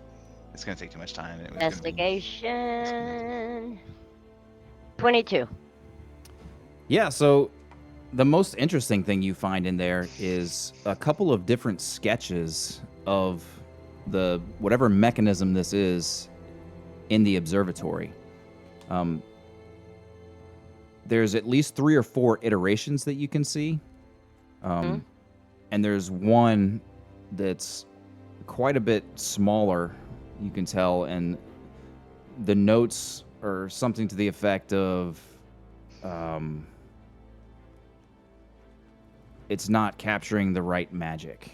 S6: gonna take too much time. and it was gonna be-
S5: Investigation. 22.
S1: Yeah, so the most interesting thing you find in there is a couple of different sketches of the whatever mechanism this is in the observatory. There's at least 3 or 4 iterations that you can see. And there's one that's quite a bit smaller, you can tell, and the notes are something to the effect of, it's not capturing the right magic.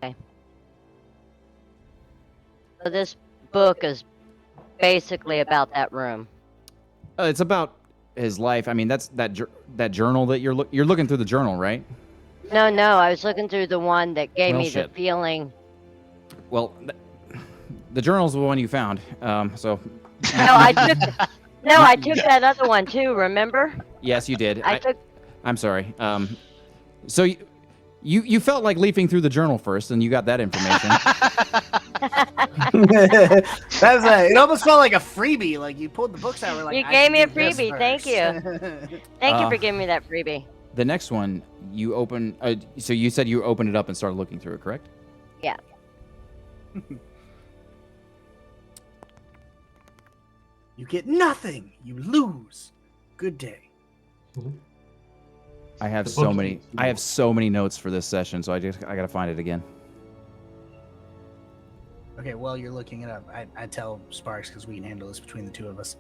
S5: Okay. So this book is basically about that room.
S1: It's about his life. I mean, that's that journal that you're looking through the journal, right?
S5: No, I was looking through the one that gave
S1: Well,
S5: me
S1: shit.
S5: the feeling.
S1: Well, the journal's the one you found. So.
S5: No, I took that other one too. Remember?
S1: Yes, you did.
S5: I took.
S1: I'm sorry. So you felt like leafing through the journal first, and you got that information.
S3: It almost felt like a freebie. Like you pulled the books out. We're like,
S5: You
S3: I
S5: gave
S3: should
S5: me a
S3: do this
S5: freebie. Thank
S3: first.
S5: you. Thank you for giving me that freebie.
S1: The next one you open. So you said you opened it up and started looking through it, correct?
S5: Yeah.
S3: You get nothing. You lose. Good day.
S1: I have
S8: The
S1: so
S8: book
S1: many.
S8: is-
S1: I have so many notes for this session, so I gotta find it again.
S3: Okay, while you're looking it up, I tell Sparks, because we can handle this between the two of us.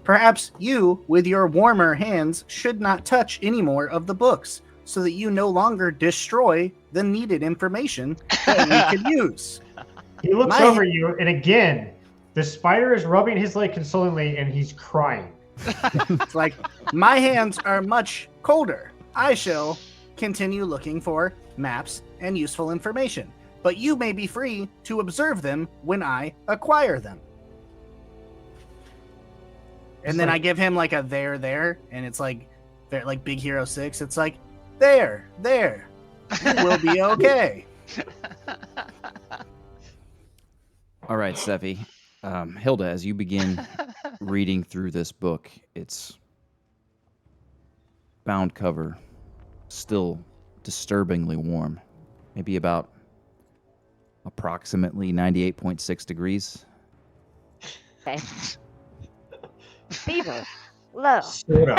S3: Perhaps you, with your warmer hands, should not touch any more of the books, so that you no longer destroy the needed information that we could use.
S8: He looks
S3: My-
S8: over you, and again, the spider is rubbing his leg consolingly, and he's crying.
S3: It's like, my hands are much colder. I shall continue looking for maps and useful information, but you may be free to observe them when I acquire them. And then I give him like a there, and it's like Big Hero 6. It's like, there, you will be okay.
S1: All right, Steffi. Hilda, as you begin reading through this book, it's bound cover, still disturbingly warm, maybe about approximately 98.6 degrees.
S5: Okay. Fever. Low.
S8: Pseudo.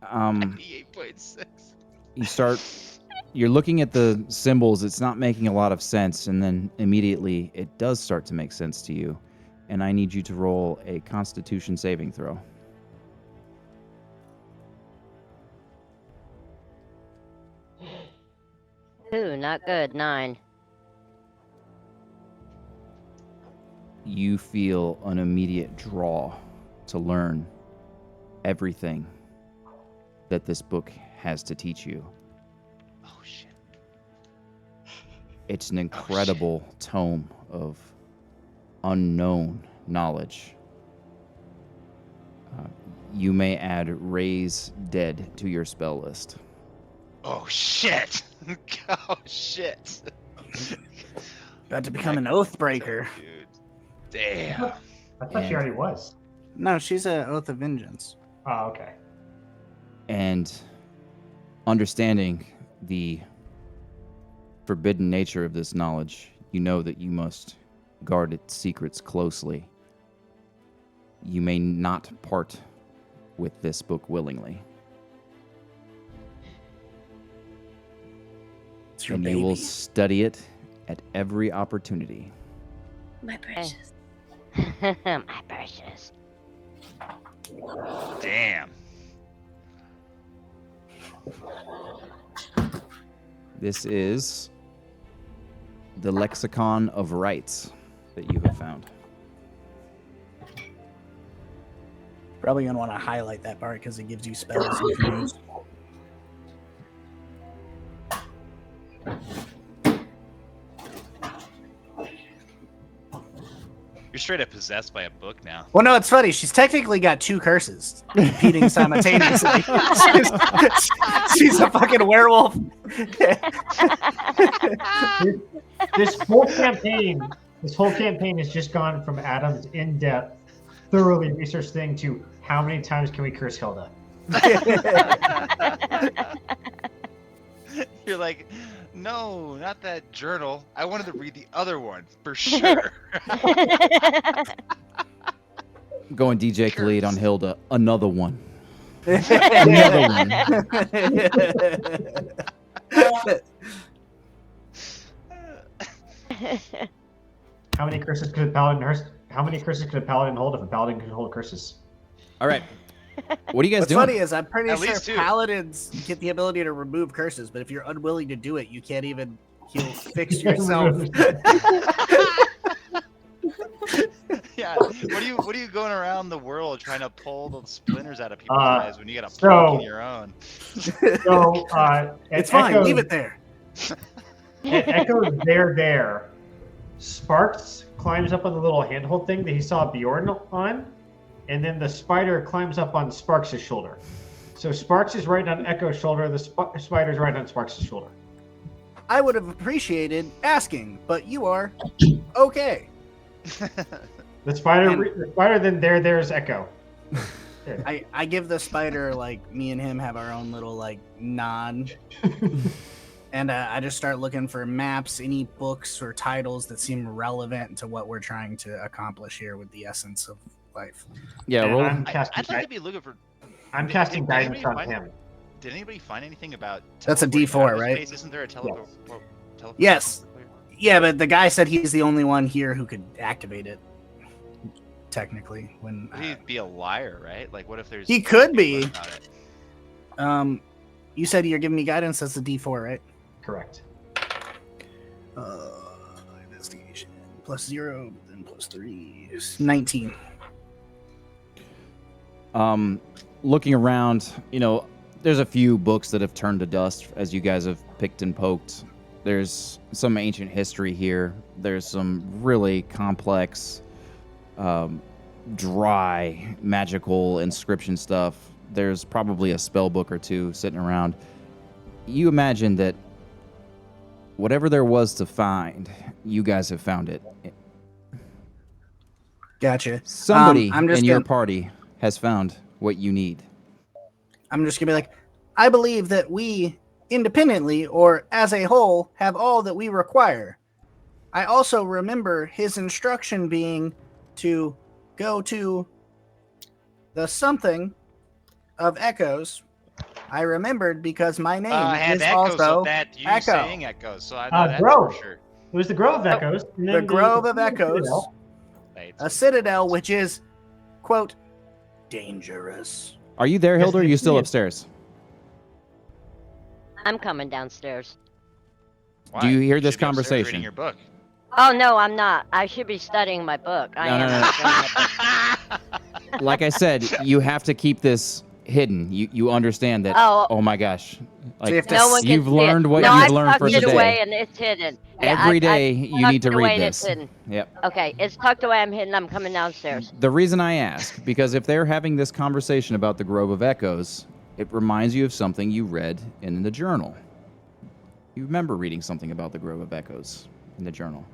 S6: 98.6.
S1: You're looking at the symbols, it's not making a lot of sense, and then immediately it does start to make sense to you. And I need you to roll a Constitution saving throw.
S5: Ooh, not good. 9.
S1: You feel an immediate draw to learn everything that this book has to teach you.
S6: Oh shit.
S1: It's an incredible tome of unknown knowledge. You may add Raise Dead to your spell list.
S6: Oh shit. Oh shit.
S3: About to become an oath breaker.
S6: Dude. Damn.
S8: I thought she already was.
S3: No, she's a Oath of Vengeance.
S8: Oh, okay.
S1: And understanding the forbidden nature of this knowledge, you know that you must guard its secrets closely. You may not part with this book willingly.
S3: It's your
S1: And
S3: baby.
S1: you will study it at every opportunity.
S2: My precious.
S5: My precious.
S6: Damn.
S1: This is the Lexicon of Rights that you have found.
S3: Probably going to want to highlight that part because it gives you spells you can use.
S6: You're straight up possessed by a book now.
S3: Well, no, it's funny. She's technically got two curses repeating simultaneously. she's a fucking werewolf.
S8: This whole campaign has just gone from Adam's in-depth, thoroughly researched thing to how many times can we curse Hilda?
S6: You're like, no, not that journal. I wanted to read the other one for sure.
S1: Going DJ Khalid on Hilda, another one. Another one.
S8: How many curses could a paladin hold if a paladin could hold curses?
S1: All right. What are you guys
S3: What's
S1: doing?
S3: funny is I'm pretty
S6: At
S3: sure
S6: least two.
S3: paladins get the ability to remove curses, but if you're unwilling to do it, you can't even fix yourself.
S6: Yeah. What are you going around the world trying to pull the splinters out of people's eyes when you got a poke
S8: so-
S6: in your own?
S8: So
S3: It's fine. Leave it there.
S8: Echo's there. Sparks climbs up on the little handhold thing that he saw Bjorn on, and then the spider climbs up on Sparks' shoulder. So Sparks is right on Echo's shoulder. The spider's right on Sparks' shoulder.
S3: I would have appreciated asking, but you are okay.
S8: The spider then there's Echo.
S3: I give the spider, like, me and him have our own little, like, nod. And I just start looking for maps, any books or titles that seem relevant to what we're trying to accomplish here with the essence of life.
S1: Yeah,
S8: And
S1: roll.
S6: I'd like to be looking for.
S8: I'm casting
S6: Did
S8: guidance
S6: anybody
S8: on
S6: find-
S8: him.
S6: Did anybody find anything about?
S3: That's a
S6: teleporting
S3: D4,
S6: out of
S3: right?
S6: space? Isn't there a teleport?
S3: Yes. Yeah, but the guy said he's the only one here who could activate it. Technically, when
S6: He'd be a liar, right? Like, what if there's?
S3: He could be.
S6: about it?
S3: You said you're giving me guidance. That's a D4, right?
S8: Correct.
S3: Investigation +0, then +3 is 19.
S1: Looking around, there's a few books that have turned to dust as you guys have picked and poked. There's some ancient history here. There's some really complex, dry, magical inscription stuff. There's probably a spell book or two sitting around. You imagine that whatever there was to find, you guys have found it.
S3: Gotcha.
S1: Somebody
S3: I'm just
S1: in your
S3: gonna-
S1: party has found what you need.
S3: I'm just gonna be like, I believe that we, independently or as a whole, have all that we require. I also remember his instruction being to go to the something of Echoes. I remembered because my name
S6: I have
S3: is
S6: echoes
S3: also
S6: of that. You
S3: Echo.
S6: saying echoes, so I know that
S8: Grove.
S6: for sure.
S8: It was the Grove of Echoes. And
S3: the
S8: then
S3: Grove of
S8: Obsidian
S3: Echoes,
S8: Citadel.
S6: Wait,
S3: a citadel which is, quote, dangerous.
S1: Are you there,
S8: Yes,
S1: Hilda? Or are you
S8: yes,
S1: still
S8: yes.
S1: upstairs?
S5: I'm coming downstairs.
S6: why?
S1: Do you hear this
S6: should be upstairs
S1: conversation?
S6: Reading your book.
S5: Oh no, I'm not. I should be studying my book. I
S1: No,
S5: am.
S1: no, no.
S5: studying my book.
S1: Like I said, you have to keep this hidden. You understand that?
S5: Oh.
S1: Oh my gosh!
S3: So you have to
S5: No one can
S1: you've
S5: see
S1: learned
S5: it.
S1: what
S5: no,
S1: you've
S5: I've
S1: learned
S5: tucked
S1: for
S5: it
S1: today.
S5: away and it's hidden. Yeah,
S1: Every
S5: I
S1: day you
S5: tucked
S1: need to
S5: it away
S1: read
S5: and it's
S1: this.
S5: hidden.
S1: Yep.
S5: Okay, it's tucked away. I'm hidden. I'm coming downstairs.
S1: The reason I ask, because if they're having this conversation about the Grove of Echoes, it reminds you of something you read in the journal. You remember reading something about the Grove of Echoes in the journal.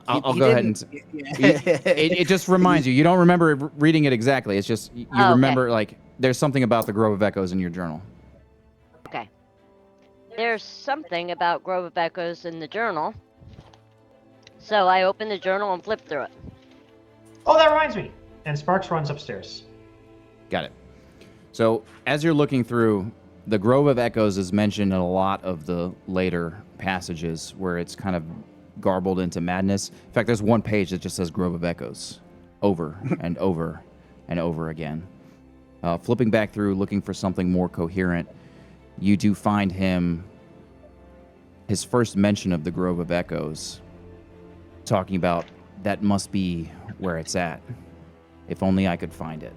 S1: I'll go ahead and. It just reminds you. You don't remember reading it exactly. It's just you
S5: Oh, okay.
S1: remember like there's something about the Grove of Echoes in your journal.
S5: Okay. There's something about Grove of Echoes in the journal. So I open the journal and flip through it.
S8: Oh, that reminds me. And Sparks runs upstairs.
S1: Got it. So as you're looking through, the Grove of Echoes is mentioned in a lot of the later passages where it's kind of garbled into madness. In fact, there's one page that just says Grove of Echoes over and over and over again. Flipping back through, looking for something more coherent, you do find his first mention of the Grove of Echoes, talking about that must be where it's at. If only I could find it.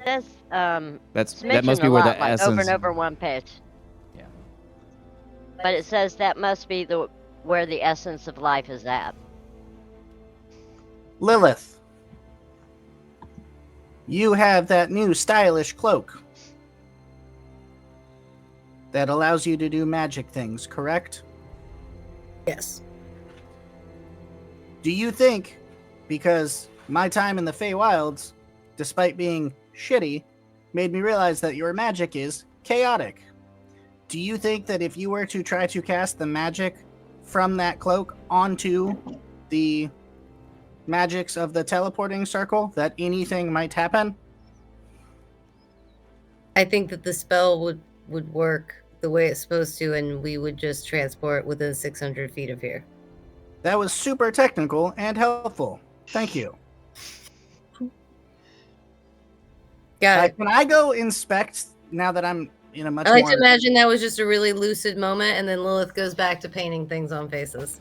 S5: This
S1: That must
S5: mentioned
S1: be
S5: a
S1: where
S5: lot,
S1: the
S5: like,
S1: essence.
S5: over and over one page.
S1: Yeah.
S5: But it says that must be where the essence of life is at.
S3: Lilith, you have that new stylish cloak that allows you to do magic things, correct?
S2: Yes.
S3: Do you think, because my time in the Feywilds, despite being shitty, made me realize that your magic is chaotic? Do you think that if you were to try to cast the magic from that cloak onto the magics of the teleporting circle that anything might happen?
S2: I think that the spell would work the way it's supposed to, and we would just transport within 600 feet of here.
S3: That was super technical and helpful. Thank you.
S2: Got it.
S3: Can I go inspect now that I'm in a much
S2: I like
S3: more...
S2: to imagine that was just a really lucid moment, and then Lilith goes back to painting things on faces.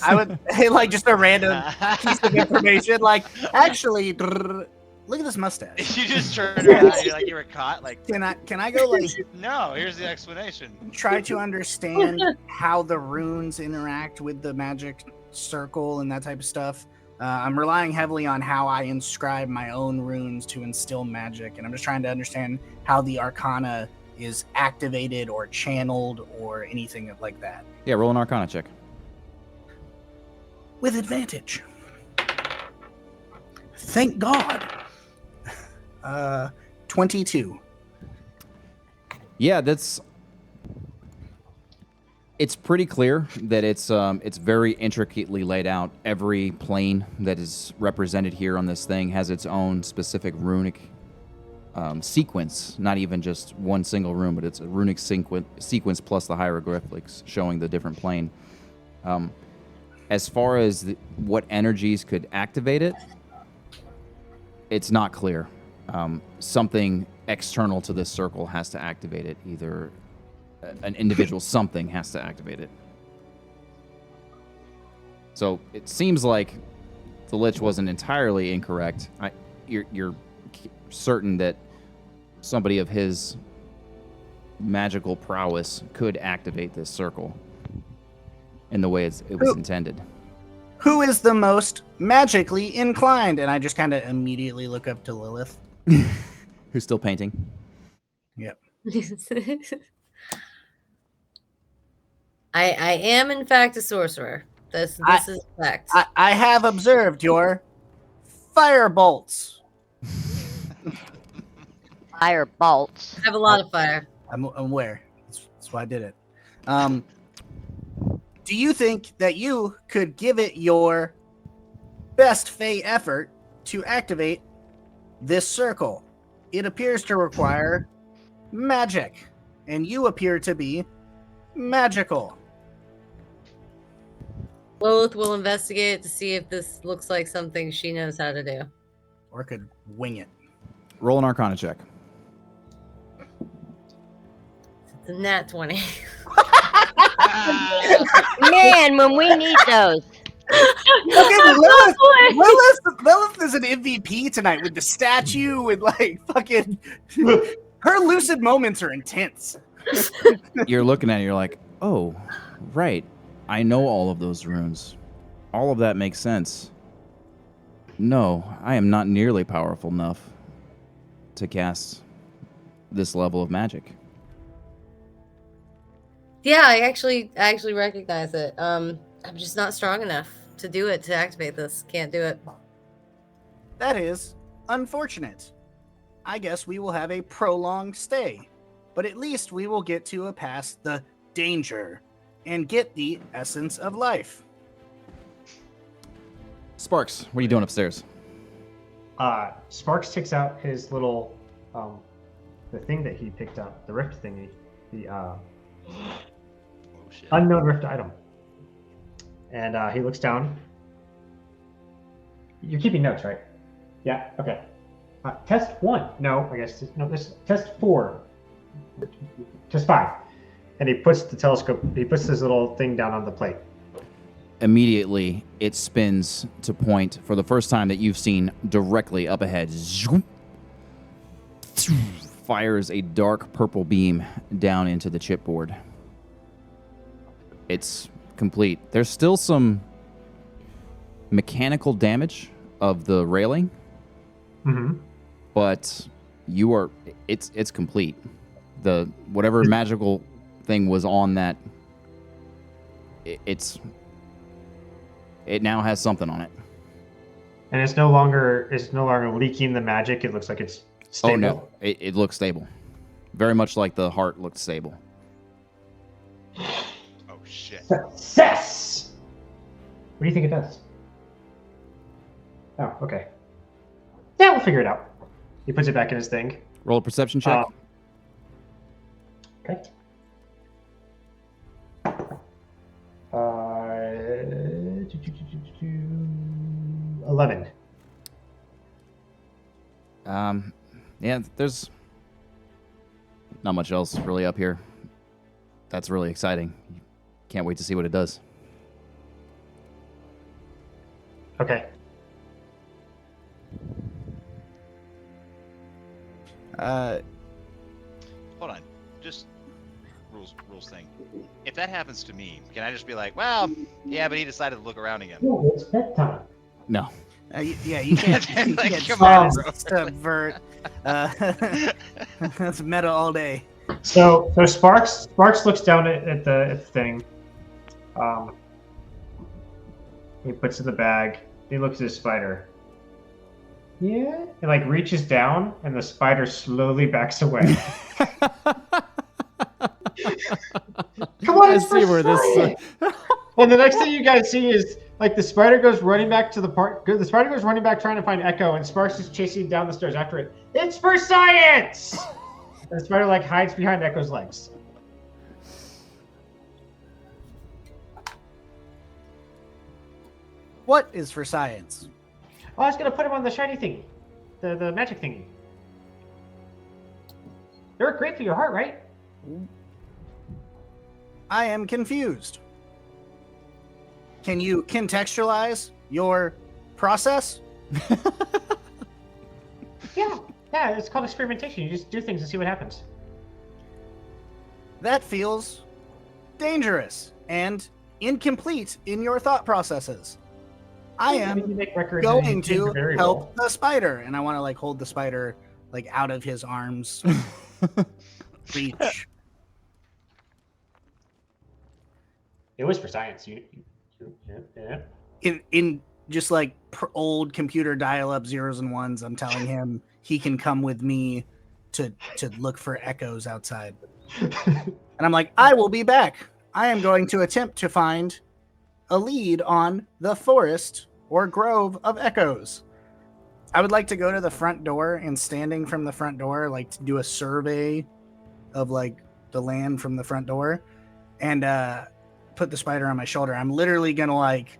S3: I would like just a random piece of information, like actually, look at this mustache.
S6: You just turned around, you're like you were caught. Like,
S3: Can I go like
S6: no, here's the explanation.
S3: try to understand how the runes interact with the magic circle and that type of stuff? I'm relying heavily on how I inscribe my own runes to instill magic, and I'm just trying to understand how the arcana is activated or channeled or anything like that.
S1: Yeah, roll an Arcana check.
S3: With advantage. Thank God. 22.
S1: Yeah, it's pretty clear that it's very intricately laid out. Every plane that is represented here on this thing has its own specific runic sequence. Not even just one single rune, but it's a runic sequence plus the hieroglyphics showing the different plane. As far as what energies could activate it, it's not clear. Something external to this circle has to activate it. Either an individual something has to activate it. So it seems like the Lich wasn't entirely incorrect. You're certain that somebody of his magical prowess could activate this circle in the way it was intended.
S3: Who is the most magically inclined? And I just kind of immediately look up to Lilith.
S1: Who's still painting?
S3: Yep.
S2: I am in fact a sorcerer. This is fact.
S3: I have observed your fire bolts.
S5: Fire bolts.
S2: I have a lot of fire.
S3: I'm aware. That's why I did it. Do you think that you could give it your best fey effort to activate this circle? It appears to require magic, and you appear to be magical.
S2: Lilith will investigate to see if this looks like something she knows how to do.
S3: Or could wing it.
S1: Roll an Arcana check.
S2: It's a nat 20.
S5: Man, when we need those.
S3: Look at Lilith is an MVP tonight with the statue and like fucking. Her lucid moments are intense.
S1: You're looking at it, you're like, oh, right. I know all of those runes. All of that makes sense. No, I am not nearly powerful enough to cast this level of magic.
S2: Yeah, I actually recognize it. I'm just not strong enough to do it, to activate this. Can't do it.
S3: That is unfortunate. I guess we will have a prolonged stay, but at least we will get to past the danger and get the essence of life.
S1: Sparks, what are you doing upstairs?
S8: Sparks takes out his little, the thing that he picked up, the rift thingy, the unknown rift item. And he looks down. You're keeping notes, right? Yeah. Okay. Test 1. No, I guess no. This test 4. Test 5. And he puts the telescope. He puts this little thing down on the plate.
S1: Immediately, it spins to point for the first time that you've seen directly up ahead. Fires a dark purple beam down into the chipboard. It's complete. There's still some mechanical damage of the railing, but it's complete. The whatever magical thing was on that, it now has something on it.
S8: And it's no longer leaking the magic. It looks like it's stable.
S1: Oh no, it looks stable. Very much like the heart looked stable.
S6: Oh shit.
S8: Success! What do you think it does? Oh, okay. Yeah, we'll figure it out. He puts it back in his thing.
S1: Roll a perception check.
S8: Okay. 11.
S1: Yeah, there's not much else really up here. That's really exciting. Can't wait to see what it does.
S8: Okay.
S6: Hold on. Just rules thing. If that happens to me, can I just be like, well, yeah, but he decided to look around again?
S8: Oh, it's bedtime.
S1: No.
S3: Yeah, you can't, you
S6: Like,
S3: can't
S6: come on,
S3: subvert. That's meta all day.
S8: So Sparks looks down at the thing. He puts it in the bag. He looks at his spider. Yeah, and like reaches down, and the spider slowly backs away. Come on,
S1: I
S8: it's
S1: see where this.
S8: And the next thing you guys see is like the spider goes running back to the park. The spider goes running back trying to find Echo, and Sparks is chasing down the stairs after it. It's for science! And the spider like hides behind Echo's legs.
S3: What is for science?
S8: Oh, I was gonna put him on the shiny thingy, the magic thingy. They work great for your heart, right?
S3: I am confused. Can you contextualize your process?
S8: Yeah, it's called experimentation. You just do things and see what happens.
S3: That feels dangerous and incomplete in your thought processes. I am
S8: You make records and
S3: going
S8: you change
S3: to
S8: the variable.
S3: help the spider, and I want to like hold the spider like out of his arms reach.
S8: It was for science. Yeah.
S3: In just like old computer dial-up zeros and ones, I'm telling him he can come with me to look for echoes outside. And I'm like, I will be back. I am going to attempt to find a lead on the forest or grove of echoes. I would like to go to the front door, and standing from the front door, like to do a survey of like the land from the front door, and put the spider on my shoulder. I'm literally gonna like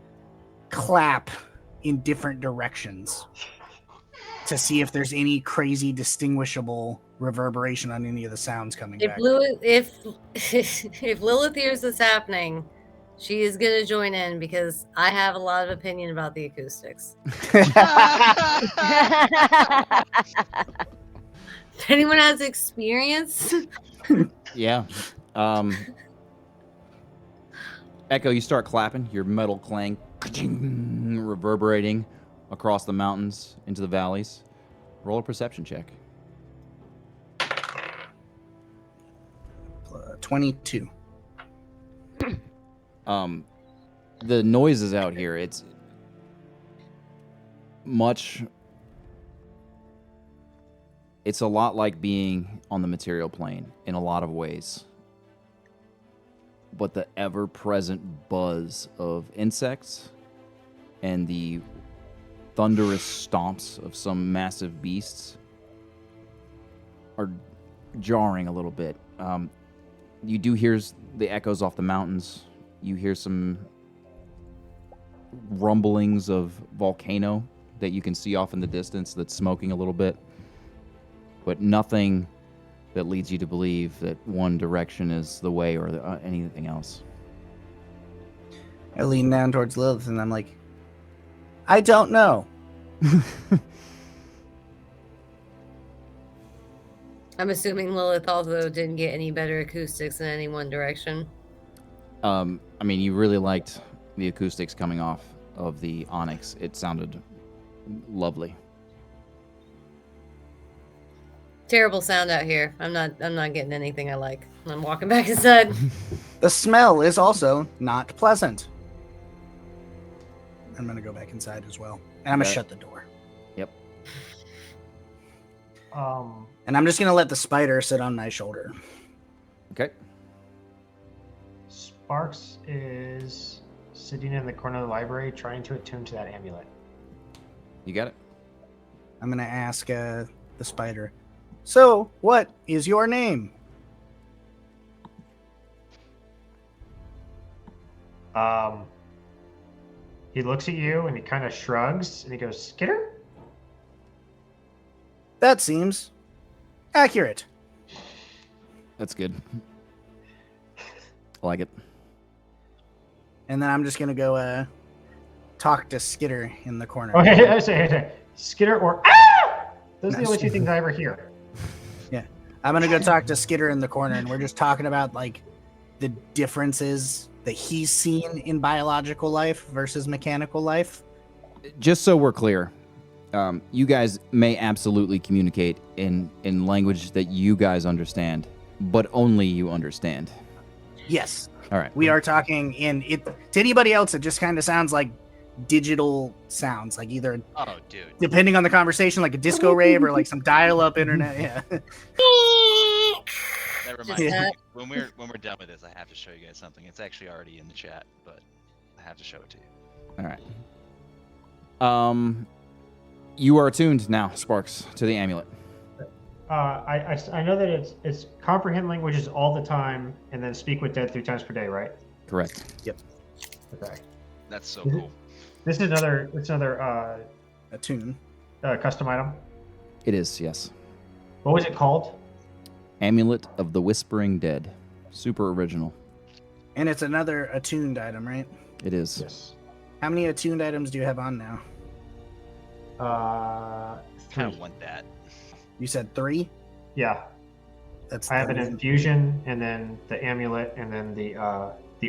S3: clap in different directions to see if there's any crazy distinguishable reverberation on any of the sounds coming back.
S2: If Lilith hears this happening, she is going to join in because I have a lot of opinion about the acoustics. If anyone has experience,
S1: Yeah. Echo, you start clapping, your metal clang reverberating across the mountains into the valleys. Roll a perception check.
S3: 22.
S1: The noises out here, it's a lot like being on the material plane in a lot of ways. But the ever-present buzz of insects and the thunderous stomps of some massive beasts are jarring a little bit. You do hear the echoes off the mountains. You hear some rumblings of volcano that you can see off in the distance that's smoking a little bit. But nothing that leads you to believe that one direction is the way or anything else.
S3: I lean down towards Lilith and I'm like, I don't know.
S2: I'm assuming Lilith also didn't get any better acoustics in any one direction.
S1: I mean, you really liked the acoustics coming off of the Onyx. It sounded lovely.
S2: Terrible sound out here. I'm not getting anything I like. I'm walking back inside.
S3: The smell is also not pleasant. I'm going to go back inside as well. And I'm going to shut the door.
S1: Yep.
S3: And I'm just going to let the spider sit on my shoulder.
S1: Okay.
S8: Sparks is sitting in the corner of the library trying to attune to that amulet.
S1: You got it.
S3: I'm gonna ask the spider. So, what is your name?
S8: He looks at you and he kind of shrugs and he goes, Skitter?
S3: That seems accurate.
S1: That's good. I like it.
S3: And then I'm just gonna go talk to Skitter in the corner.
S8: Okay, I say Skitter or ah! Those are the only two things I ever hear.
S3: Yeah, I'm gonna go talk to Skitter in the corner, and we're just talking about like the differences that he's seen in biological life versus mechanical life.
S1: Just so we're clear, you guys may absolutely communicate in language that you guys understand, but only you understand.
S3: Yes.
S1: All right.
S3: We are talking in it. To anybody else, it just kind of sounds like digital sounds, like either
S6: Oh, dude.
S3: depending on the conversation, like a disco rave or like some dial-up internet. Yeah.
S6: Never
S2: Just
S6: mind.
S2: that.
S6: When we're done with this, I have to show you guys something. It's actually already in the chat, but I have to show it to you.
S1: All right. You are attuned now, Sparks, to the amulet.
S8: I know that it's comprehend languages all the time and then speak with dead 3 times per day, right?
S1: Correct.
S8: Okay.
S6: That's so
S8: Mhm.
S6: cool.
S8: This is another
S3: Attune.
S8: custom item.
S1: It is, yes.
S8: What was it called?
S1: Amulet of the Whispering Dead. Super original.
S3: And it's another attuned item, right?
S1: It is.
S8: Yes.
S3: How many attuned items do you have on now?
S6: Kind
S8: 3.
S6: of want that.
S3: You said 3?
S8: Yeah.
S3: That's
S8: I have an infusion, and then the amulet, and then the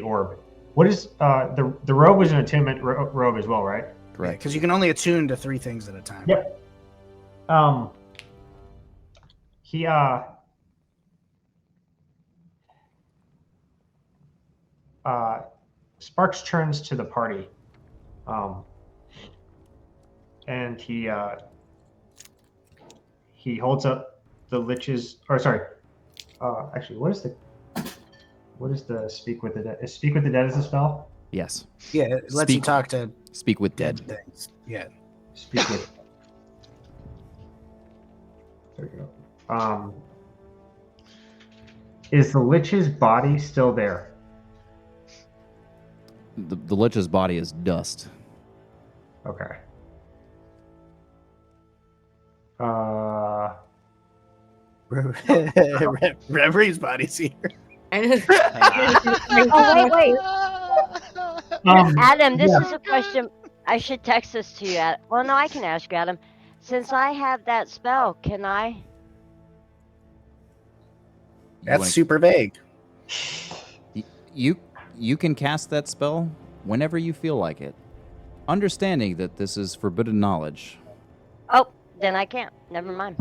S8: orb. What is the robe was an attunement robe as well, right?
S1: Correct.
S3: Because you can only attune to 3 things at a time.
S8: Yep. He Sparks turns to the party, and he holds up the liches. Or sorry, actually, what is the speak with the dead? Is speak with the dead is a spell?
S1: Yes.
S3: Yeah, it lets you
S1: Speak-
S3: talk to
S1: Speak with
S3: dead
S1: dead.
S3: things. Yeah.
S8: Speak with. There you go. Is the lich's body still there?
S1: The lich's body is dust.
S8: Okay.
S3: Reveries body's here.
S5: Oh, wait. Adam, this
S8: yeah.
S5: is a question. I should text this to you. Well, no, I can ask you, Adam. Since I have that spell, can I?
S3: That's super vague.
S1: You can cast that spell whenever you feel like it, understanding that this is forbidden knowledge.
S5: Oh, then I can't. Never mind.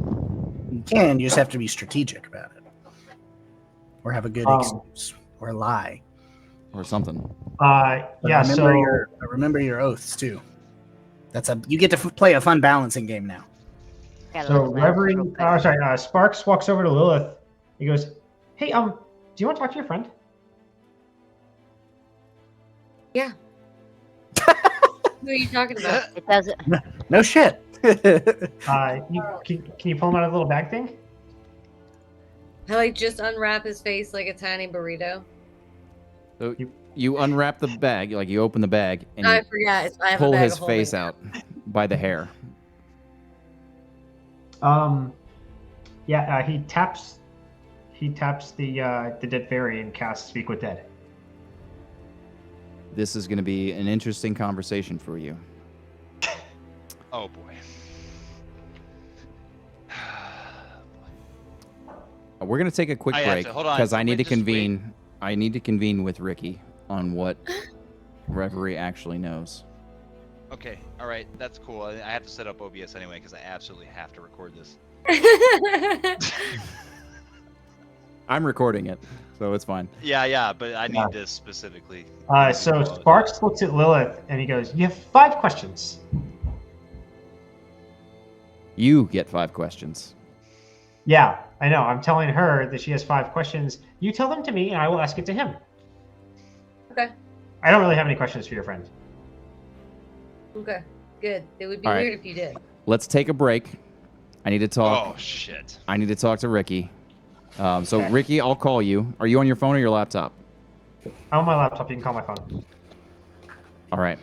S3: You can, you just have to be strategic about it. Or have a good excuse. Or lie.
S1: Or something.
S3: But
S8: Yeah. So
S3: remember your oaths too. You get to play a fun balancing game now.
S5: Gotta
S8: So
S5: look at my
S8: Reverie,
S5: little thing.
S8: sorry, Sparks walks over to Lilith. He goes, "Hey, do you want to talk to your friend?"
S2: Yeah. Who are you talking about?
S5: It doesn't.
S3: No shit.
S8: Can you pull him out of the little bag thing?
S2: I like just unwrap his face like a tiny burrito.
S1: So you unwrap the bag, like you open the bag, and
S2: I
S1: you
S2: forgot. I have
S1: pull
S2: a bag
S1: his
S2: of holding.
S1: face out by the hair.
S8: Yeah. He taps the dead fairy and casts Speak with Dead.
S1: This is going to be an interesting conversation for you.
S6: Oh boy.
S1: We're going to take a quick
S6: I have
S1: break
S6: to- hold on,
S1: because I need to
S6: just wait.
S1: convene. I need to convene with Ricky on what Reverie actually knows.
S6: Okay, all right, that's cool. I have to set up OBS anyway because I absolutely have to record this.
S1: I'm recording it, so it's fine.
S6: Yeah, but I need this specifically.
S8: So Sparks looks at Lilith and he goes, "You have 5 questions."
S1: You get 5 questions.
S8: Yeah, I know. I'm telling her that she has 5 questions. You tell them to me, and I will ask it to him.
S2: Okay.
S8: I don't really have any questions for your friend.
S2: Okay. Good. It would be
S1: All right.
S2: weird if you did.
S1: Let's take a break. I need to talk.
S6: Oh shit.
S1: I need to talk to Ricky. So
S8: Okay.
S1: Ricky, I'll call you. Are you on your phone or your laptop?
S8: I'm on my laptop. You can call my phone.
S1: All right.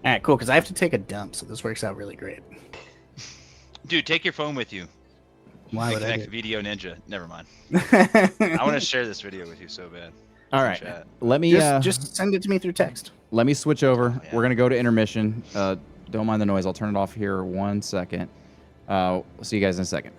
S3: All right, cool. Because I have to take a dump, so this works out really great.
S6: Dude, take your phone with you.
S3: Why would I
S6: Connect
S3: do
S6: Video Ninja. Never mind.
S3: it?
S6: I want to share this video with you so bad.
S1: All
S6: In
S1: right.
S6: chat.
S1: Let me
S3: just send it to me through text.
S1: let me switch over.
S6: Yeah.
S1: We're gonna go to intermission. Don't mind the noise. I'll turn it off here 1 second. We'll see you guys in a second.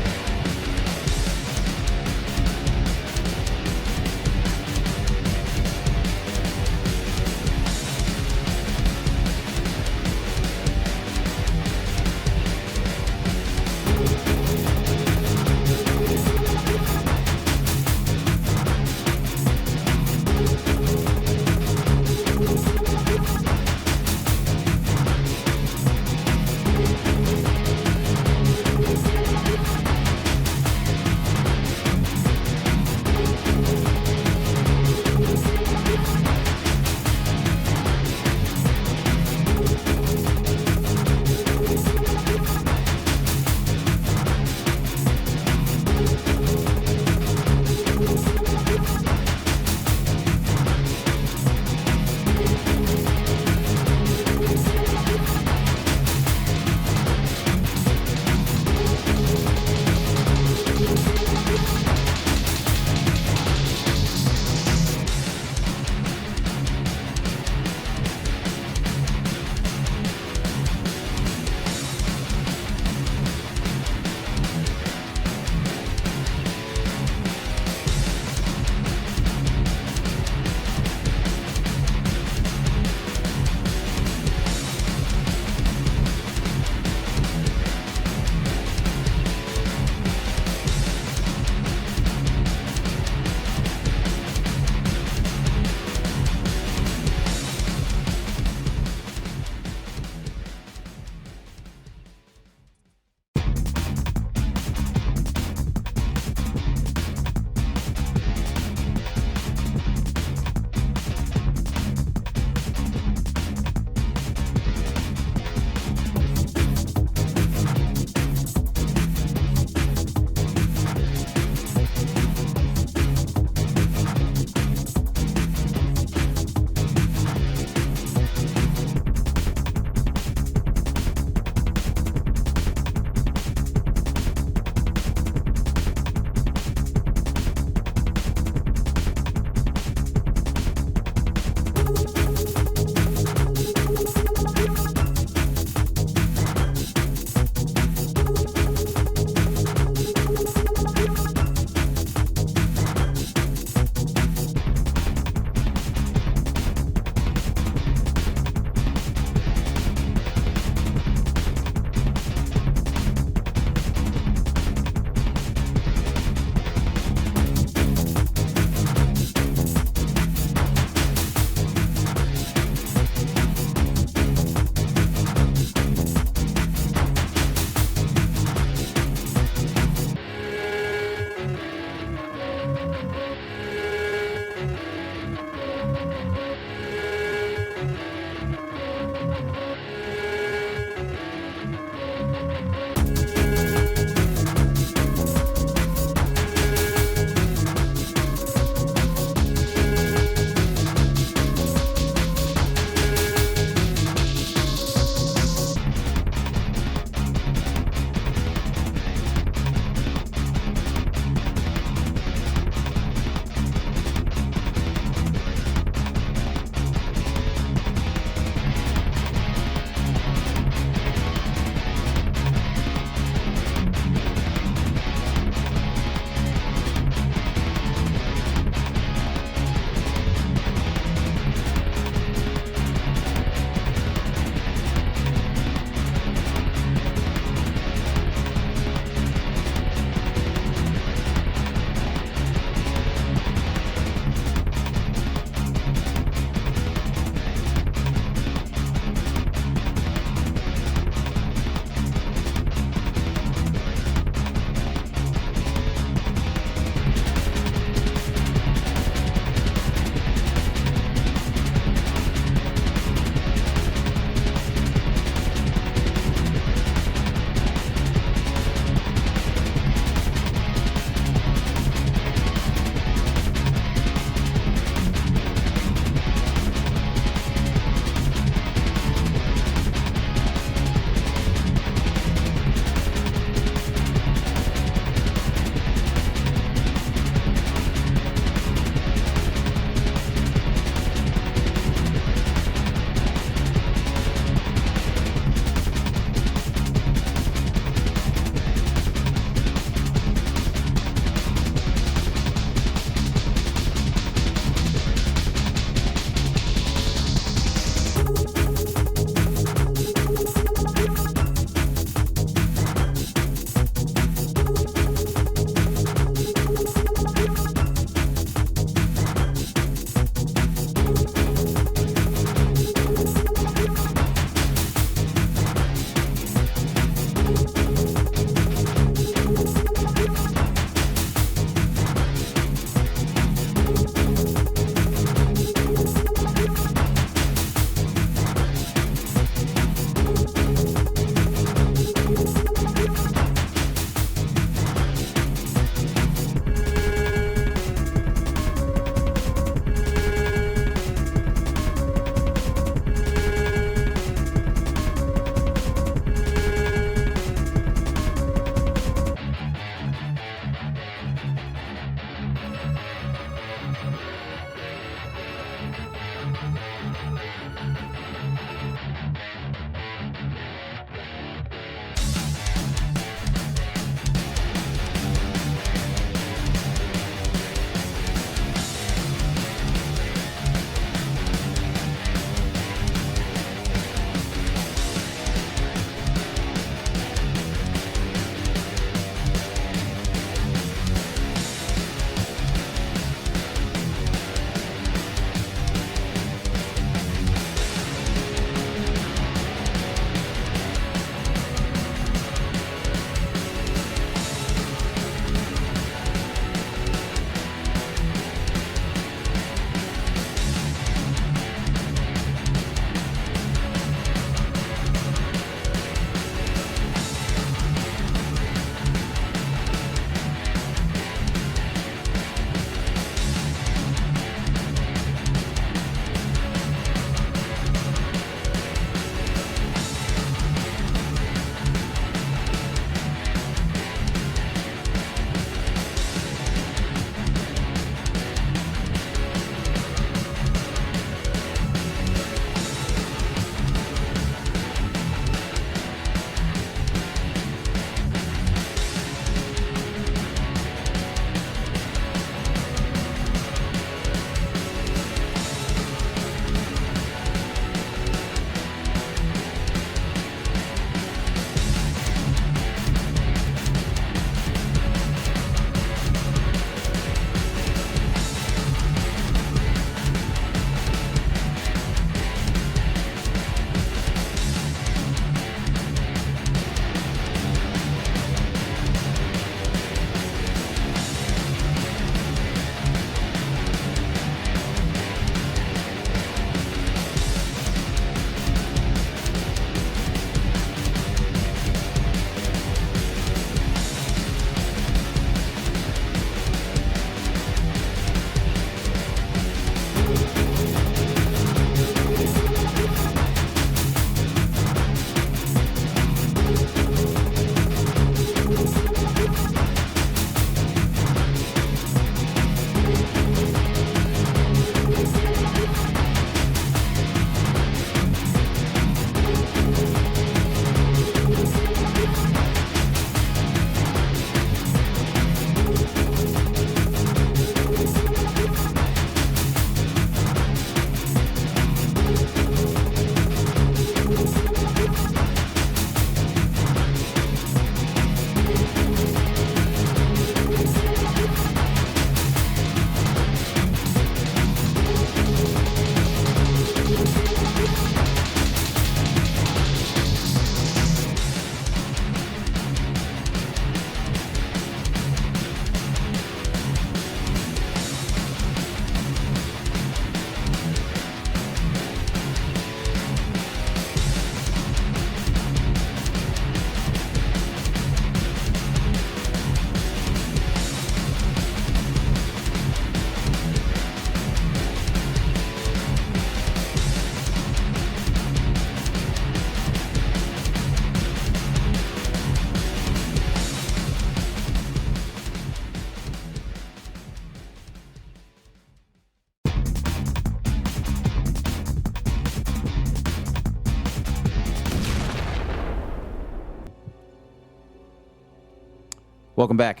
S1: Welcome back.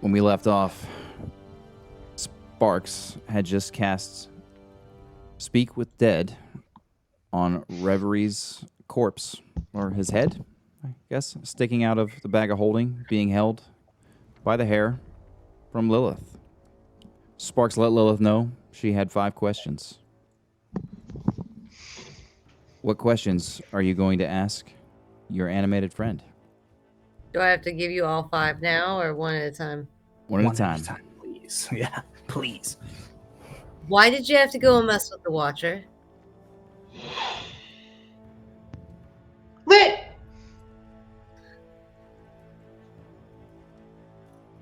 S1: When we left off, Sparks had just cast Speak with Dead on Reveries' corpse, or his head, I guess, sticking out of the bag of holding, being held by the hair from Lilith. Sparks let Lilith know she had 5 questions. What questions are you going to ask your animated friend?
S2: Do I have to give you all 5 now or one at a time?
S1: One at a time.
S3: Please. Yeah, please.
S2: Why did you have to go and mess with the Watcher?
S8: Lit!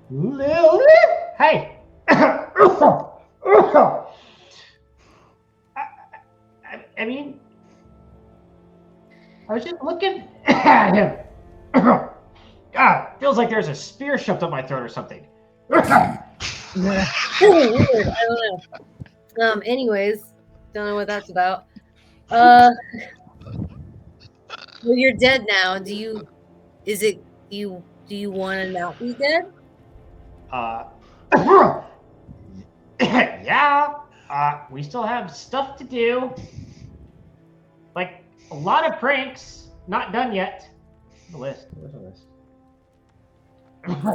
S8: Lilith? Hey! I mean, I was just looking at him. God, feels like there's a spear shoved up my throat or something.
S2: Weird. I don't know. Anyways, don't know what that's about. Well, you're dead now. Do you want to not be dead?
S8: Yeah. We still have stuff to do. Like a lot of pranks, not done yet. The list. Where's the list?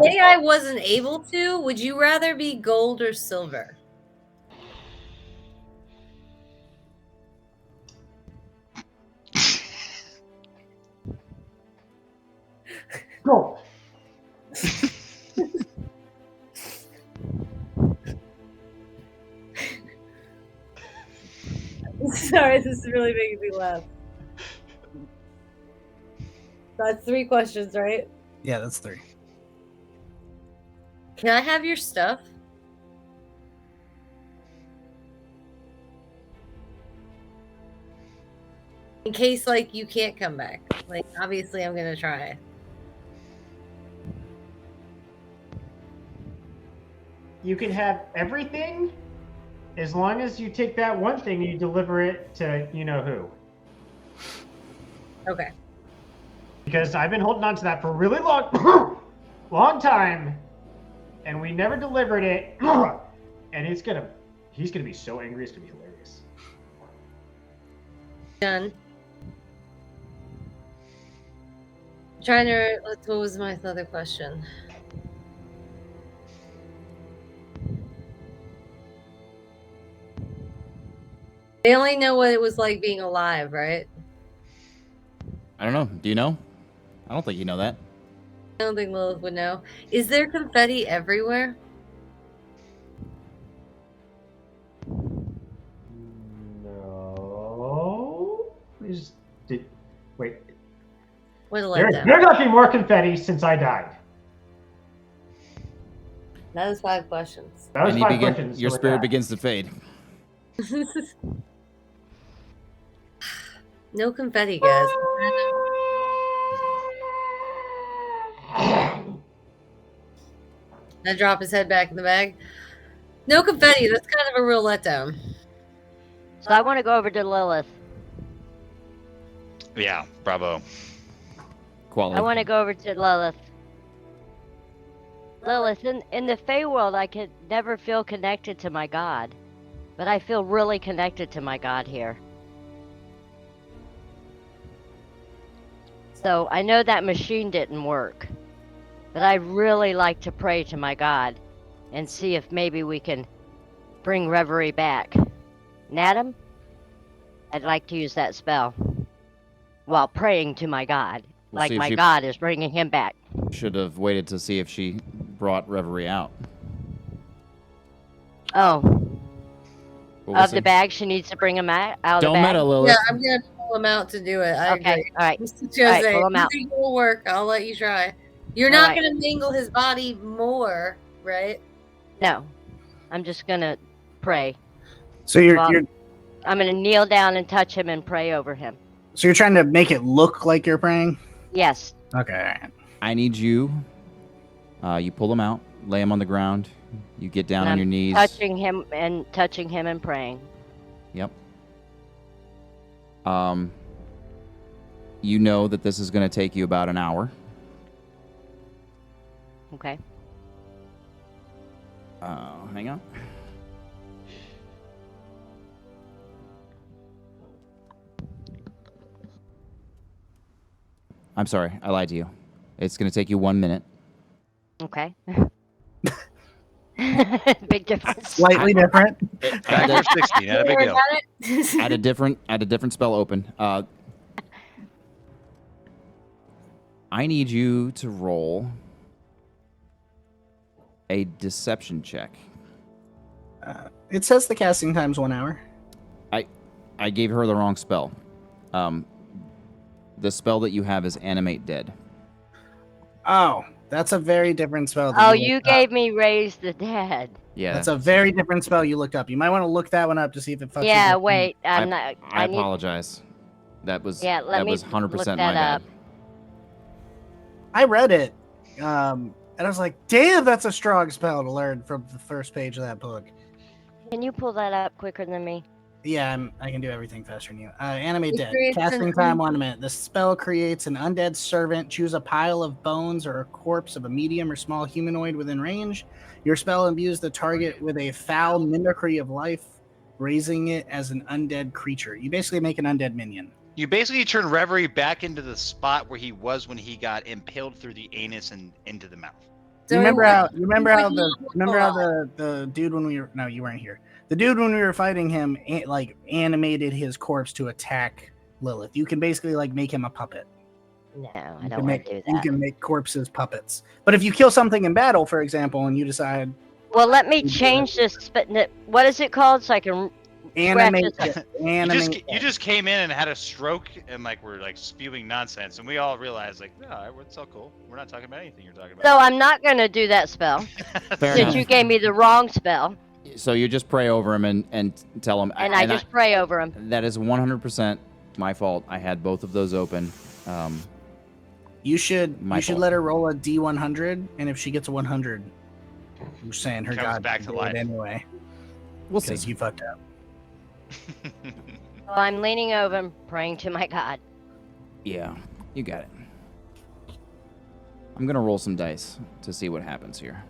S2: Say I wasn't able to. Would you rather be gold or silver?
S8: Go.
S2: Sorry, this is really making me laugh. That's 3 questions, right?
S3: Yeah, that's 3.
S2: Can I have your stuff? In case, like, you can't come back. Like, obviously, I'm gonna try.
S8: You can have everything as long as you take that one thing and you deliver it to you know who.
S2: Okay.
S8: Because I've been holding on to that for a really long time, and we never delivered it. And he's gonna be so angry. It's gonna be hilarious.
S2: Done. I'm trying to. What was my other question? They only know what it was like being alive, right?
S1: I don't know. Do you know? I don't think you know that.
S2: I don't think Lilith would know. Is there confetti everywhere?
S8: No. Wait.
S2: What a
S8: There
S2: letdown.
S8: got to be more confetti since I died.
S2: That was 5 questions.
S8: That was
S1: And
S8: 5 questions.
S1: your
S8: so with
S1: spirit
S8: that.
S1: begins to fade.
S2: No confetti, guys. I drop his head back in the bag. No confetti. That's kind of a real letdown.
S5: So I want to go over to Lilith.
S6: Yeah, bravo.
S1: Quality.
S5: I want to go over to Lilith. Lilith, in the Feywild, I could never feel connected to my god. But I feel really connected to my god here. So I know that machine didn't work. But I really like to pray to my god and see if maybe we can bring Reverie back. Nadam, I'd like to use that spell while praying to my god.
S1: We'll
S5: Like
S1: see if
S5: my
S1: she-
S5: god is bringing him back.
S1: Should have waited to see if she brought Reverie out.
S5: Oh,
S1: But we'll
S5: of the
S1: see.
S5: bag, she needs to bring him out of
S1: Don't
S5: the bag?
S1: meta, Lilith.
S2: Yeah, I'm gonna pull him out to do it. I
S5: Okay,
S2: agree.
S5: all right.
S2: Just
S5: All
S2: gonna
S5: right,
S2: say,
S5: pull him
S2: if
S5: out.
S2: you think it will work, I'll let you try. You're
S5: All
S2: not
S5: right.
S2: gonna mangle his body more, right?
S5: No, I'm just gonna pray.
S3: So you're
S5: Well, I'm gonna kneel down and touch him and pray over him.
S3: so you're trying to make it look like you're praying?
S5: Yes.
S3: Okay. All right.
S1: I need you. You pull him out, lay him on the ground. You get down
S5: And
S1: on
S5: I'm
S1: your knees.
S5: touching him and praying.
S1: Yep. You know that this is going to take you about an hour.
S5: Okay.
S1: Hang on. I'm sorry, I lied to you. It's going to take you 1 minute.
S5: Okay. Big difference.
S3: Slightly different.
S6: Factor of 60, not a big deal.
S1: I had a different spell open. I need you to roll a deception check.
S3: It says the casting time's 1 hour.
S1: I gave her the wrong spell. The spell that you have is Animate Dead.
S3: Oh, that's a very different spell.
S5: Oh, you gave me Raise the Dead.
S1: Yeah.
S3: That's a very different spell you looked up. You might want to look that one up to see if it fucks
S5: Yeah,
S3: with
S5: wait.
S1: I
S5: I
S1: apologize. That was
S5: Yeah, let me
S1: 100%
S5: look
S1: my
S5: that
S1: bad.
S5: up.
S3: I read it, and I was like, damn, that's a strong spell to learn from the first page of that book.
S5: Can you pull that up quicker than me?
S3: Yeah, I can do everything faster than you. Animate
S2: It
S3: Dead.
S2: creates
S3: Casting
S2: an
S3: time 1 minute. The spell creates an undead servant. Choose a pile of bones or a corpse of a medium or small humanoid within range. Your spell imbues the target with a foul mimicry of life, raising it as an undead creature. You basically make an undead minion.
S6: You basically turn Reverie back into the spot where he was when he got impaled through the anus and into the mouth.
S2: So
S3: You remember
S2: it
S3: how?
S2: would-
S3: You remember
S2: it
S3: how
S2: would
S3: the?
S2: not look
S3: Remember how
S2: alive.
S3: the dude when we were? No, you weren't here. The dude when we were fighting him, like animated his corpse to attack Lilith. You can basically like make him a puppet.
S5: No, I
S3: You
S5: don't
S3: can
S5: want
S3: make
S5: to do
S3: you
S5: that.
S3: can make corpses puppets. But if you kill something in battle, for example, and you decide
S5: Well, let me
S3: You do
S5: change this. What is it called so I can
S3: animate,
S5: Scratch this
S3: animate,
S6: You just came in and had a stroke and like we're like spewing nonsense, and we all realized like, no, it's all cool. We're not talking about anything you're talking about.
S5: So I'm not gonna do that spell
S1: Fair
S5: since
S1: enough.
S5: you gave me the wrong spell,
S1: So you just pray over him and tell him.
S5: and I just pray over him.
S1: That is 100% my fault. I had both of those open.
S3: you should
S1: My fault.
S3: let her roll a D100, and if she gets a 100, you're saying her
S6: Comes
S3: god
S6: back to
S3: did
S6: life.
S3: anyway.
S1: We'll
S3: Because
S1: see.
S3: you fucked up.
S5: So I'm leaning over him, praying to my God.
S1: Yeah, you got it. I'm gonna roll some dice to see what happens here.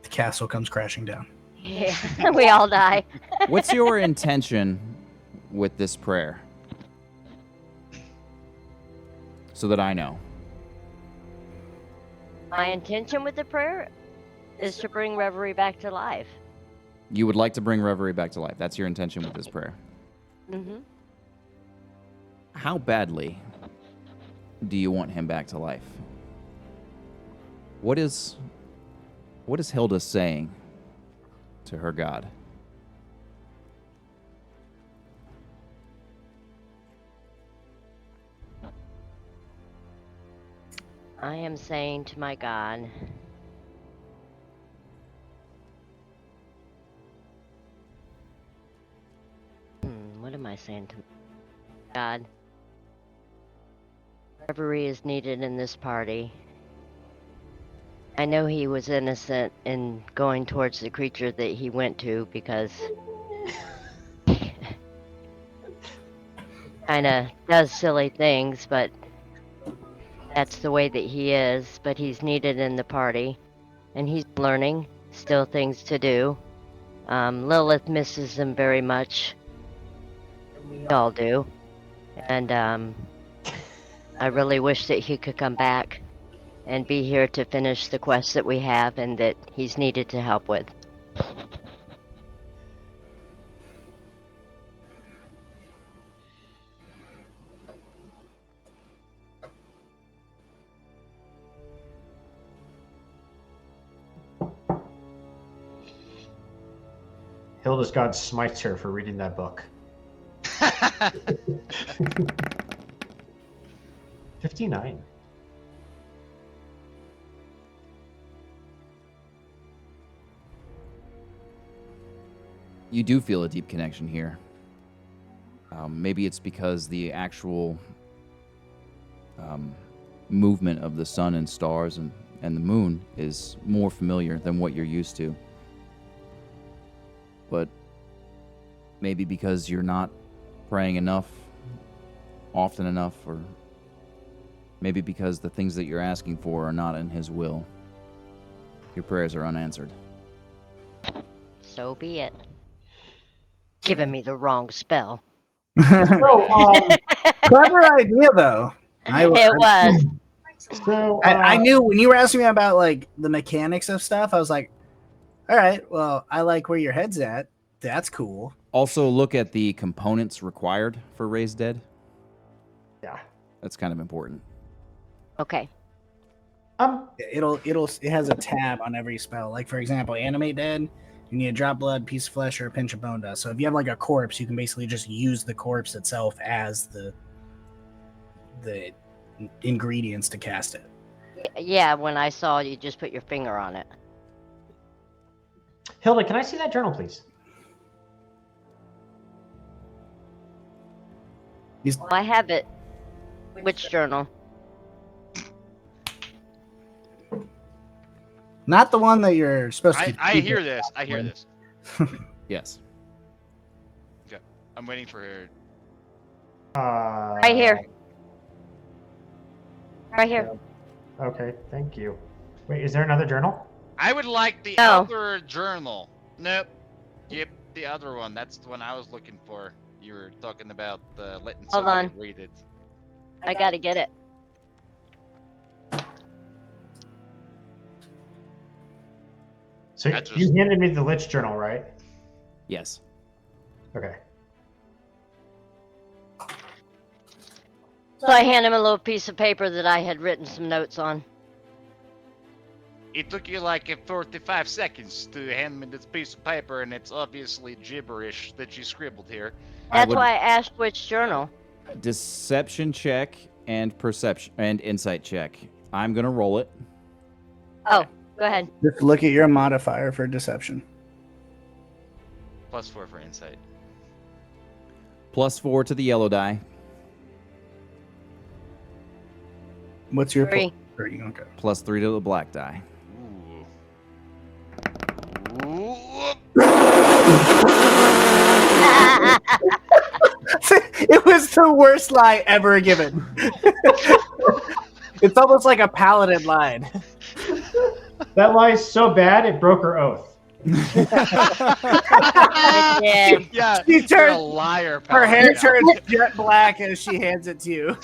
S3: The castle comes crashing down.
S5: Yeah, we all die.
S1: What's your intention with this prayer? So that I know.
S5: My intention with the prayer is to bring Reverie back to life.
S1: You would like to bring Reverie back to life. That's your intention with this prayer.
S5: Mm-hmm.
S1: How badly do you want him back to life? What is Hilda saying to her god?
S5: I am saying to my God, what am I saying to God? Reverie is needed in this party. I know he was innocent in going towards the creature that he went to because kinda does silly things, but that's the way that he is. But he's needed in the party, and he's learning, still things to do. Lilith misses him very much. We all do. And I really wish that he could come back and be here to finish the quest that we have and that he's needed to help with.
S8: Hilda's God smites her for reading that book. 59.
S1: You do feel a deep connection here. Maybe it's because the actual movement of the sun and stars and the moon is more familiar than what you're used to. But maybe because you're not praying enough, often enough, or Maybe because the things that you're asking for are not in his will. Your prayers are unanswered.
S5: So be it. Giving me the wrong spell.
S8: So,
S3: Clever idea, though.
S5: It was.
S8: so
S3: I knew when you were asking me about like the mechanics of stuff, I was like, all right, well, I like where your head's at. That's cool.
S1: Also, look at the components required for Raise Dead.
S8: Yeah.
S1: That's kind of important.
S5: Okay.
S3: It has a tab on every spell. Like for example, Animate Dead, you need a drop blood, piece of flesh, or a pinch of bone dust. So if you have like a corpse, you can basically just use the corpse itself as the ingredients to cast it.
S5: Yeah, when I saw you just put your finger on it.
S8: Hilda, can I see that journal, please?
S5: Oh, I have it. Which journal?
S3: Not the one that you're supposed to.
S6: I hear this. I hear this.
S1: Yes.
S6: Okay. I'm waiting for her.
S5: Right here. Right here.
S8: Okay, thank you. Wait, is there another journal?
S6: I would like the
S5: No.
S6: other journal. Nope. Yep, the other one. That's the one I was looking for. You were talking about letting
S5: Hold
S6: somebody
S5: on.
S6: read it.
S5: I gotta get it.
S8: So
S6: I just-
S8: you handed me the Lich journal, right?
S1: Yes.
S8: Okay.
S5: So I hand him a little piece of paper that I had written some notes on.
S6: It took you like 45 seconds to hand me this piece of paper, and it's obviously gibberish that you scribbled here.
S5: That's why I asked which journal.
S1: Deception check and perception and insight check. I'm gonna roll it.
S5: Oh, go ahead.
S3: Just look at your modifier for deception.
S6: +4 for insight.
S1: +4 to the yellow die.
S3: What's your
S5: 3.
S3: 3? Okay.
S1: +3 to the black die.
S6: Ooh. Ooh.
S3: It was the worst lie ever given. It's almost like a paladin line.
S8: That lie is so bad it broke her oath.
S5: It did.
S6: Yeah,
S3: She
S6: you're a
S3: turned-
S6: liar.
S3: Her hair
S6: Paladin.
S3: turns jet black as she hands it to you.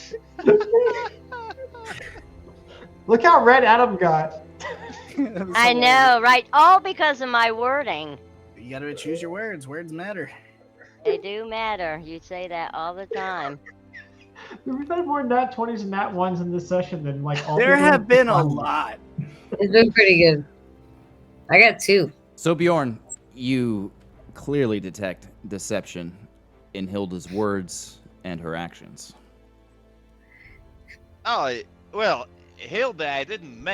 S8: Look how red Adam got.
S5: I know, right? All because of my wording.
S3: You gotta choose your words. Words matter.
S5: They do matter. You say that all the time.
S8: We've had more nat 20s and nat 1s in this session than like all
S3: There
S8: the
S3: have
S8: other
S3: been a
S8: ones.
S3: lot.
S2: It's been pretty good. I got 2.
S1: So Bjorn, you clearly detect deception in Hilda's words and her actions.
S6: Oh, well, Hilda, I didn't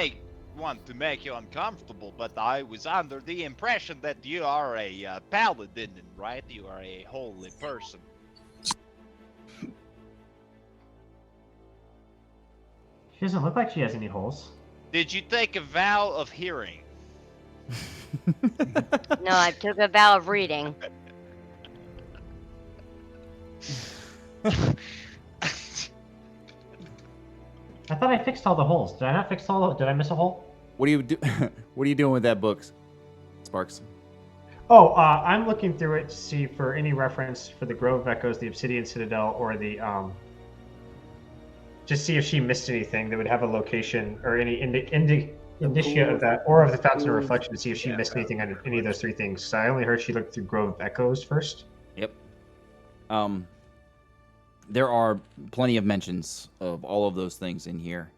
S6: want to make you uncomfortable, but I was under the impression that you are a paladin, right? You are a holy person.
S8: She doesn't look like she has any holes.
S6: Did you take a vow of hearing?
S5: No, I took a vow of reading.
S8: I thought I fixed all the holes. Did I not fix all? Did I miss a hole?
S1: What do you do? What are you doing with that book, Sparks?
S8: Oh, I'm looking through it to see for any reference for the Grove of Echoes, the Obsidian Citadel, or the just see if she missed anything that would have a location or any indicia of that, or of the Fountain of Reflection to see if she missed anything on any of those 3 things. So I only heard she looked through Grove of Echoes first.
S1: Yep. There are plenty of mentions of all of those things in here.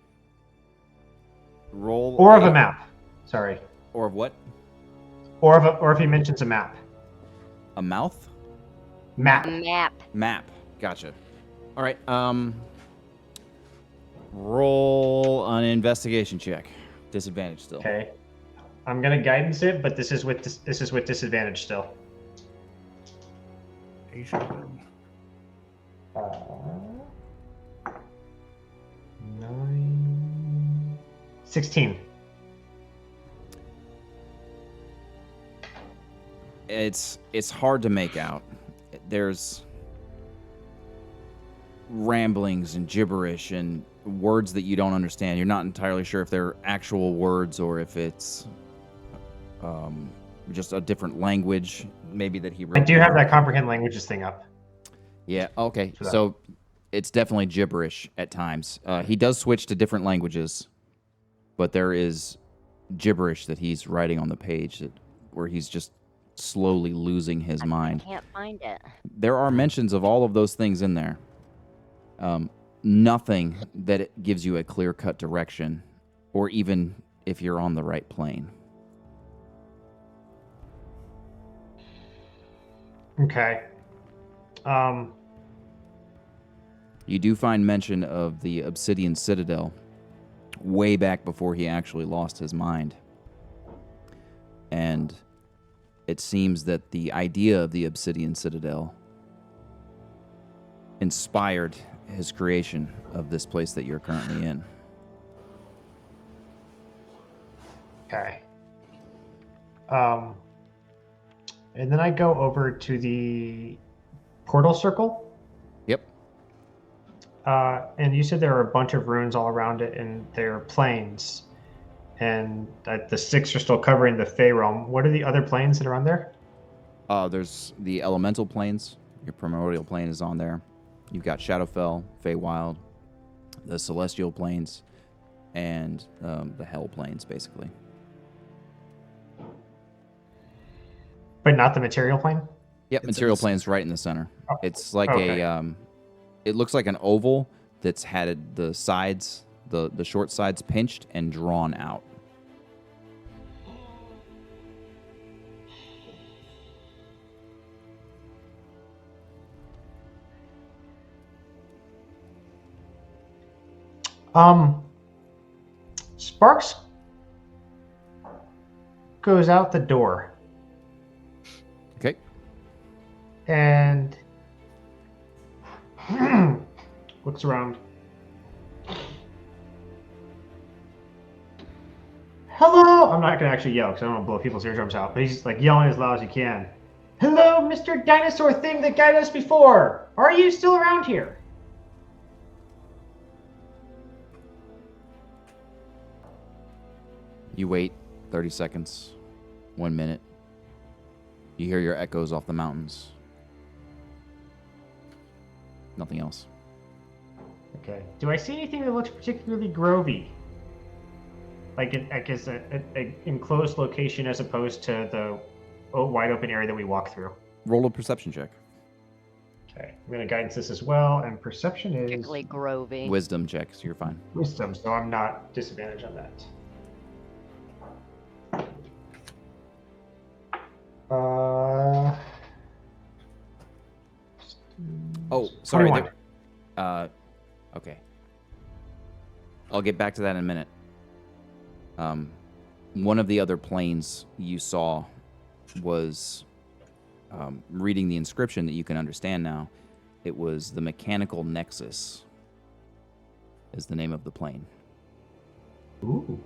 S1: Roll.
S8: Or of a map. Sorry.
S1: Or of what?
S8: Or if he mentions a map.
S1: A mouth?
S8: Map.
S5: Map.
S1: Map. Gotcha. All right. Roll an investigation check. Disadvantage still.
S8: Okay. I'm gonna guidance it, but this is with disadvantage still.
S3: Are you sure?
S8: 9, 16.
S1: It's hard to make out. There's ramblings and gibberish and words that you don't understand. You're not entirely sure if they're actual words or if it's just a different language, maybe that he wrote.
S8: I do have that comprehend languages thing up.
S1: Yeah, okay.
S8: So that-
S1: So it's definitely gibberish at times. He does switch to different languages, but there is gibberish that he's writing on the page where he's just slowly losing his mind.
S5: I can't find it.
S1: There are mentions of all of those things in there. Nothing that it gives you a clear-cut direction, or even if you're on the right plane.
S8: Okay.
S1: You do find mention of the Obsidian Citadel way back before he actually lost his mind. And it seems that the idea of the Obsidian Citadel inspired his creation of this place that you're currently in.
S8: Okay. And then I go over to the portal circle.
S1: Yep.
S8: And you said there are a bunch of runes all around it, and they're planes. And the 6 are still covering the Fey realm. What are the other planes that are on there?
S1: There's the elemental planes. Your primordial plane is on there. You've got Shadowfell, Feywild, the celestial planes, and the hell planes, basically.
S8: But not the material plane?
S1: Yep, material plane's right in the center.
S8: Oh,
S1: It's like
S8: okay.
S1: it looks like an oval that's had the sides, the short sides pinched and drawn out.
S8: Sparks goes out the door
S1: Okay.
S8: and looks around. Hello! I'm not gonna actually yell because I don't want to blow people's eardrums out, but he's like yelling as loud as he can. Hello, Mr. Dinosaur thing that guided us before! Are you still around here?
S1: You wait 30 seconds, 1 minute. You hear your echoes off the mountains. Nothing else.
S8: Okay. Do I see anything that looks particularly grovey? Like an enclosed location as opposed to the wide open area that we walk through?
S1: Roll a perception check.
S8: Okay. I'm going to guidance this as well, and perception is
S5: Particularly grovey.
S1: Wisdom check, so you're fine.
S8: wisdom, so I'm not disadvantaged on that.
S1: Oh, sorry.
S8: 21.
S1: Okay. I'll get back to that in a minute. One of the other planes you saw was reading the inscription that you can understand now. It was the Mechanical Nexus is the name of the plane.
S8: Ooh.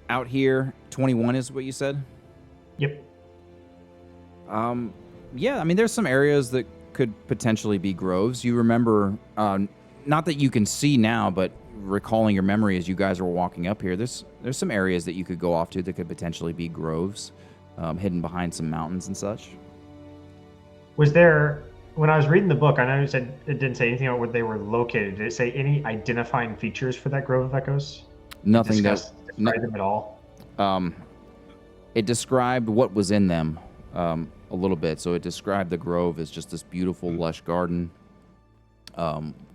S1: Out here, 21 is what you said?
S8: Yep.
S1: Yeah, I mean, there's some areas that could potentially be groves. You remember, not that you can see now, but recalling your memory as you guys were walking up here, there's some areas that you could go off to that could potentially be groves, hidden behind some mountains and such.
S8: Was there, when I was reading the book, I know you said it didn't say anything about where they were located. Did it say any identifying features for that Grove of Echoes?
S1: Nothing
S8: Describe them at all?
S1: It described what was in them a little bit. So it described the grove as just this beautiful, lush garden,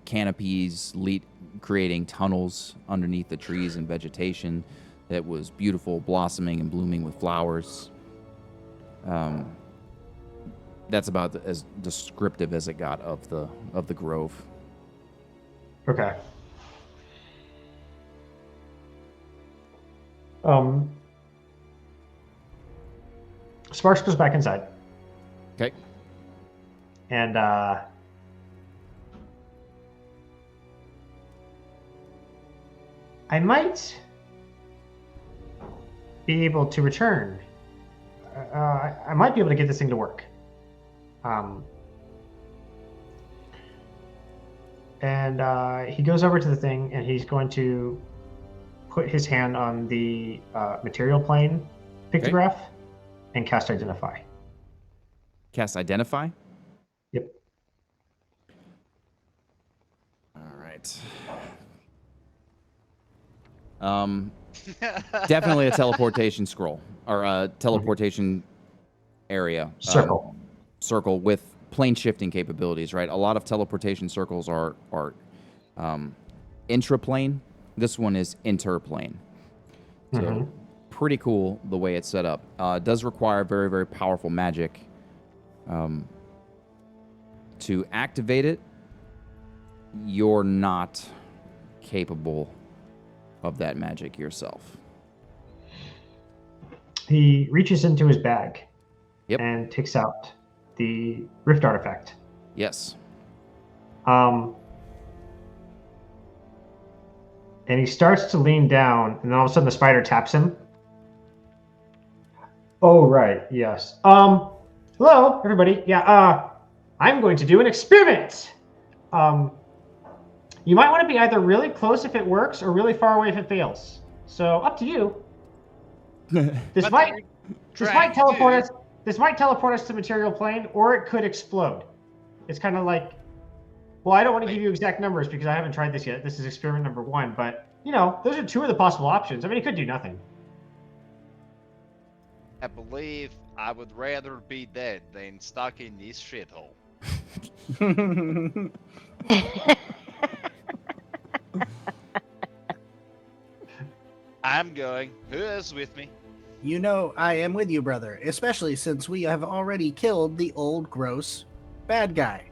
S1: canopies creating tunnels underneath the trees and vegetation that was beautiful, blossoming and blooming with flowers. That's about as descriptive as it got of the grove.
S8: Okay. Sparks goes back inside.
S1: Okay.
S8: And I might be able to return. I might be able to get this thing to work. and he goes over to the thing, and he's going to put his hand on the material plane pictograph and cast Identify.
S1: Cast Identify?
S8: Yep.
S1: All right. Definitely a teleportation scroll or a teleportation area.
S8: Circle.
S1: Circle with plane shifting capabilities, right? A lot of teleportation circles are intraplane. This one is interplane. So pretty cool the way it's set up. It does require very, very powerful magic to activate it. You're not capable of that magic yourself.
S8: He reaches into his bag
S1: Yep.
S8: and takes out the rift artifact.
S1: Yes.
S8: And he starts to lean down, and then all of a sudden the spider taps him. Oh, right, yes. Hello, everybody. Yeah, I'm going to do an experiment. You might want to be either really close if it works or really far away if it fails. So, up to you. This might teleport us. This might teleport us to material plane, or it could explode. It's kind of like, well, I don't want to give you exact numbers because I haven't tried this yet. This is experiment number 1, but you know, those are 2 of the possible options. I mean, it could do nothing.
S6: I believe I would rather be dead than stuck in this shithole. I'm going. Who is with me?
S3: You know, I am with you, brother, especially since we have already killed the old, gross, bad guy.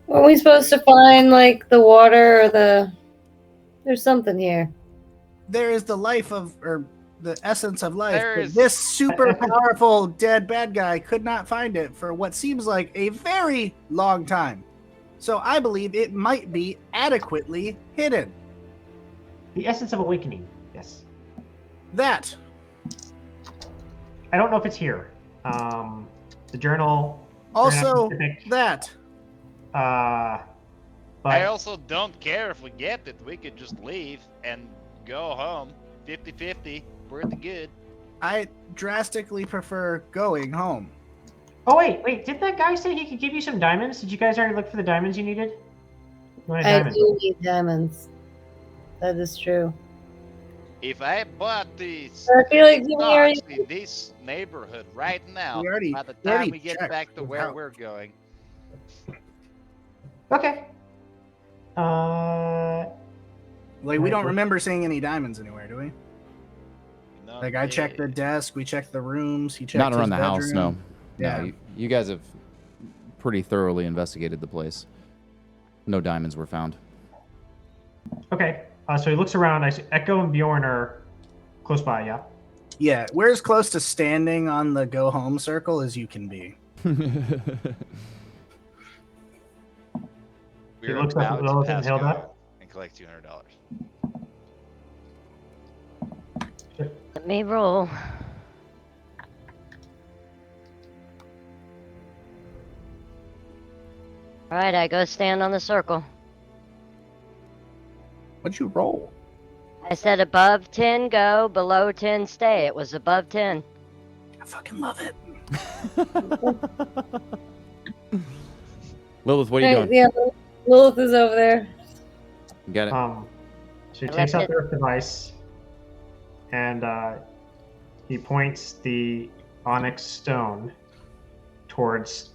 S2: Weren't we supposed to find, like, the water or the... There's something here.
S3: There is the life of, or the essence of life,
S6: There
S3: but
S6: is-
S3: this super powerful dead bad guy could not find it for what seems like a very long time. So I believe it might be adequately hidden.
S8: The essence of awakening. Yes.
S3: That.
S8: I don't know if it's here. The journal.
S3: Also,
S8: specific,
S3: that.
S8: But
S6: I also don't care if we get it. We could just leave and go home. 50-50. We're the good.
S3: I drastically prefer going home.
S8: oh wait! Did that guy say he could give you some diamonds? Did you guys already look for the diamonds you needed? You wanted
S2: I
S8: diamonds.
S2: do need diamonds. That is true.
S6: If I bought these
S2: I feel like you
S6: stocks
S2: already...
S6: in this neighborhood right now,
S3: We already-
S6: by the
S3: we already
S6: time we get
S3: checked
S6: back to
S3: with
S6: where
S3: how-
S6: we're going,
S8: Okay.
S3: Like, we don't
S8: Right.
S3: remember seeing any diamonds anywhere, do we?
S6: no,
S3: Like, I checked the desk, we checked the rooms, he checked
S1: Not around
S3: his
S1: the house, no.
S3: bedroom.
S1: No,
S3: Yeah.
S1: you guys have pretty thoroughly investigated the place. No diamonds were found.
S8: Okay. So he looks around. I see Echo and Bjorn are close by. Yeah.
S3: Yeah, we're as close to standing on the go home circle as you can be.
S8: He
S6: we're
S8: looks up
S6: about
S8: at
S6: to
S8: Lilith and
S6: pass
S8: Hilda.
S6: go and collect $200.
S5: Let me roll. All right, I go stand on the circle.
S3: What'd you roll?
S5: I said above 10 go, below 10 stay. It was above 10.
S3: I fucking love it.
S1: Lilith, what are you doing?
S2: Yeah, Lilith is over there.
S1: You got it.
S8: So he
S5: I
S8: takes
S5: left
S8: out
S5: it.
S8: the Earth device, and he points the onyx stone towards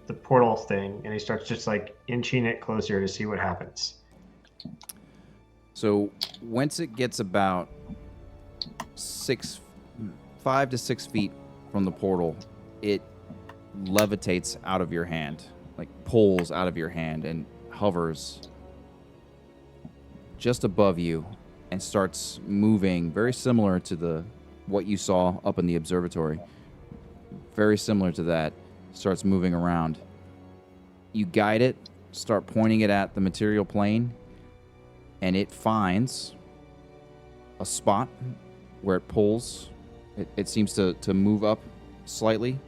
S8: the portal thing, and he starts just like inching it closer to see what happens.
S1: So once it gets about 5 to 6 feet from the portal, it levitates out of your hand, like pulls out of your hand and hovers just above you and starts moving, very similar to what you saw up in the observatory. Very similar to that. Starts moving around. You guide it, start pointing it at the material plane, and it finds a spot where it pulls. It seems to move up slightly,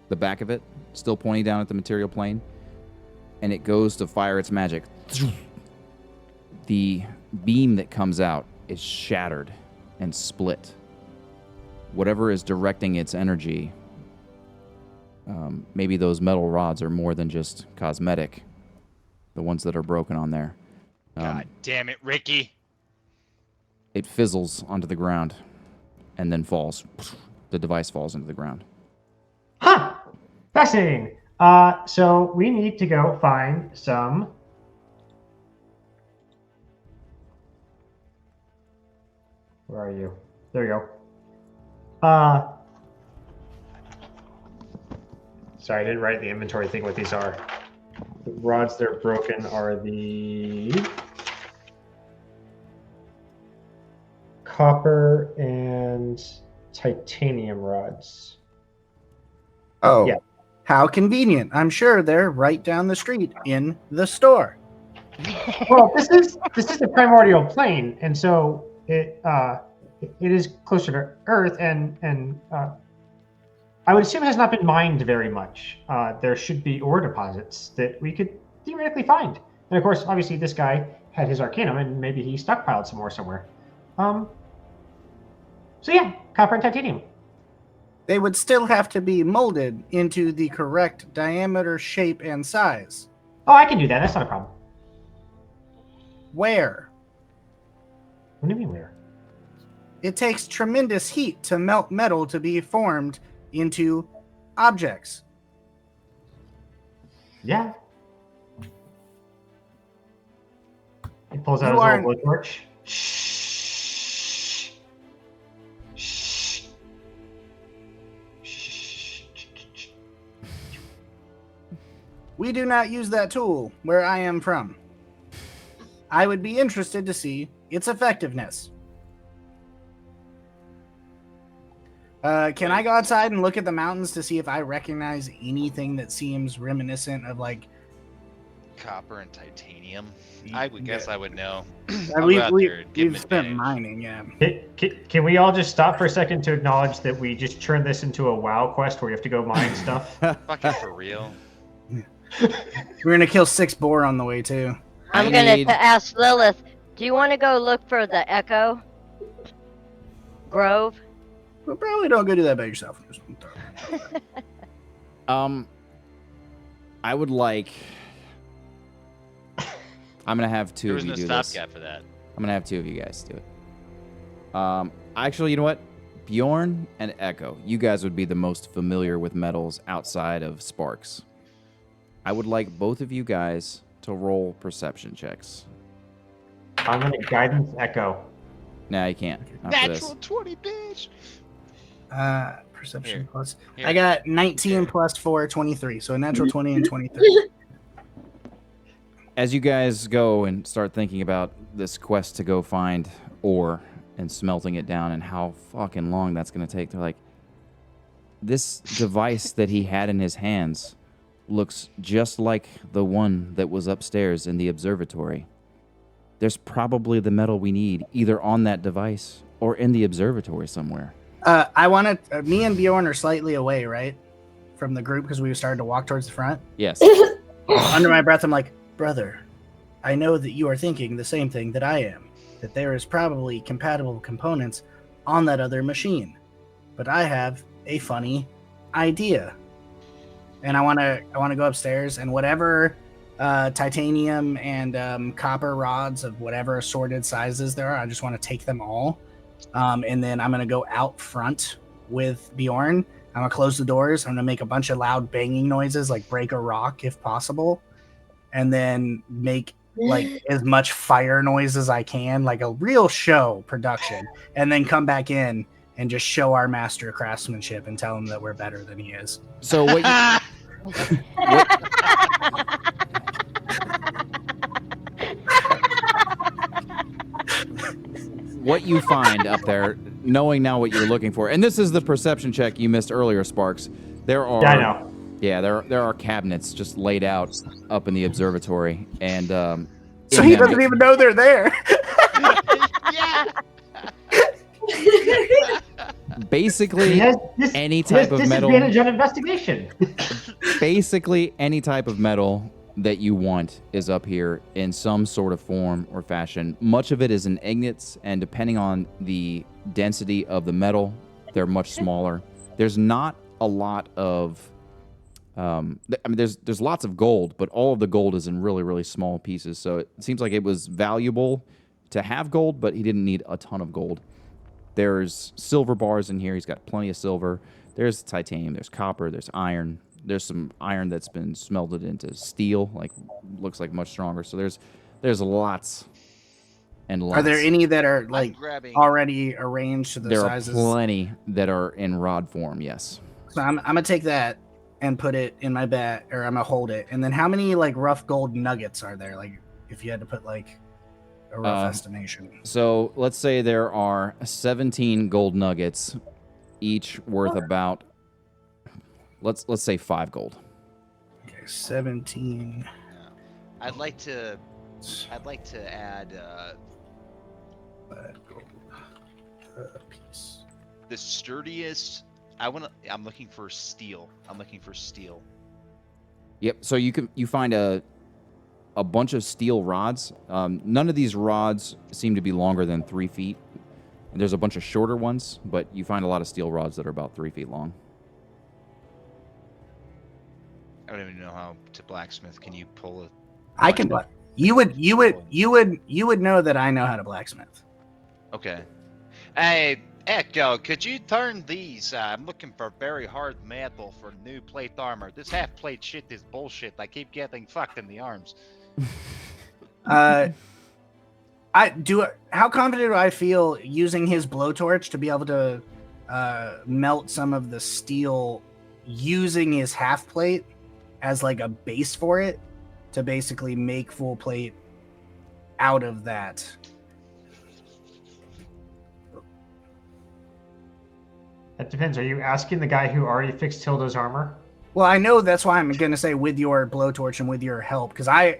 S1: the back of it, still pointing down at the material plane, and it goes to fire its magic. the beam that comes out is shattered and split. Whatever is directing its energy, maybe those metal rods are more than just cosmetic, the ones that are broken on there.
S6: God damn it, Ricky.
S1: It fizzles onto the ground and then falls. The device falls into the ground.
S8: Huh! Fascinating. So we need to go find some. Where are you? There you go. Sorry, I didn't write the inventory thing what these are. The rods that are broken are the copper and titanium rods.
S3: Oh,
S8: Yeah.
S3: How convenient. I'm sure they're right down the street in the store.
S8: Well, this is a primordial plane, and so it is closer to Earth, and I would assume it has not been mined very much. There should be ore deposits that we could theoretically find, and of course, obviously, this guy had his Arcanum, and maybe he stockpiled some more somewhere. So yeah, copper and titanium.
S3: They would still have to be molded into the correct diameter, shape, and size.
S8: Oh, I can do that. That's not a problem.
S3: Where?
S8: What do you mean where?
S3: It takes tremendous heat to melt metal to be formed into objects.
S8: Yeah. He pulls out his little blowtorch. Shh.
S3: We do not use that tool where I am from. I would be interested to see its effectiveness. Can I go outside and look at the mountains to see if I recognize anything that seems reminiscent of like
S6: Copper and titanium. I would guess I would know.
S3: We've spent mining, yeah.
S8: Can we all just stop for a second to acknowledge that we just turned this into a WoW quest where you have to go mine stuff?
S6: Fucking for real.
S3: We're gonna kill 6 boar on the way too.
S5: I'm gonna ask Lilith, do you want to go look for the Echo Grove?
S3: Well, probably don't go do that by yourself.
S1: I would like. I'm gonna have two
S6: There
S1: of
S6: was
S1: you
S6: no
S1: do this.
S6: stopgap for that.
S1: I'm gonna have 2 of you guys do it. Actually, you know what? Bjorn and Echo, you guys would be the most familiar with metals outside of Sparks. I would like both of you guys to roll perception checks.
S8: I'm gonna guidance Echo.
S1: Nah, you can't. Not for this.
S6: Natural 20, bitch.
S3: Perception
S6: Here.
S3: plus.
S6: Here.
S3: I got 19 plus 4, 23. So a natural 20 and 23.
S1: As you guys go and start thinking about this quest to go find ore and smelting it down and how fucking long that's going to take, they're like, this device that he had in his hands looks just like the one that was upstairs in the observatory. There's probably the metal we need either on that device or in the observatory somewhere.
S3: I want to. Me and Bjorn are slightly away, right, from the group because we started to walk towards the front.
S1: Yes.
S3: Under my breath, I'm like, brother, I know that you are thinking the same thing that I am. That there is probably compatible components on that other machine, but I have a funny idea, and I want to go upstairs and whatever titanium and copper rods of whatever assorted sizes there are, I just want to take them all. And then I'm going to go out front with Bjorn. I'm going to close the doors. I'm going to make a bunch of loud banging noises, like break a rock if possible. And then make like as much fire noise as I can, like a real show production. And then come back in and just show our master craftsmanship and tell him that we're better than he is.
S1: So what you... What you find up there, knowing now what you're looking for, and this is the perception check you missed earlier, Sparks. There are,
S8: Yeah, I know.
S1: Yeah, there are cabinets just laid out up in the observatory, and
S3: so he doesn't even know they're there.
S6: Yeah.
S1: Basically, any type of metal.
S8: Disadvantage on investigation.
S1: Basically, any type of metal that you want is up here in some sort of form or fashion. Much of it is in ingots, and depending on the density of the metal, they're much smaller. There's not a lot of there's lots of gold, but all of the gold is in really, really small pieces. So it seems like it was valuable to have gold, but he didn't need a ton of gold. There's silver bars in here. He's got plenty of silver. There's titanium. There's copper. There's iron. There's some iron that's been smelted into steel, like looks like much stronger. So there's lots and lots.
S3: Are there any that are like
S6: grabbing-
S3: already arranged to the
S1: There
S3: sizes?
S1: are plenty that are in rod form. Yes.
S3: So I'm gonna take that and put it in my bag, or I'm gonna hold it. And then how many like rough gold nuggets are there? Like if you had to put like a rough estimation.
S1: So let's say there are 17 gold nuggets, each worth about let's say 5 gold.
S3: Okay, 17.
S6: I'd like to add
S3: 5 gold a piece.
S6: the sturdiest. I'm looking for steel.
S1: Yep. So you find a bunch of steel rods. None of these rods seem to be longer than 3 feet. There's a bunch of shorter ones, but you find a lot of steel rods that are about 3 feet long.
S6: I don't even know how to blacksmith. Can you pull it?
S3: I can. You would know that I know how to blacksmith.
S6: Okay. Hey, Echo, could you turn these? I'm looking for very hard metal for new plate armor. This half plate shit is bullshit. I keep getting fucked in the arms.
S3: How confident do I feel using his blowtorch to be able to melt some of the steel using his half plate as like a base for it to basically make full plate out of that?
S8: That depends. Are you asking the guy who already fixed Hilda's armor?
S3: Well, I know that's why I'm gonna say with your blowtorch and with your help, because I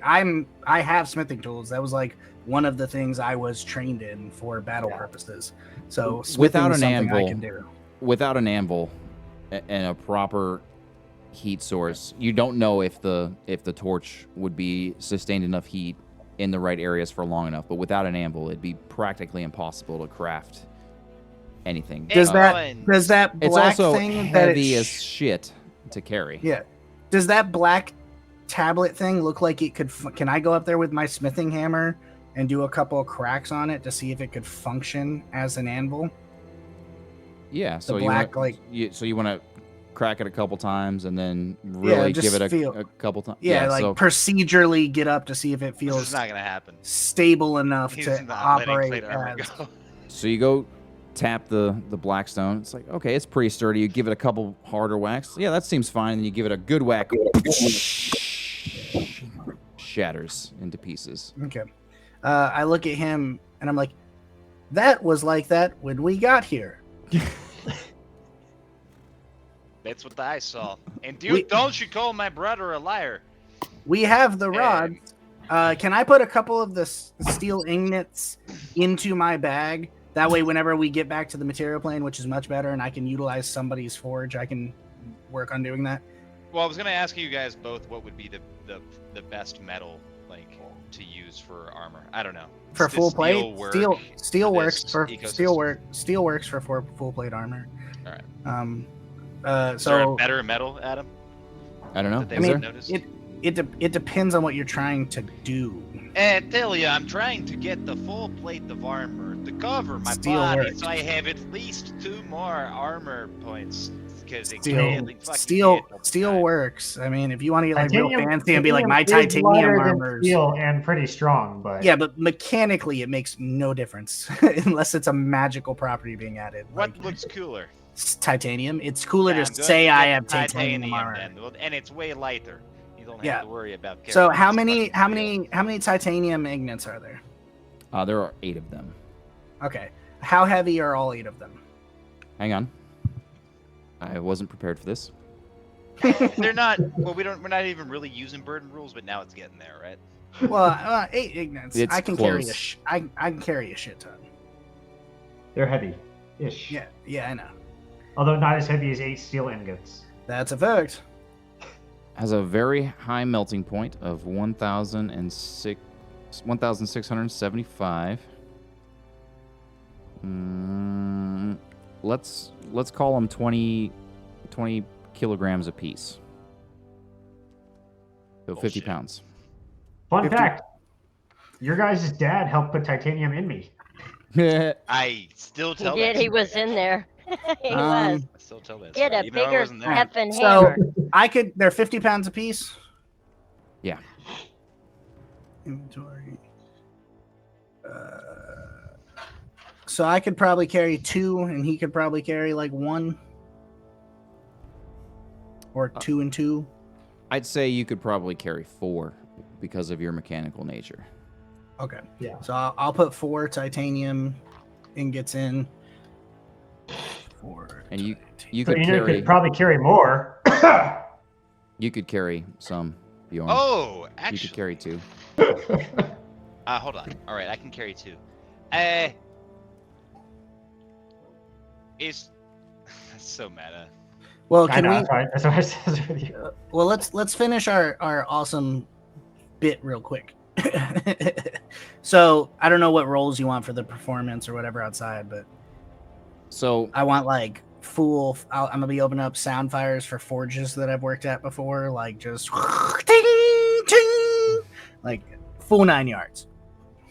S3: have smithing tools. That was like one of the things I was trained in for battle purposes. So
S1: without an
S3: something
S1: anvil,
S3: I can do.
S1: Without an anvil and a proper heat source, you don't know if the torch would be sustained enough heat in the right areas for long enough. But without an anvil, it'd be practically impossible to craft anything.
S3: Does that
S1: It's
S3: black
S1: also
S3: thing that
S1: heavy as shit to carry.
S3: Yeah. Does that black tablet thing look like it could? Can I go up there with my smithing hammer and do a couple of cracks on it to see if it could function as an anvil?
S1: Yeah. So
S3: black,
S1: you want to crack it a couple times and then really give it a couple times.
S3: Yeah, like procedurally get up to see if it feels
S6: This is not gonna happen.
S3: stable enough
S6: He's
S3: to
S6: not letting
S3: operate
S6: plate armor
S3: as.
S6: go.
S1: So you go tap the blackstone. It's like, okay, it's pretty sturdy. You give it a couple harder whacks. Yeah, that seems fine. And you give it a good whack. Shatters into pieces.
S3: Okay. I look at him and I'm like, that was like that when we got here.
S6: That's what I saw. And dude, don't you call my brother a liar.
S3: We have the rod. Can I put a couple of the steel ingots into my bag? That way, whenever we get back to the material plane, which is much better, and I can utilize somebody's forge, I can work on doing that.
S6: Well, I was gonna ask you guys both what would be the best metal like to use for armor. I don't know.
S3: For full plate, steel works for
S6: ecosystem?
S3: steel works for full plate armor.
S6: All right.
S3: So
S6: is there a better metal, Adam?
S1: I don't know.
S6: That they
S3: I mean,
S6: would notice?
S3: it depends on what you're trying to do.
S6: I tell you, I'm trying to get the full plate of armor to cover my
S3: Steel
S6: body,
S3: works.
S6: so I have at least 2 more armor points. Because
S3: Steel works. I mean, if you want to get like real
S8: Titanium-
S3: fancy and be like my
S8: titanium is
S3: titanium
S8: lighter than
S3: armor,
S8: steel and pretty strong, but
S3: yeah, but mechanically it makes no difference unless it's a magical property being added.
S6: What
S3: Like,
S6: looks cooler?
S3: it's titanium. It's cooler
S6: Yeah,
S3: to
S6: I'm going
S3: say
S6: to
S3: I
S6: get
S3: have titanium armor.
S6: then, and it's way lighter. You don't
S3: Yeah.
S6: have to worry about.
S3: So
S6: carrying
S3: how
S6: this
S3: many
S6: fucking steel.
S3: titanium ingots are there?
S1: There are 8 of them.
S3: Okay. How heavy are all 8 of them?
S1: Hang on. I wasn't prepared for this.
S6: They're not. Well, we're not even really using burden rules, but now it's getting there, right?
S3: Well, 8 ingots.
S1: It's
S3: I can
S1: close.
S3: I can carry a shit ton.
S8: they're heavy-ish.
S3: Yeah, I know.
S8: Although not as heavy as 8 steel ingots.
S3: That's a fact.
S1: has a very high melting point of 1,675. Let's call them 20 kilograms apiece. So 50
S6: Bullshit.
S1: pounds.
S8: Fun
S3: 50.
S8: fact: your guys' dad helped put titanium in me.
S6: I still
S5: He
S6: tell
S5: did.
S6: that.
S5: He was in there. He was.
S6: I still tell that.
S5: Get
S6: story,
S5: a
S6: even though I
S5: bigger
S6: wasn't there.
S5: effing
S3: So
S5: hammer.
S3: they're 50 pounds apiece.
S1: Yeah.
S3: Inventory. So I could probably carry 2, and he could probably carry like 1, or 2 and 2.
S1: I'd say you could probably carry 4 because of your mechanical nature.
S3: Okay.
S8: Yeah.
S3: So I'll put 4 titanium ingots in. 4.
S1: And you
S8: So
S1: could
S8: you
S1: carry
S8: could probably carry more.
S1: you could carry some, Bjorn.
S6: Oh,
S1: you could
S6: actually.
S1: carry 2.
S6: Hold on. All right, I can carry 2. Is that's so meta.
S3: Well,
S8: I
S3: can
S8: know,
S3: we?
S8: that's why I said with you.
S3: Well, let's finish our awesome bit real quick. So I don't know what roles you want for the performance or whatever outside, but
S1: So
S3: I want like full. I'm gonna be opening up sound fires for forges that I've worked at before, like just ting, ting, like full 9 yards.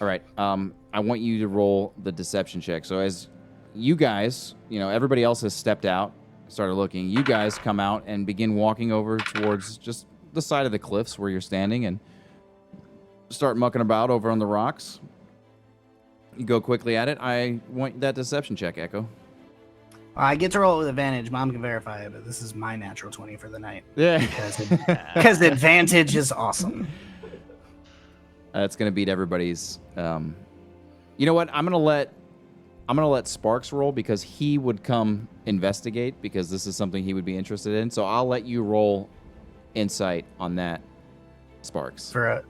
S1: all right. I want you to roll the deception check. So as you guys, everybody else has stepped out, started looking. You guys come out and begin walking over towards just the side of the cliffs where you're standing and start mucking about over on the rocks. You go quickly at it. I want that deception check, Echo.
S3: I get to roll with advantage. Mom can verify it, but this is my natural 20 for the night
S1: Yeah.
S3: because the advantage is awesome.
S1: It's gonna beat everybody's. You know what? I'm gonna let Sparks roll because he would come investigate because this is something he would be interested in. So I'll let you roll insight on that, Sparks.
S3: For a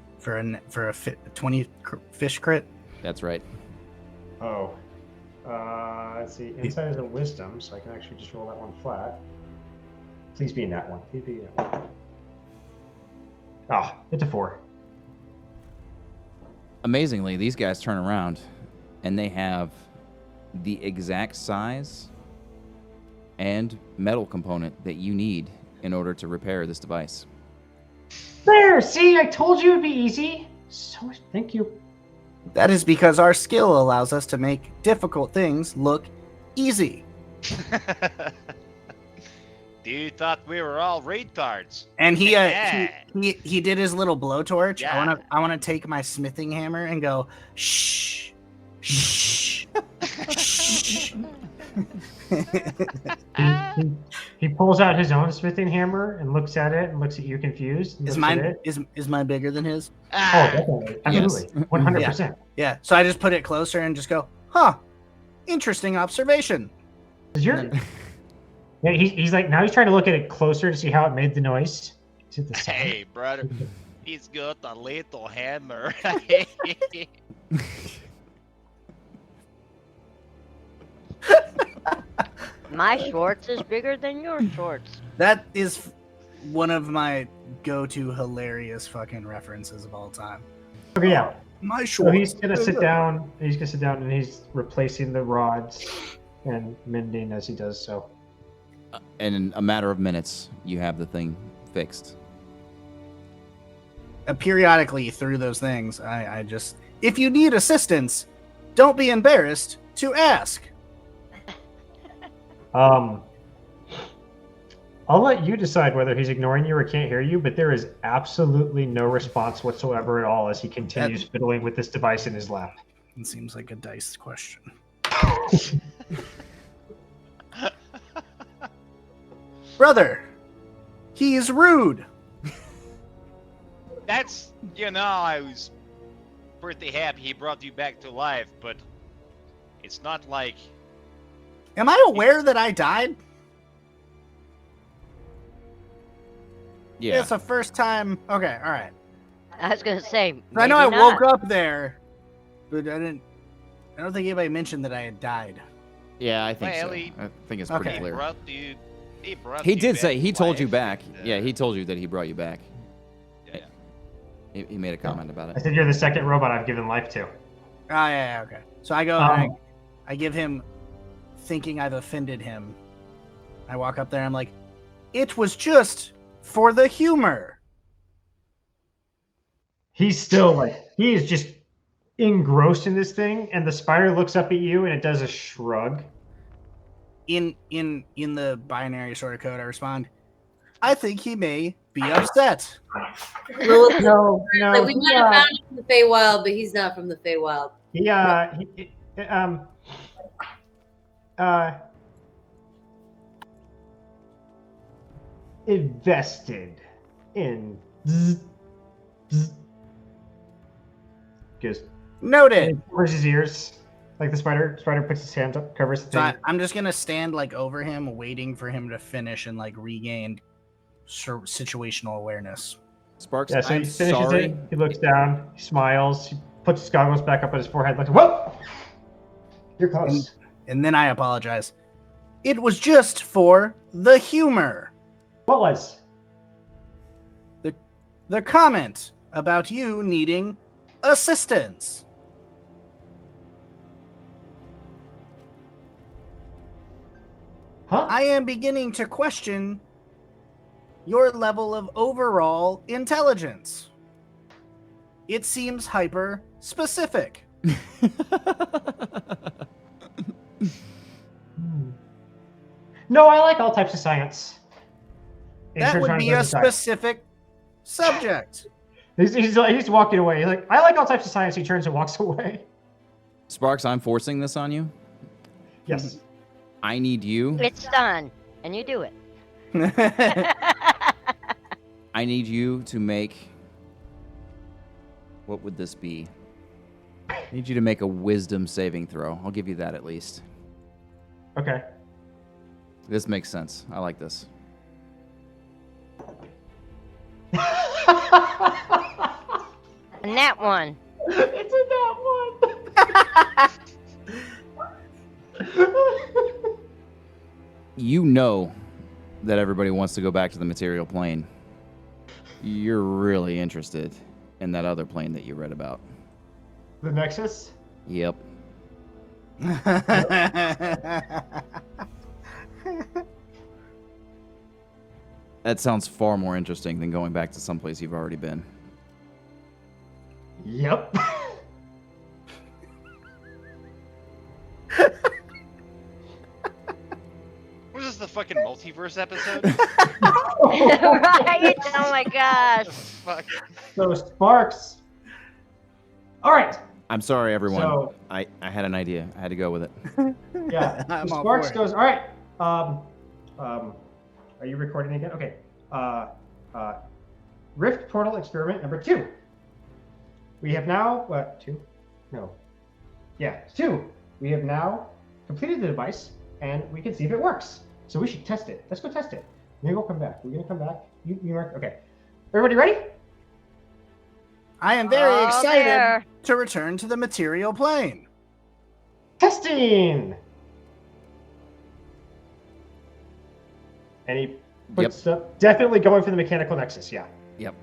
S3: 20 fish crit.
S1: That's right.
S8: Oh. Let's see. Insight is a wisdom, so I can actually just roll that one flat. Please be in that one. Please be in that one. Oh, it's a 4.
S1: Amazingly, these guys turn around and they have the exact size and metal component that you need in order to repair this device.
S8: There! See, I told you it'd be easy. So thank you.
S3: That is because our skill allows us to make difficult things look easy.
S6: Dude thought we were all retards.
S3: And he
S6: Yeah.
S3: he did his little blowtorch.
S6: Yeah.
S3: I wanna take my smithing hammer and go shh, shh, shh.
S8: He pulls out his own smithing hammer and looks at it and looks at you confused. And
S3: Is
S8: looks at
S3: mine
S8: it.
S3: is mine bigger than his?
S8: Oh,
S6: Ah,
S8: definitely.
S1: Yes.
S8: Absolutely. 100%.
S3: Yeah. So I just put it closer and just go, huh? Interesting observation.
S8: Is your... Yeah, he's like, now he's trying to look at it closer to see how it made the noise. Is it the sound?
S6: hey, brother. He's got a little hammer.
S5: My shorts is bigger than your shorts.
S3: That is one of my go-to hilarious fucking references of all time.
S8: Okay, yeah.
S3: My
S8: So he's gonna sit down. He's gonna sit down and he's replacing the rods and mending as he does so.
S1: And in a matter of minutes, you have the thing fixed.
S3: Periodically through those things, I just, if you need assistance, don't be embarrassed to ask.
S8: I'll let you decide whether he's ignoring you or can't hear you, but there is absolutely no response whatsoever at all as he continues fiddling with this device in his lap.
S3: It seems like a dice question. Brother, he is rude.
S6: That's, I was pretty happy he brought you back to life, but it's not like...
S3: Am I aware that I died?
S1: Yeah.
S3: It's the first time. Okay, all right.
S5: I was gonna say.
S3: I know I
S5: maybe
S3: woke
S5: not.
S3: up there, but I don't think anybody mentioned that I had died.
S1: Yeah, I think
S6: Well,
S1: so.
S6: he-
S1: I think it's pretty
S3: Okay.
S6: He
S1: clear.
S6: brought you
S1: He did say he told you
S6: life,
S1: back.
S6: and,
S1: Yeah, he told you that he brought you back.
S6: Yeah.
S1: He made a comment about
S8: I
S1: it.
S8: said you're the second robot I've given life to.
S3: Oh, yeah, okay. So I go and I give him, thinking I've offended him. I walk up there and I'm like, it was just for the humor.
S8: He's still like, he is just engrossed in this thing, and the spider looks up at you and it does a shrug.
S3: In the binary sort of code, I respond, I think he may be upset.
S2: Lilith,
S8: No,
S2: like, we might have found him from the Feywild, but he's not from the Feywild.
S8: Invested in goes
S3: Noted.
S8: covers his ears like the spider puts his hands up, covers the
S3: So
S8: thing.
S3: I'm just gonna stand like over him, waiting for him to finish and like regain situational awareness.
S1: Sparks,
S8: Yeah, so
S1: I'm
S8: he finishes
S1: sorry.
S8: it, he looks down, he smiles, he puts his goggles back up at his forehead, looks, whoa! You're close.
S3: And then I apologize. It was just for the humor.
S8: What was?
S3: The comment about you needing assistance.
S8: Huh?
S3: I am beginning to question your level of overall intelligence. It seems hyper specific.
S8: No, I like all types of science.
S3: That would be a specific subject.
S8: He's walking away. He's like, I like all types of science. He turns and walks away.
S1: Sparks, I'm forcing this on you.
S8: Yes.
S1: I need you.
S5: It's done, and you do it.
S1: I need you to make. What would this be? I need you to make a wisdom saving throw. I'll give you that at least.
S8: Okay.
S1: This makes sense. I like this.
S5: And that one.
S8: It's in that one.
S1: You know that everybody wants to go back to the material plane. You're really interested in that other plane that you read about.
S8: The Nexus?
S1: Yep. That sounds far more interesting than going back to someplace you've already been.
S8: Yep.
S6: What is this, the fucking multiverse episode?
S5: Right? Oh my gosh.
S6: Fuck.
S8: So Sparks. All right.
S1: I'm sorry, everyone.
S8: So-
S1: I had an idea. I had to go with it.
S8: Yeah.
S3: I'm
S8: So
S3: all
S8: Sparks
S3: for it.
S8: goes, all right. Are you recording again? Okay. Rift Portal Experiment number 2. We have now, what, 2? No. Yeah, 2. We have now completed the device, and we can see if it works. So we should test it. Let's go test it. Maybe we'll come back. We're going to come back. You mark. Okay. Everybody ready?
S3: I am very
S5: Oh,
S3: excited
S5: there.
S3: to return to the material plane.
S8: Testing! And he puts up, definitely going for the mechanical nexus, yeah.
S1: Yep.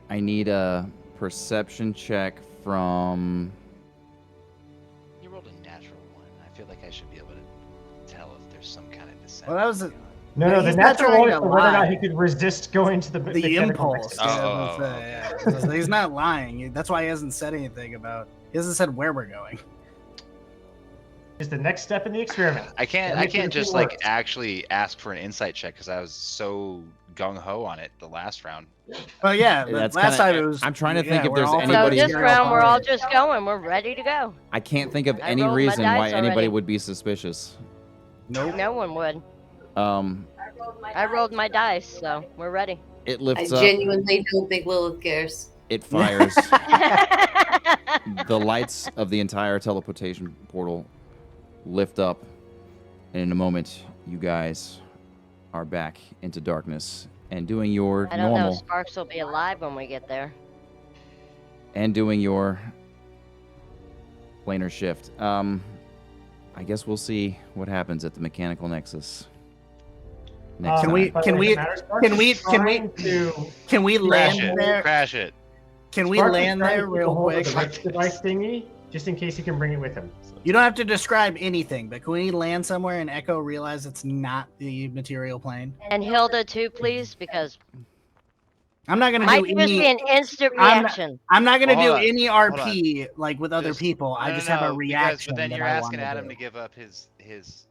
S1: I need a perception check from.
S6: You rolled a natural one. I feel like I should be able to tell if there's some kind of descent.
S3: Well, that was
S6: going on.
S8: No, the
S3: He's not
S8: natural
S3: trying
S8: one is
S3: to
S8: for whether or not
S3: lie.
S8: he could resist going to the
S3: the
S8: mechanical
S3: impulse.
S8: nexus.
S6: Oh,
S3: Yeah. He's not lying. That's why he hasn't said anything about. He hasn't said where we're going.
S8: Is the next step in the experiment.
S6: I can't
S8: Make sure
S6: just
S8: it
S6: like
S8: works.
S6: actually ask for an insight check because I was so gung ho on it the last round.
S3: Well, yeah.
S1: That's
S3: last
S1: kinda-
S3: time it was.
S1: I'm trying to think if
S3: we're
S1: there's
S3: all
S5: So
S1: anybody-
S5: this round, we're all
S3: material
S5: just going. We're ready to go.
S1: I can't think of
S5: I
S1: any
S5: rolled my
S1: reason why
S5: dice
S1: anybody
S5: already.
S1: would be suspicious.
S3: Nope.
S5: No one would.
S1: Um,
S5: I rolled my dice, so we're ready.
S1: it
S2: I
S1: lifts up.
S2: genuinely don't think Lilith cares.
S1: It fires. The lights of the entire teleportation portal lift up, and in a moment, you guys are back into darkness and doing your
S5: I don't know.
S1: normal
S5: Sparks will be alive when we get there.
S1: and doing your planar shift. I guess we'll see what happens at the mechanical nexus. Next
S3: Can we-
S1: time.
S3: can we- Can we land there?
S6: Crash it.
S3: Can we
S8: Sparks is
S3: land
S8: trying to
S3: there
S8: keep a
S3: real
S8: hold of
S3: quick?
S8: The rift device thingy, just in case he can bring it with him.
S3: You don't have to describe anything, but can we land somewhere and Echo realize it's not the material plane?
S5: And Hilda too, please, because
S3: I'm not gonna
S5: might
S3: do
S5: just be
S3: any.
S5: an instant
S3: I'm not-
S5: reaction.
S3: I'm not gonna
S6: Well,
S3: do
S6: hold on,
S3: any
S6: hold
S3: RP like with other people. I just have a reaction.
S6: But then
S3: that
S6: you're
S3: I
S6: asking
S3: wanna
S6: Adam
S3: do.
S6: to give up his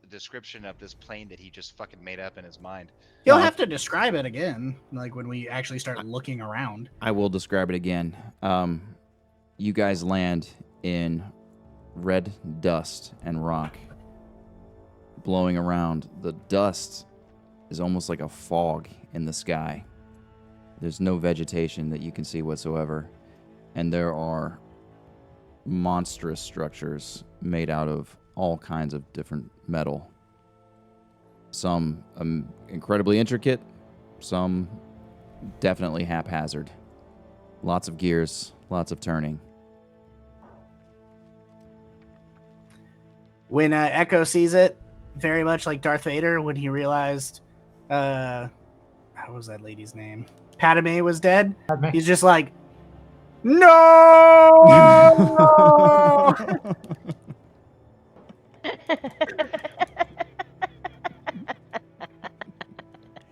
S6: description of this plane that he just fucking made up in his mind.
S3: He'll
S1: No.
S3: have to describe it again, like when we actually start looking around.
S1: I will describe it again. You guys land in red dust and rock blowing around. The dust is almost like a fog in the sky. There's no vegetation that you can see whatsoever. And there are monstrous structures made out of all kinds of different metal. Some incredibly intricate, some definitely haphazard. Lots of gears, lots of turning.
S3: When Echo sees it, very much like Darth Vader, when he realized, what was that lady's name? Padme was dead.
S8: Padme.
S3: He's just like, no!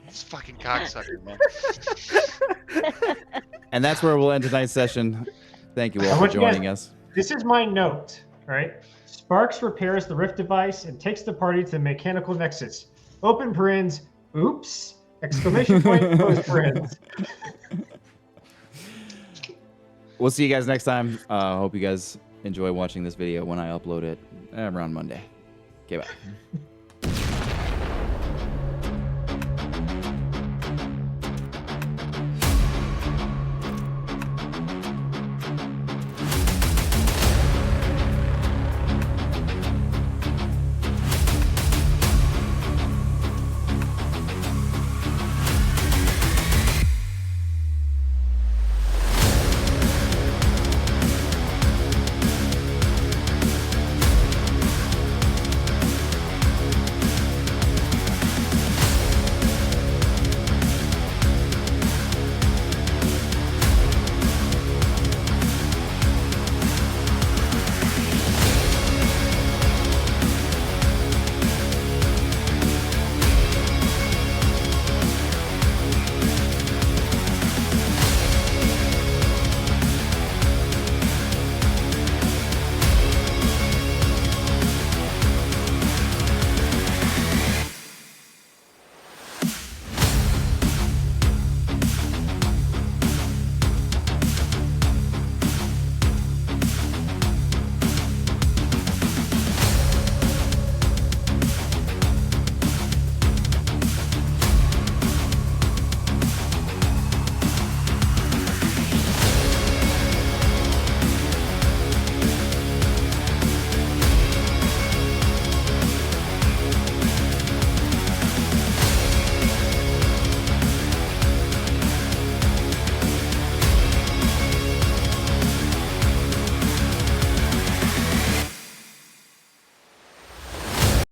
S6: This fucking cocksucker, man.
S1: And that's where we'll end tonight's session. Thank you all
S8: I
S1: for
S8: want you guys-
S1: joining us.
S8: This is my note, right? Sparks repairs the rift device and takes the party to the mechanical nexus. Open parens, oops, exclamation point, close parens.
S1: We'll see you guys next time. Hope you guys enjoy watching this video when I upload it around Monday. Okay, bye.